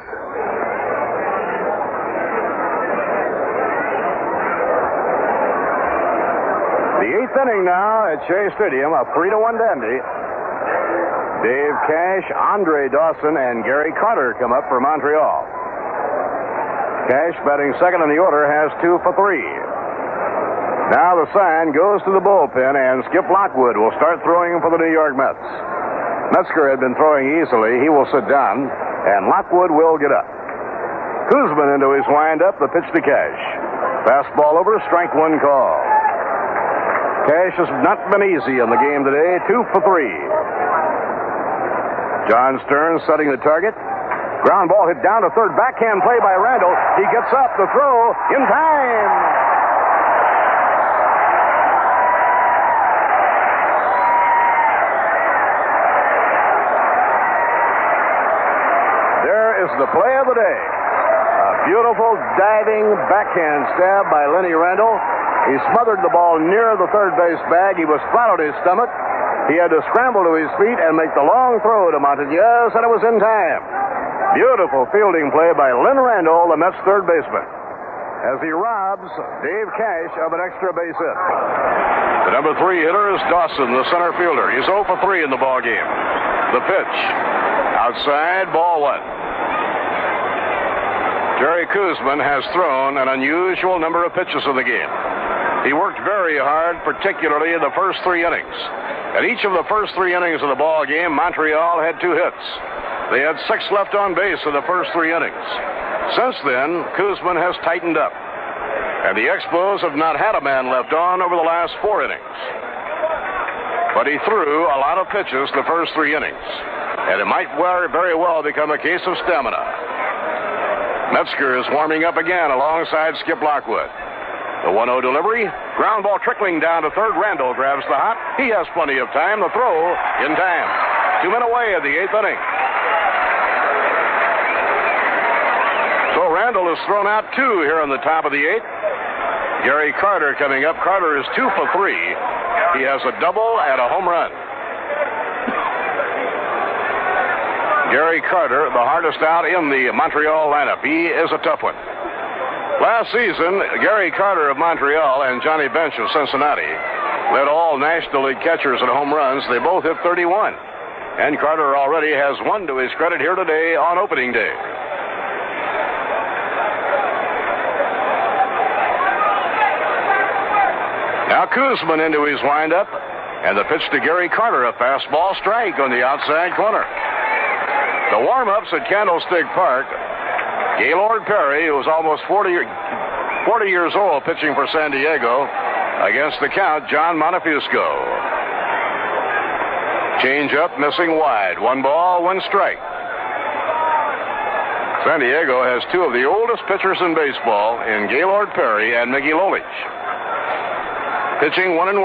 The 8th inning now at Shea Stadium, a 3-1 dandy. Dave Cash, Andre Dawson, and Gary Carter come up for Montreal. Cash, batting second in the order, has 2 for 3. Now the sign goes to the bullpen, and Skip Lockwood will start throwing for the New York Mets. Metzger had been throwing easily. He will sit down, and Lockwood will get up. Koosman into his windup, the pitch to Cash. Fastball over, strike 1 call. Cash has not been easy in the game today. 2 for 3. John Stearns setting the target. Ground ball hit down to third. Backhand play by Randle. He gets up. The throw in time. There is the play of the day. A beautiful diving backhand stab by Lenny Randle. He smothered the ball near the third base bag. He was flat on his stomach. He had to scramble to his feet and make the long throw to Montanez, and it was in time. Beautiful fielding play by Len Randle, the Mets' third baseman, as he robs Dave Cash of an extra base hit. The number 3 hitter is Dawson, the center fielder. He's 0 for 3 in the ball game. The pitch. Outside, ball 1. Jerry Koosman has thrown an unusual number of pitches of the game. He worked very hard, particularly in the first 3 innings. At each of the first 3 innings of the ball game, Montreal had 2 hits. They had 6 left on base in the first 3 innings. Since then, Koosman has tightened up, and the Expos have not had a man left on over the last 4 innings. But he threw a lot of pitches the first 3 innings, and it might very well become a case of stamina. Metzger is warming up again alongside Skip Lockwood. The 1-0 delivery, ground ball trickling down to third. Randle grabs the hop. He has plenty of time. The throw in time. 2 men away in the 8th inning. So Randle has thrown out 2 here in the top of the 8th. Gary Carter coming up. Carter is 2 for 3. He has a double and a home run. Gary Carter, the hardest out in the Montreal lineup. He is a tough one. Last season, Gary Carter of Montreal and Johnny Bench of Cincinnati led all National League catchers in home runs. They both hit 31. And Carter already has 1 to his credit here today on opening day. Now Koosman into his windup, and the pitch to Gary Carter, a fastball strike on the outside corner. The warm-ups at Candlestick Park, Gaylord Perry, who was almost 40 years old, pitching for San Diego, against the count, John Montefusco. Change-up, missing wide. 1 ball, 1 strike. San Diego has 2 of the oldest pitchers in baseball in Gaylord Perry and Mickey Lolich. Pitching 1-1.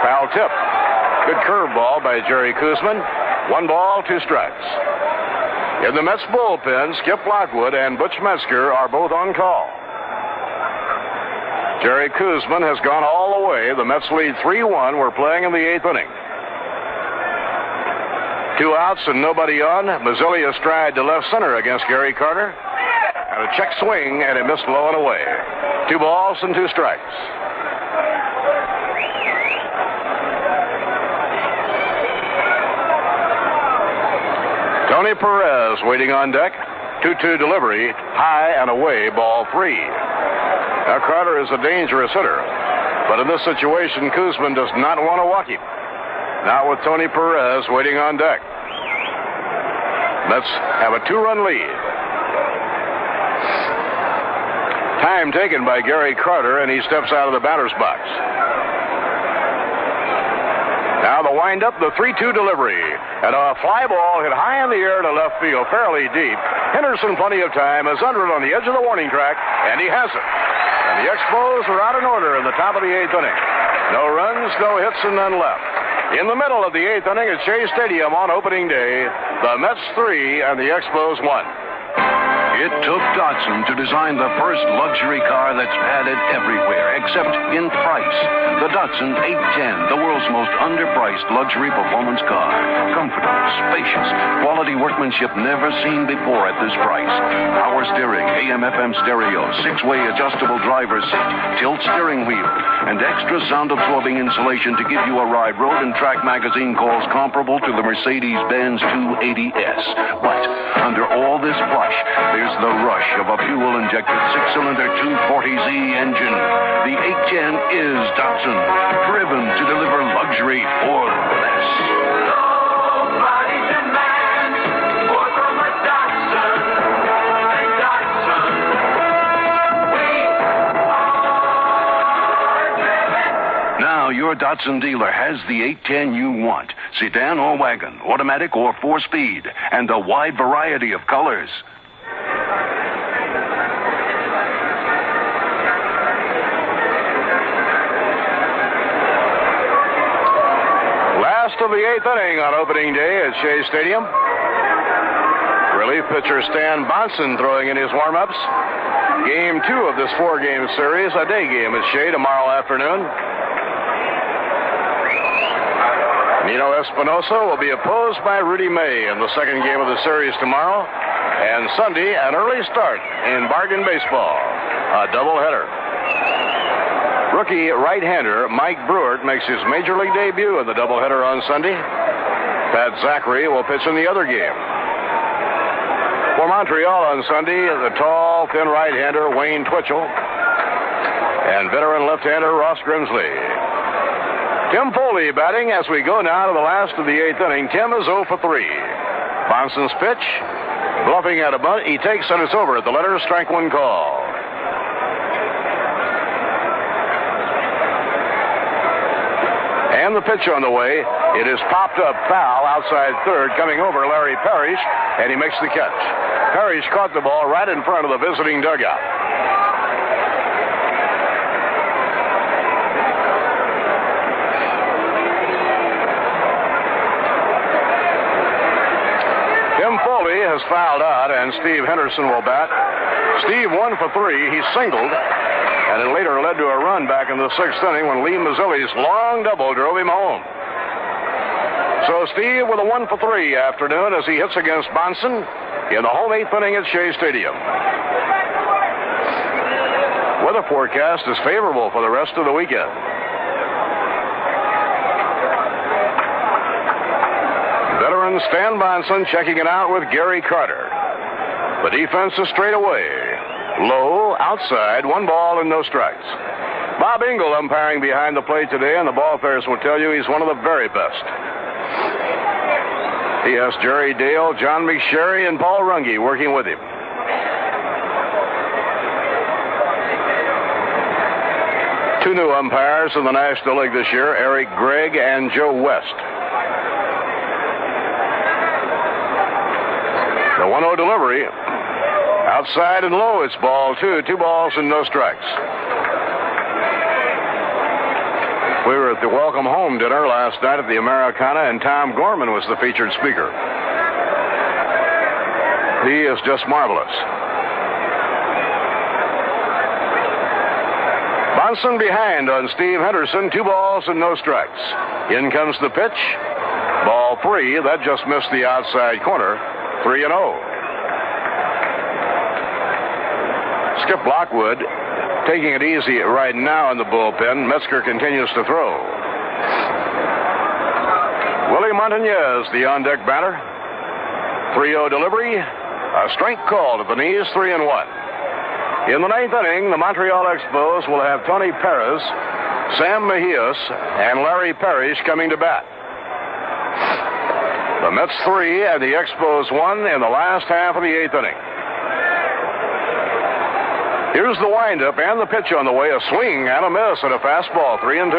Foul tip. Good curveball by Jerry Koosman. 1 ball, 2 strikes. In the Mets bullpen, Skip Lockwood and Butch Metzger are both on call. Jerry Koosman has gone all the way. The Mets lead 3-1. We're playing in the 8th inning. 2 outs and nobody on. Mazzilli astride to left center against Gary Carter. And a check swing, and it missed low and away. 2 balls and 2 strikes. Tony Perez waiting on deck. 2-2 delivery, high and away, ball 3. Now Carter is a dangerous hitter, but in this situation, Koosman does not want to walk him. Now with Tony Perez waiting on deck. Mets have a 2-run lead. Time taken by Gary Carter, and he steps out of the batter's box. Now the windup, the 3-2 delivery. And a fly ball hit high in the air to left field, fairly deep. Henderson, plenty of time, is under it on the edge of the warning track, and he has it. And the Expos are out in order in the top of the 8th inning. No runs, no hits, and none left. In the middle of the 8th inning at Shea Stadium on opening day, the Mets 3 and the Expos 1. It took Datsun to design the first luxury car that's padded everywhere, except in price. The Datsun 810, the world's most underpriced luxury performance car. Comfortable, spacious, quality workmanship never seen before at this price. Power steering, AM/FM stereo, 6-way adjustable driver's seat, tilt steering wheel, and extra sound-absorbing insulation to give you a ride Road and Track magazine calls comparable to the Mercedes-Benz 280S. But under all this plush, there's the rush of a fuel-injected 6-cylinder 240Z engine. The 810 is Datsun, driven to deliver luxury for less. Nobody demands more from a Datsun. Datsun. We are driven. Now your Datsun dealer has the 810 you want. Sedan or wagon, automatic or 4-speed, and a wide variety of colors. Of the 8th inning on opening day at Shea Stadium. Relief pitcher Stan Bonson throwing in his warm-ups. Game 2 of this 4-game series, a day game at Shea tomorrow afternoon. Nino Espinosa will be opposed by Rudy May in the 2nd game of the series tomorrow. And Sunday, an early start in bargain baseball, a doubleheader. Rookie right-hander Mike Brewer makes his Major League debut in the doubleheader on Sunday. Pat Zachary will pitch in the other game. For Montreal on Sunday, the tall, thin right-hander Wayne Twitchell and veteran left-hander Ross Grimsley. Tim Foli batting as we go now to the last of the 8th inning. Tim is 0 for 3. Bonson's pitch, bluffing at a bunt. He takes and it's over at the letter, strike one call. And the pitch on the way. It is popped up foul outside third, coming over Larry Parrish, and he makes the catch. Parrish caught the ball right in front of the visiting dugout. Tim Foli has fouled out, and Steve Henderson will bat. Steve 1 for 3. He singled. And it later led to a run back in the 6th inning when Lee Mazzilli's long double drove him home. So Steve with a 1 for 3 afternoon as he hits against Bonson in the home 8th inning at Shea Stadium. Weather forecast is favorable for the rest of the weekend. Veteran Stan Bonson checking it out with Gary Carter. The defense is straight away. Low, outside, 1 ball and no strikes. Bob Engel umpiring behind the plate today, and the ball players will tell you he's one of the very best. He has Jerry Dale, John McSherry, and Paul Runge working with him. Two new umpires in the National League this year, Eric Gregg and Joe West. The 1-0 delivery. Outside and low, it's ball 2. 2 balls and no strikes. We were at the welcome home dinner last night at the Americana, and Tom Gorman was the featured speaker. He is just marvelous. Bonson behind on Steve Henderson. 2 balls and no strikes. In comes the pitch. Ball 3. That just missed the outside corner. 3-0. Skip Lockwood taking it easy right now in the bullpen. Metzger continues to throw. Willie Montanez, the on-deck batter. 3-0 delivery. A strike call to the knees, 3-1. In the 9th inning, the Montreal Expos will have Tony Perez, Sam Mejias, and Larry Parrish coming to bat. The Mets 3 and the Expos 1 in the last half of the 8th inning. Here's the windup and the pitch on the way. A swing and a miss and a fastball, 3-2.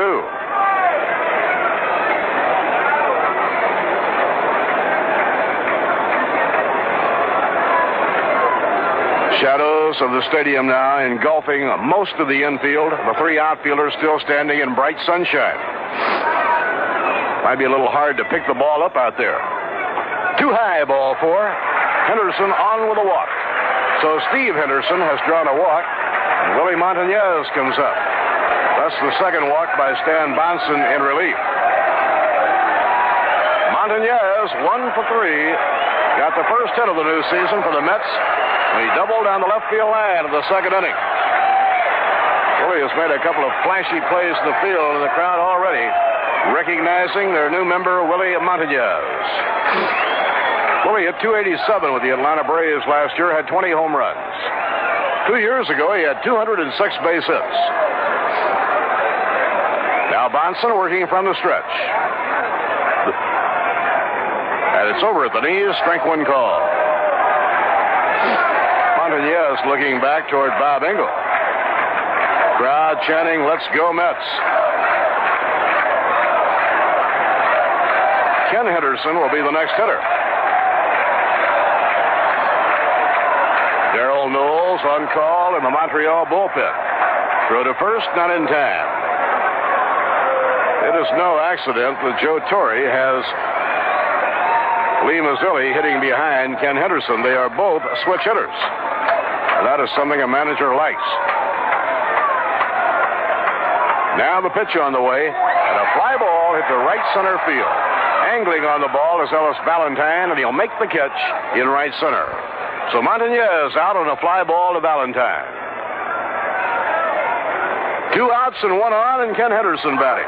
Shadows of the stadium now engulfing most of the infield. The 3 outfielders still standing in bright sunshine. Might be a little hard to pick the ball up out there. Too high, ball 4. Henderson on with a walk. So Steve Henderson has drawn a walk, and Willie Montanez comes up. That's the second walk by Stan Bonson in relief. Montanez, 1 for 3, got the first hit of the new season for the Mets, and he doubled down the left field line of the 2nd inning. Willie has made a couple of flashy plays in the field, and the crowd already recognizing their new member, Willie Montanez. Willie hit .287 with the Atlanta Braves last year, had 20 home runs. 2 years ago, he had 206 base hits. Now Bonson working from the stretch. And it's over at the knees, strike 1 call. Montanez looking back toward Bob Engel. Crowd chanting, "Let's go Mets." Ken Henderson will be the next hitter. Darrell Knowles on call in the Montreal bullpen. Throw to first, not in time. It is no accident that Joe Torre has Lee Mazzilli hitting behind Ken Henderson. They are both switch hitters. And that is something a manager likes. Now the pitch on the way, and a fly ball hit to right center field. Angling on the ball is Ellis Valentine, and he'll make the catch in right center. So Montanez out on a fly ball to Valentine. 2 outs and 1 on, and Ken Henderson batting.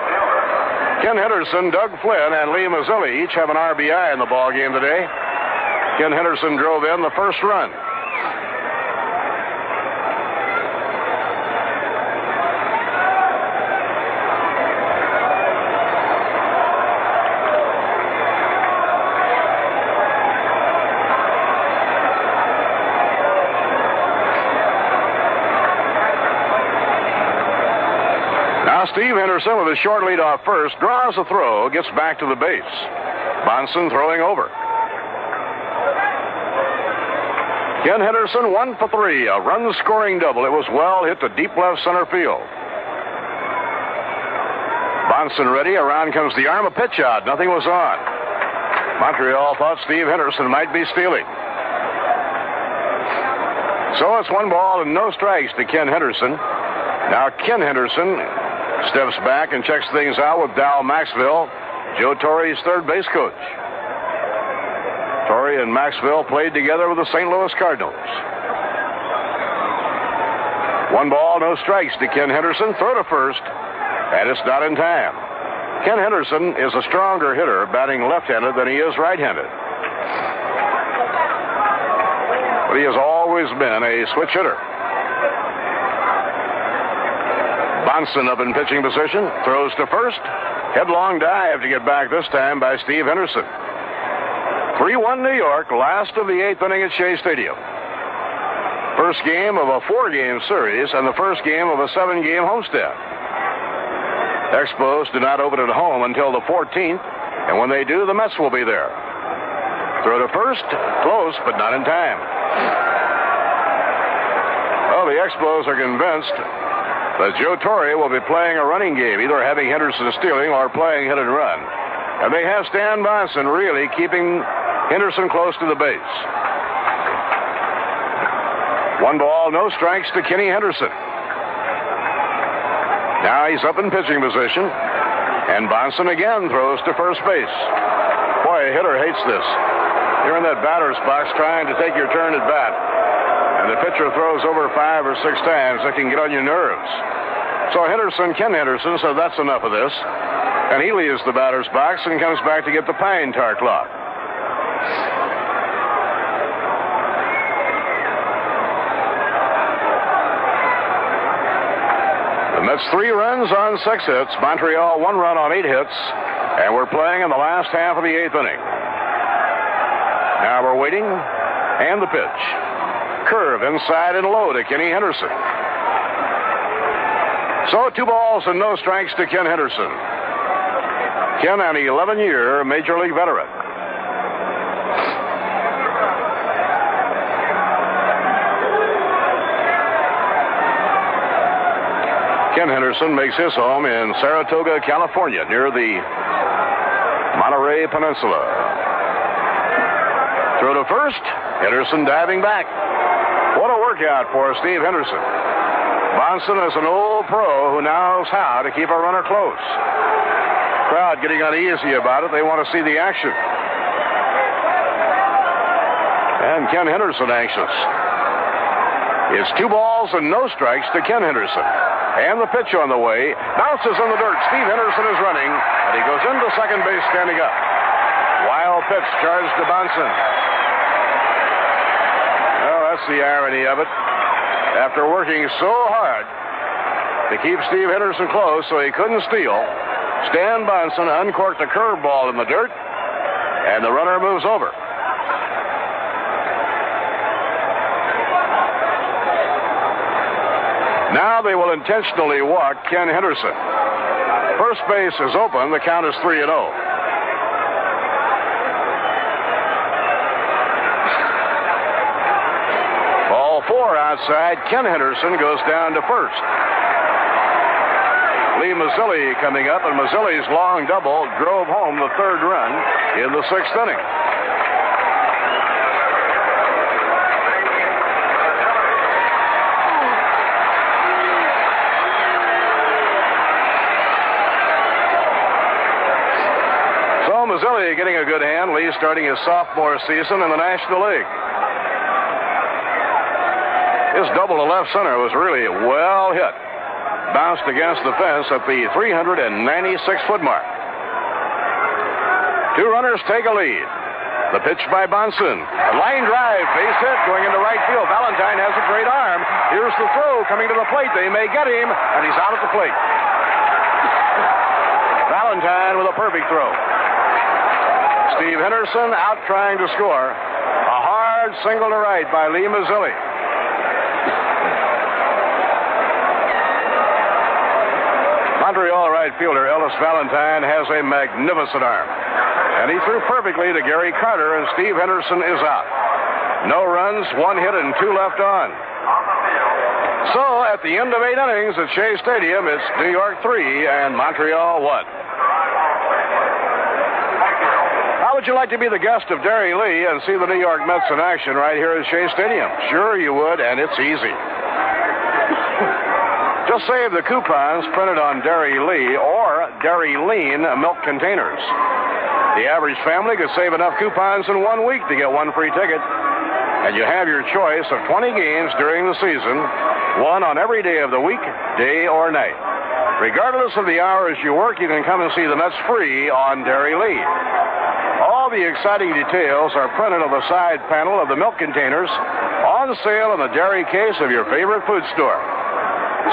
Ken Henderson, Doug Flynn, and Lee Mazzilli each have an RBI in the ball game today. Ken Henderson drove in the first run. Steve Henderson with a short lead off first, draws a throw, gets back to the base. Bonson throwing over. Ken Henderson 1 for 3, a run-scoring double. It was well hit to deep left center field. Bonson ready, around comes the arm, a pitch out, nothing was on. Montreal thought Steve Henderson might be stealing. So it's 1 ball and no strikes to Ken Henderson. Now Ken Henderson steps back and checks things out with Dal Maxville, Joe Torre's third base coach. Torre and Maxville played together with the St. Louis Cardinals. 1 ball, no strikes to Ken Henderson. Throw to first, and it's not in time. Ken Henderson is a stronger hitter, batting left-handed than he is right-handed. But he has always been a switch hitter. Bonson up in pitching position, throws to first. Headlong dive to get back this time by Steve Henderson. 3-1 New York, last of the 8th inning at Shea Stadium. First game of a 4-game series and the first game of a 7-game homestand. Expos do not open at home until the 14th, and when they do, the Mets will be there. Throw to first, close, but not in time. Well, the Expos are convinced that Joe Torre will be playing a running game, either having Henderson stealing or playing hit and run. And they have Stan Bonson really keeping Henderson close to the base. 1 ball, no strikes to Kenny Henderson. Now he's up in pitching position, and Bonson again throws to first base. Boy, a hitter hates this. You're in that batter's box trying to take your turn at bat, and the pitcher throws over 5 or 6 times. It can get on your nerves. So Ken Henderson said, that's enough of this. And he leaves the batter's box and comes back to get the pine tar clock. The Mets 3 runs on 6 hits. Montreal 1 run on 8 hits. And we're playing in the last half of the 8th inning. Now we're waiting. And the pitch. Curve inside and low to Kenny Henderson. So 2 balls and no strikes to Ken Henderson. Ken, an 11-year Major League veteran. Ken Henderson makes his home in Saratoga, California, near the Monterey Peninsula. Throw to first. Henderson diving back. What a workout for Steve Henderson. Bonson is an old pro who knows how to keep a runner close. Crowd getting uneasy about it. They want to see the action. And Ken Henderson anxious. It's 2 balls and no strikes to Ken Henderson. And the pitch on the way. Bounces in the dirt. Steve Henderson is running. And he goes into second base standing up. Wild pitch charged to Bonson. Well, that's the irony of it. After working so hard to keep Steve Henderson close so he couldn't steal, Stan Bonson uncorked a curveball in the dirt, and the runner moves over. Now they will intentionally walk Ken Henderson. First base is open. The count is 3-0. Ball 4 outside. Ken Henderson goes down to first. Lee Mazzilli coming up, and Mazzilli's long double drove home the 3rd run in the 6th inning. So Mazzilli getting a good hand. Lee starting his sophomore season in the National League. His double to left center was really well hit. Bounced against the fence at the 396-foot mark. 2 runners take a lead. The pitch by Bonson. A line drive, base hit, going into right field. Valentine has a great arm. Here's the throw coming to the plate. They may get him, and he's out at the plate. Valentine with a perfect throw. Steve Henderson out trying to score. A hard single to right by Lee Mazzilli. Montreal right fielder Ellis Valentine has a magnificent arm. And he threw perfectly to Gary Carter, and Steve Henderson is out. No runs, 1 hit, and 2 left on. So, at the end of 8 innings at Shea Stadium, it's New York 3 and Montreal 1. How would you like to be the guest of Derry Lee and see the New York Mets in action right here at Shea Stadium? Sure you would, and it's easy. Just save the coupons printed on Derry Lee or Derry Lean milk containers. The average family could save enough coupons in 1 week to get 1 free ticket. And you have your choice of 20 games during the season, 1 on every day of the week, day or night. Regardless of the hours you work, you can come and see the Mets free on Derry Lee. All the exciting details are printed on the side panel of the milk containers, on sale in the dairy case of your favorite food store.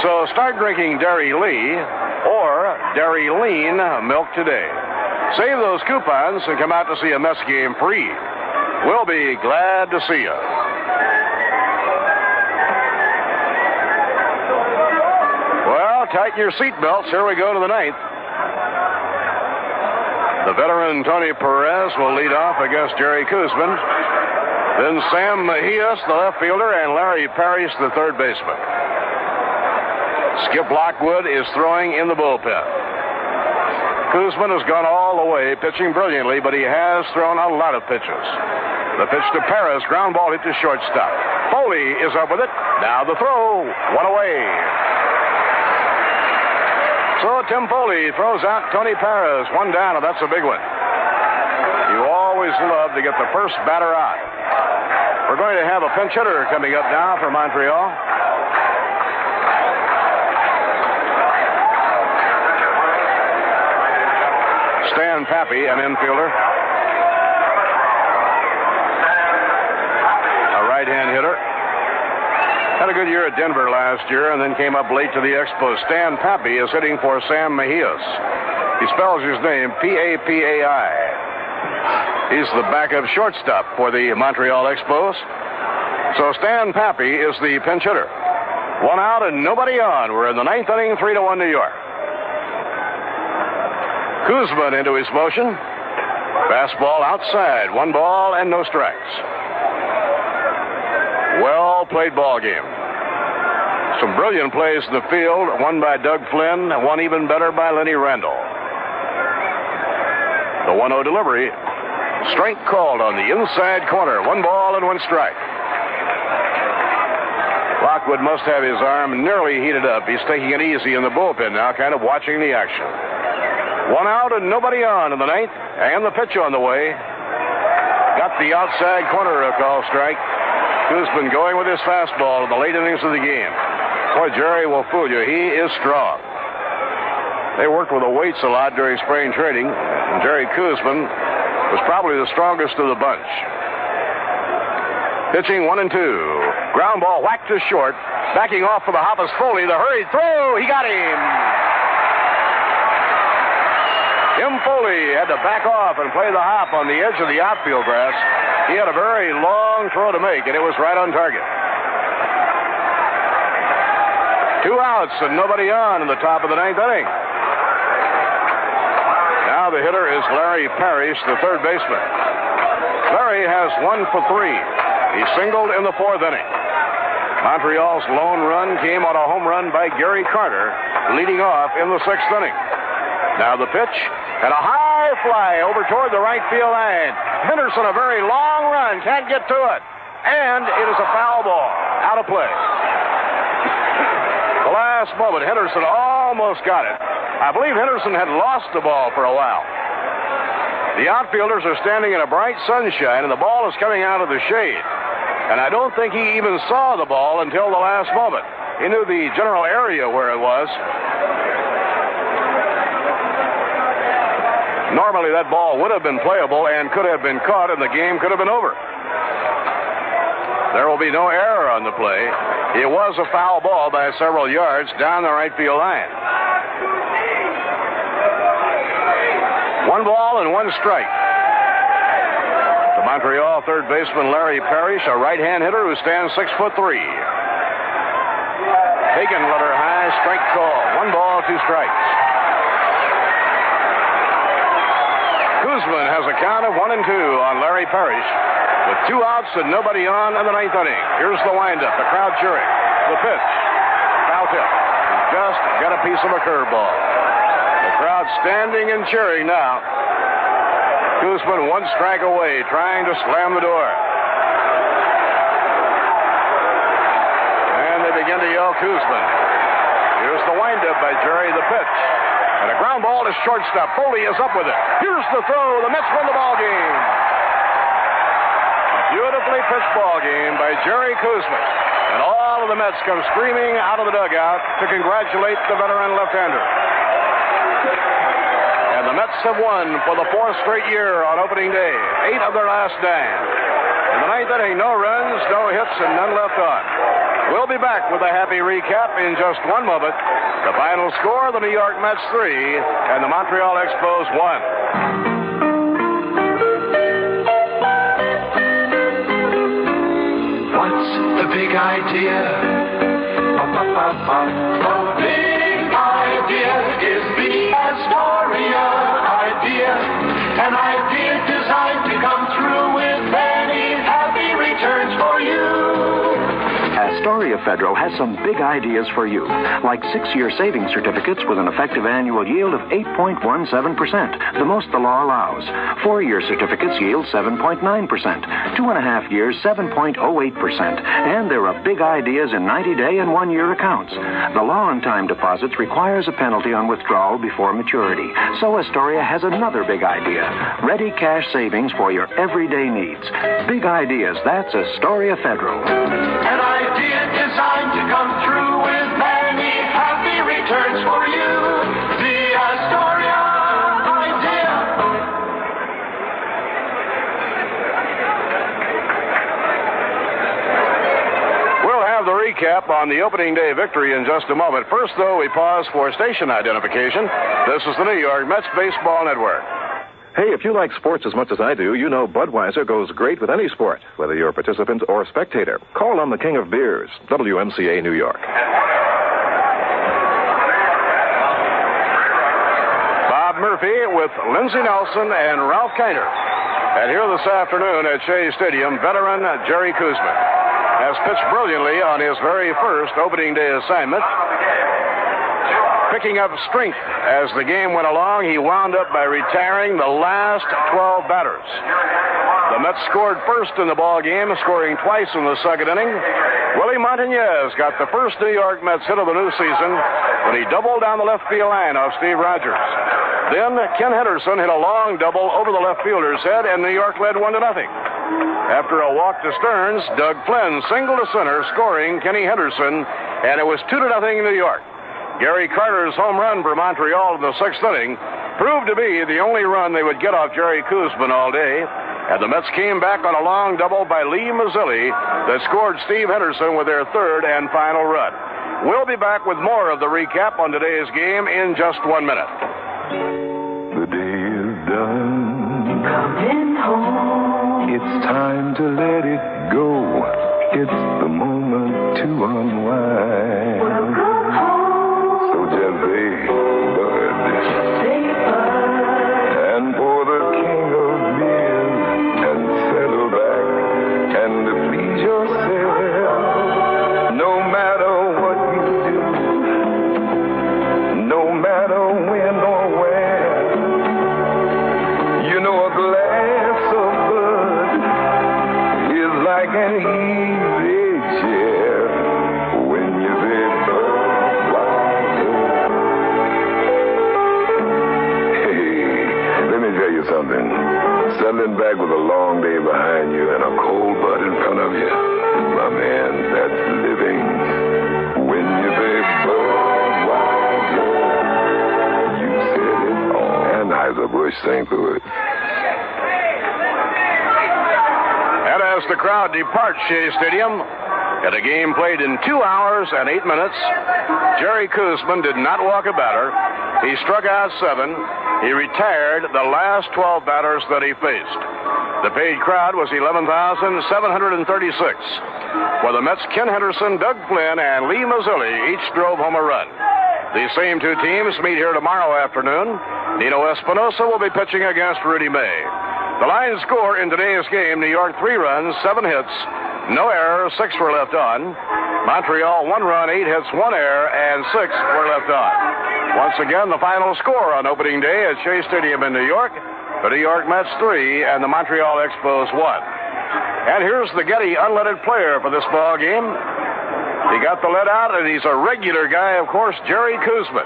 So start drinking Derry Lee or Derry Lean milk today. Save those coupons and come out to see a Mets game free. We'll be glad to see you. Well, tighten your seatbelts. Here we go to the 9th. The veteran Tony Perez will lead off against Jerry Koosman. Then Sam Mejias, the left fielder, and Larry Parrish, the third baseman. Skip Lockwood is throwing in the bullpen. Koosman has gone all the way, pitching brilliantly, but he has thrown a lot of pitches. The pitch to Perez, ground ball hit to shortstop. Foley is up with it. Now the throw, 1 away. So Tim Foli throws out Tony Perez, 1 down, and that's a big one. You always love to get the first batter out. We're going to have a pinch hitter coming up now for Montreal. Stan Pappy, an infielder. A right-hand hitter. Had a good year at Denver last year and then came up late to the Expos. Stan Pappy is hitting for Sam Mejias. He spells his name P-A-P-A-I. He's the backup shortstop for the Montreal Expos. So Stan Pappy is the pinch hitter. 1 out and nobody on. We're in the 9th inning, 3-1 New York. Koosman into his motion. Fastball outside. 1 ball and no strikes. Well played ball game. Some brilliant plays in the field. 1 by Doug Flynn. 1 even better by Lenny Randle. The 1-0 delivery. Strike called on the inside corner. 1 ball and 1 strike. Lockwood must have his arm nearly heated up. He's taking it easy in the bullpen now, kind of watching the action. 1 out and nobody on in the 9th. And the pitch on the way. Got the outside corner a call strike. Koosman going with his fastball in the late innings of the game. Boy, Jerry will fool you. He is strong. They worked with the weights a lot during spring training. And Jerry Koosman was probably the strongest of the bunch. Pitching 1 and 2. Ground ball whacked to short. Backing off for the hop is Foley. The hurried throw. He got him. Tim Foley had to back off and play the hop on the edge of the outfield grass. He had a very long throw to make, and it was right on target. 2 outs and nobody on in the top of the 9th inning. Now the hitter is Larry Parrish, the third baseman. Larry has 1 for 3. He singled in the 4th inning. Montreal's lone run came on a home run by Gary Carter, leading off in the 6th inning. Now the pitch, and a high fly over toward the right field line. Henderson, a very long run, can't get to it. And it is a foul ball, out of play. The last moment, Henderson almost got it. I believe Henderson had lost the ball for a while. The outfielders are standing in a bright sunshine, and the ball is coming out of the shade. And I don't think he even saw the ball until the last moment. He knew the general area where it was. Normally, that ball would have been playable and could have been caught, and the game could have been over. There will be no error on the play. It was a foul ball by several yards down the right field line. 1 ball and 1 strike. The Montreal third baseman Larry Parrish, a right-hand hitter who stands 6'3". Taken letter high, strike call. 1 ball, 2 strikes. Koosman has a count of 1-2 on Larry Parrish, with 2 outs and nobody on in the 9th inning. Here's the windup, the crowd cheering. The pitch, foul tip. Just got a piece of a curveball. The crowd standing and cheering now. Koosman 1 strike away, trying to slam the door. And they begin to yell Koosman. Here's the windup by Jerry, the pitch. And a ground ball to shortstop. Foley is up with it. Here's the throw. The Mets win the ball game. A beautifully pitched ball game by Jerry Koosman. And all of the Mets come screaming out of the dugout to congratulate the veteran left-hander. And the Mets have won for the 4th straight year on opening day. 8 of their last 9. In the 9th inning, no runs, no hits, and none left on. We'll be back with a happy recap in just 1 moment. The final score, the New York Mets 3 and the Montreal Expos 1. What's the big idea? The big idea is the Astoria idea. An idea designed to come through with many happy returns for you. Astoria Federal has some big ideas for you, like 6-year savings certificates with an effective annual yield of 8.17%, the most the law allows. 4-year certificates yield 7.9%, 2.5 years 7.08%, and there are big ideas in 90-day and 1-year accounts. The law on time deposits requires a penalty on withdrawal before maturity, so Astoria has another big idea, ready cash savings for your everyday needs. Big ideas, that's Astoria Federal. An idea designed to come through with many happy returns for you. The Astoria idea. We'll have the recap on the opening day victory in just a moment. First, though, we pause for station identification. This is the New York Mets Baseball Network. Hey, if you like sports as much as I do, you know Budweiser goes great with any sport, whether you're a participant or a spectator. Call on the king of beers, WMCA New York. Bob Murphy with Lindsey Nelson and Ralph Kiner. And here this afternoon at Shea Stadium, veteran Jerry Koosman has pitched brilliantly on his very first opening day assignment. Picking up strength as the game went along, he wound up by retiring the last 12 batters. The Mets scored first in the ball game, scoring twice in the 2nd inning. Willie Montanez got the first New York Mets hit of the new season when he doubled down the left field line off Steve Rogers. Then Ken Henderson hit a long double over the left fielder's head, and New York led 1-0. After a walk to Stearns, Doug Flynn singled to center, scoring Kenny Henderson, and it was 2-0 New York. Gary Carter's home run for Montreal in the 6th inning proved to be the only run they would get off Jerry Koosman all day, and the Mets came back on a long double by Lee Mazzilli that scored Steve Henderson with their 3rd and final run. We'll be back with more of the recap on today's game in just 1 minute. The day is done. Coming home. It's time to let it go. It's the moment to unwind. Welcome home. So just say bud. Say bud. And pour the king of beers and settle back and please yourself. No matter what you do, no matter when or where, you know a glass of bud is like an easy chair when you say Budweiser. Hey, let me tell you something. Settling back with a long day behind you and a cold bud in front of you, my man, that's living. When you say Budweiser, you said it all. Anheuser-Busch Louis, St. Louis. And as the crowd departs Shea Stadium, at a game played in 2 hours and 8 minutes, Jerry Koosman did not walk a batter. He struck out 7. He retired the last 12 batters that he faced. The paid crowd was 11,736. For the Mets, Ken Henderson, Doug Flynn, and Lee Mazzilli each drove home a run. These same two teams meet here tomorrow afternoon. Nino Espinosa will be pitching against Rudy May. The line score in today's game, New York 3 runs, 7 hits, no errors, 6 were left on. Montreal 1 run, 8 hits, 1 error, and 6 were left on. Once again, the final score on opening day at Shea Stadium in New York, the New York Mets 3 and the Montreal Expos 1. And here's the Getty unleaded player for this ball game. He got the lead out, and he's a regular guy, of course, Jerry Koosman.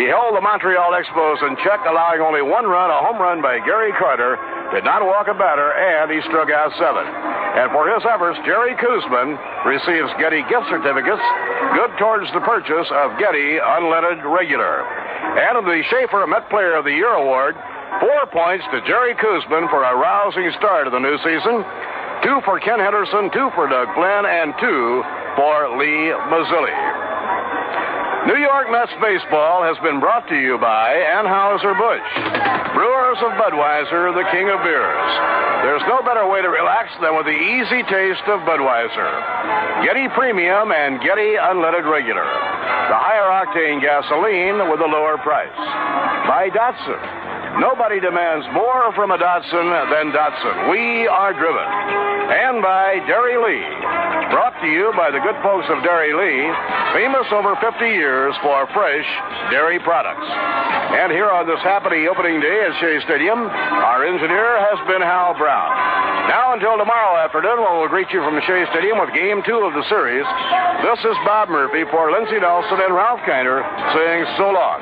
He held the Montreal Expos in check, allowing only 1 run, a home run by Gary Carter, did not walk a batter, and he struck out 7. And for his efforts, Jerry Koosman receives Getty gift certificates, good towards the purchase of Getty unleaded regular. And the Schaefer Met Player of the Year award, 4 points to Jerry Koosman for a rousing start of the new season, 2 for Ken Henderson, 2 for Doug Flynn, and 2 for Lee Mazzilli. New York Mets baseball has been brought to you by Anheuser-Busch, brewers of Budweiser, the king of beers. There's no better way to relax than with the easy taste of Budweiser. Getty Premium and Getty Unleaded Regular, the higher octane gasoline with a lower price. By Datsun. Nobody demands more from a Datsun than Datsun. We are driven. And by Dairy Lee, brought to you by the good folks of Dairy Lee, famous over 50 years for fresh dairy products. And here on this happy opening day at Shea Stadium, our engineer has been Hal Brown. Now until tomorrow afternoon, when we'll greet you from Shea Stadium with Game 2 of the series, this is Bob Murphy for Lindsey Nelson and Ralph Kiner saying so long.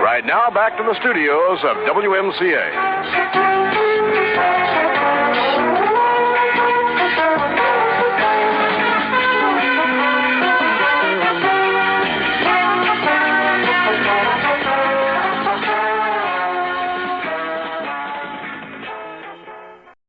Right now, back to the studios of WMCA.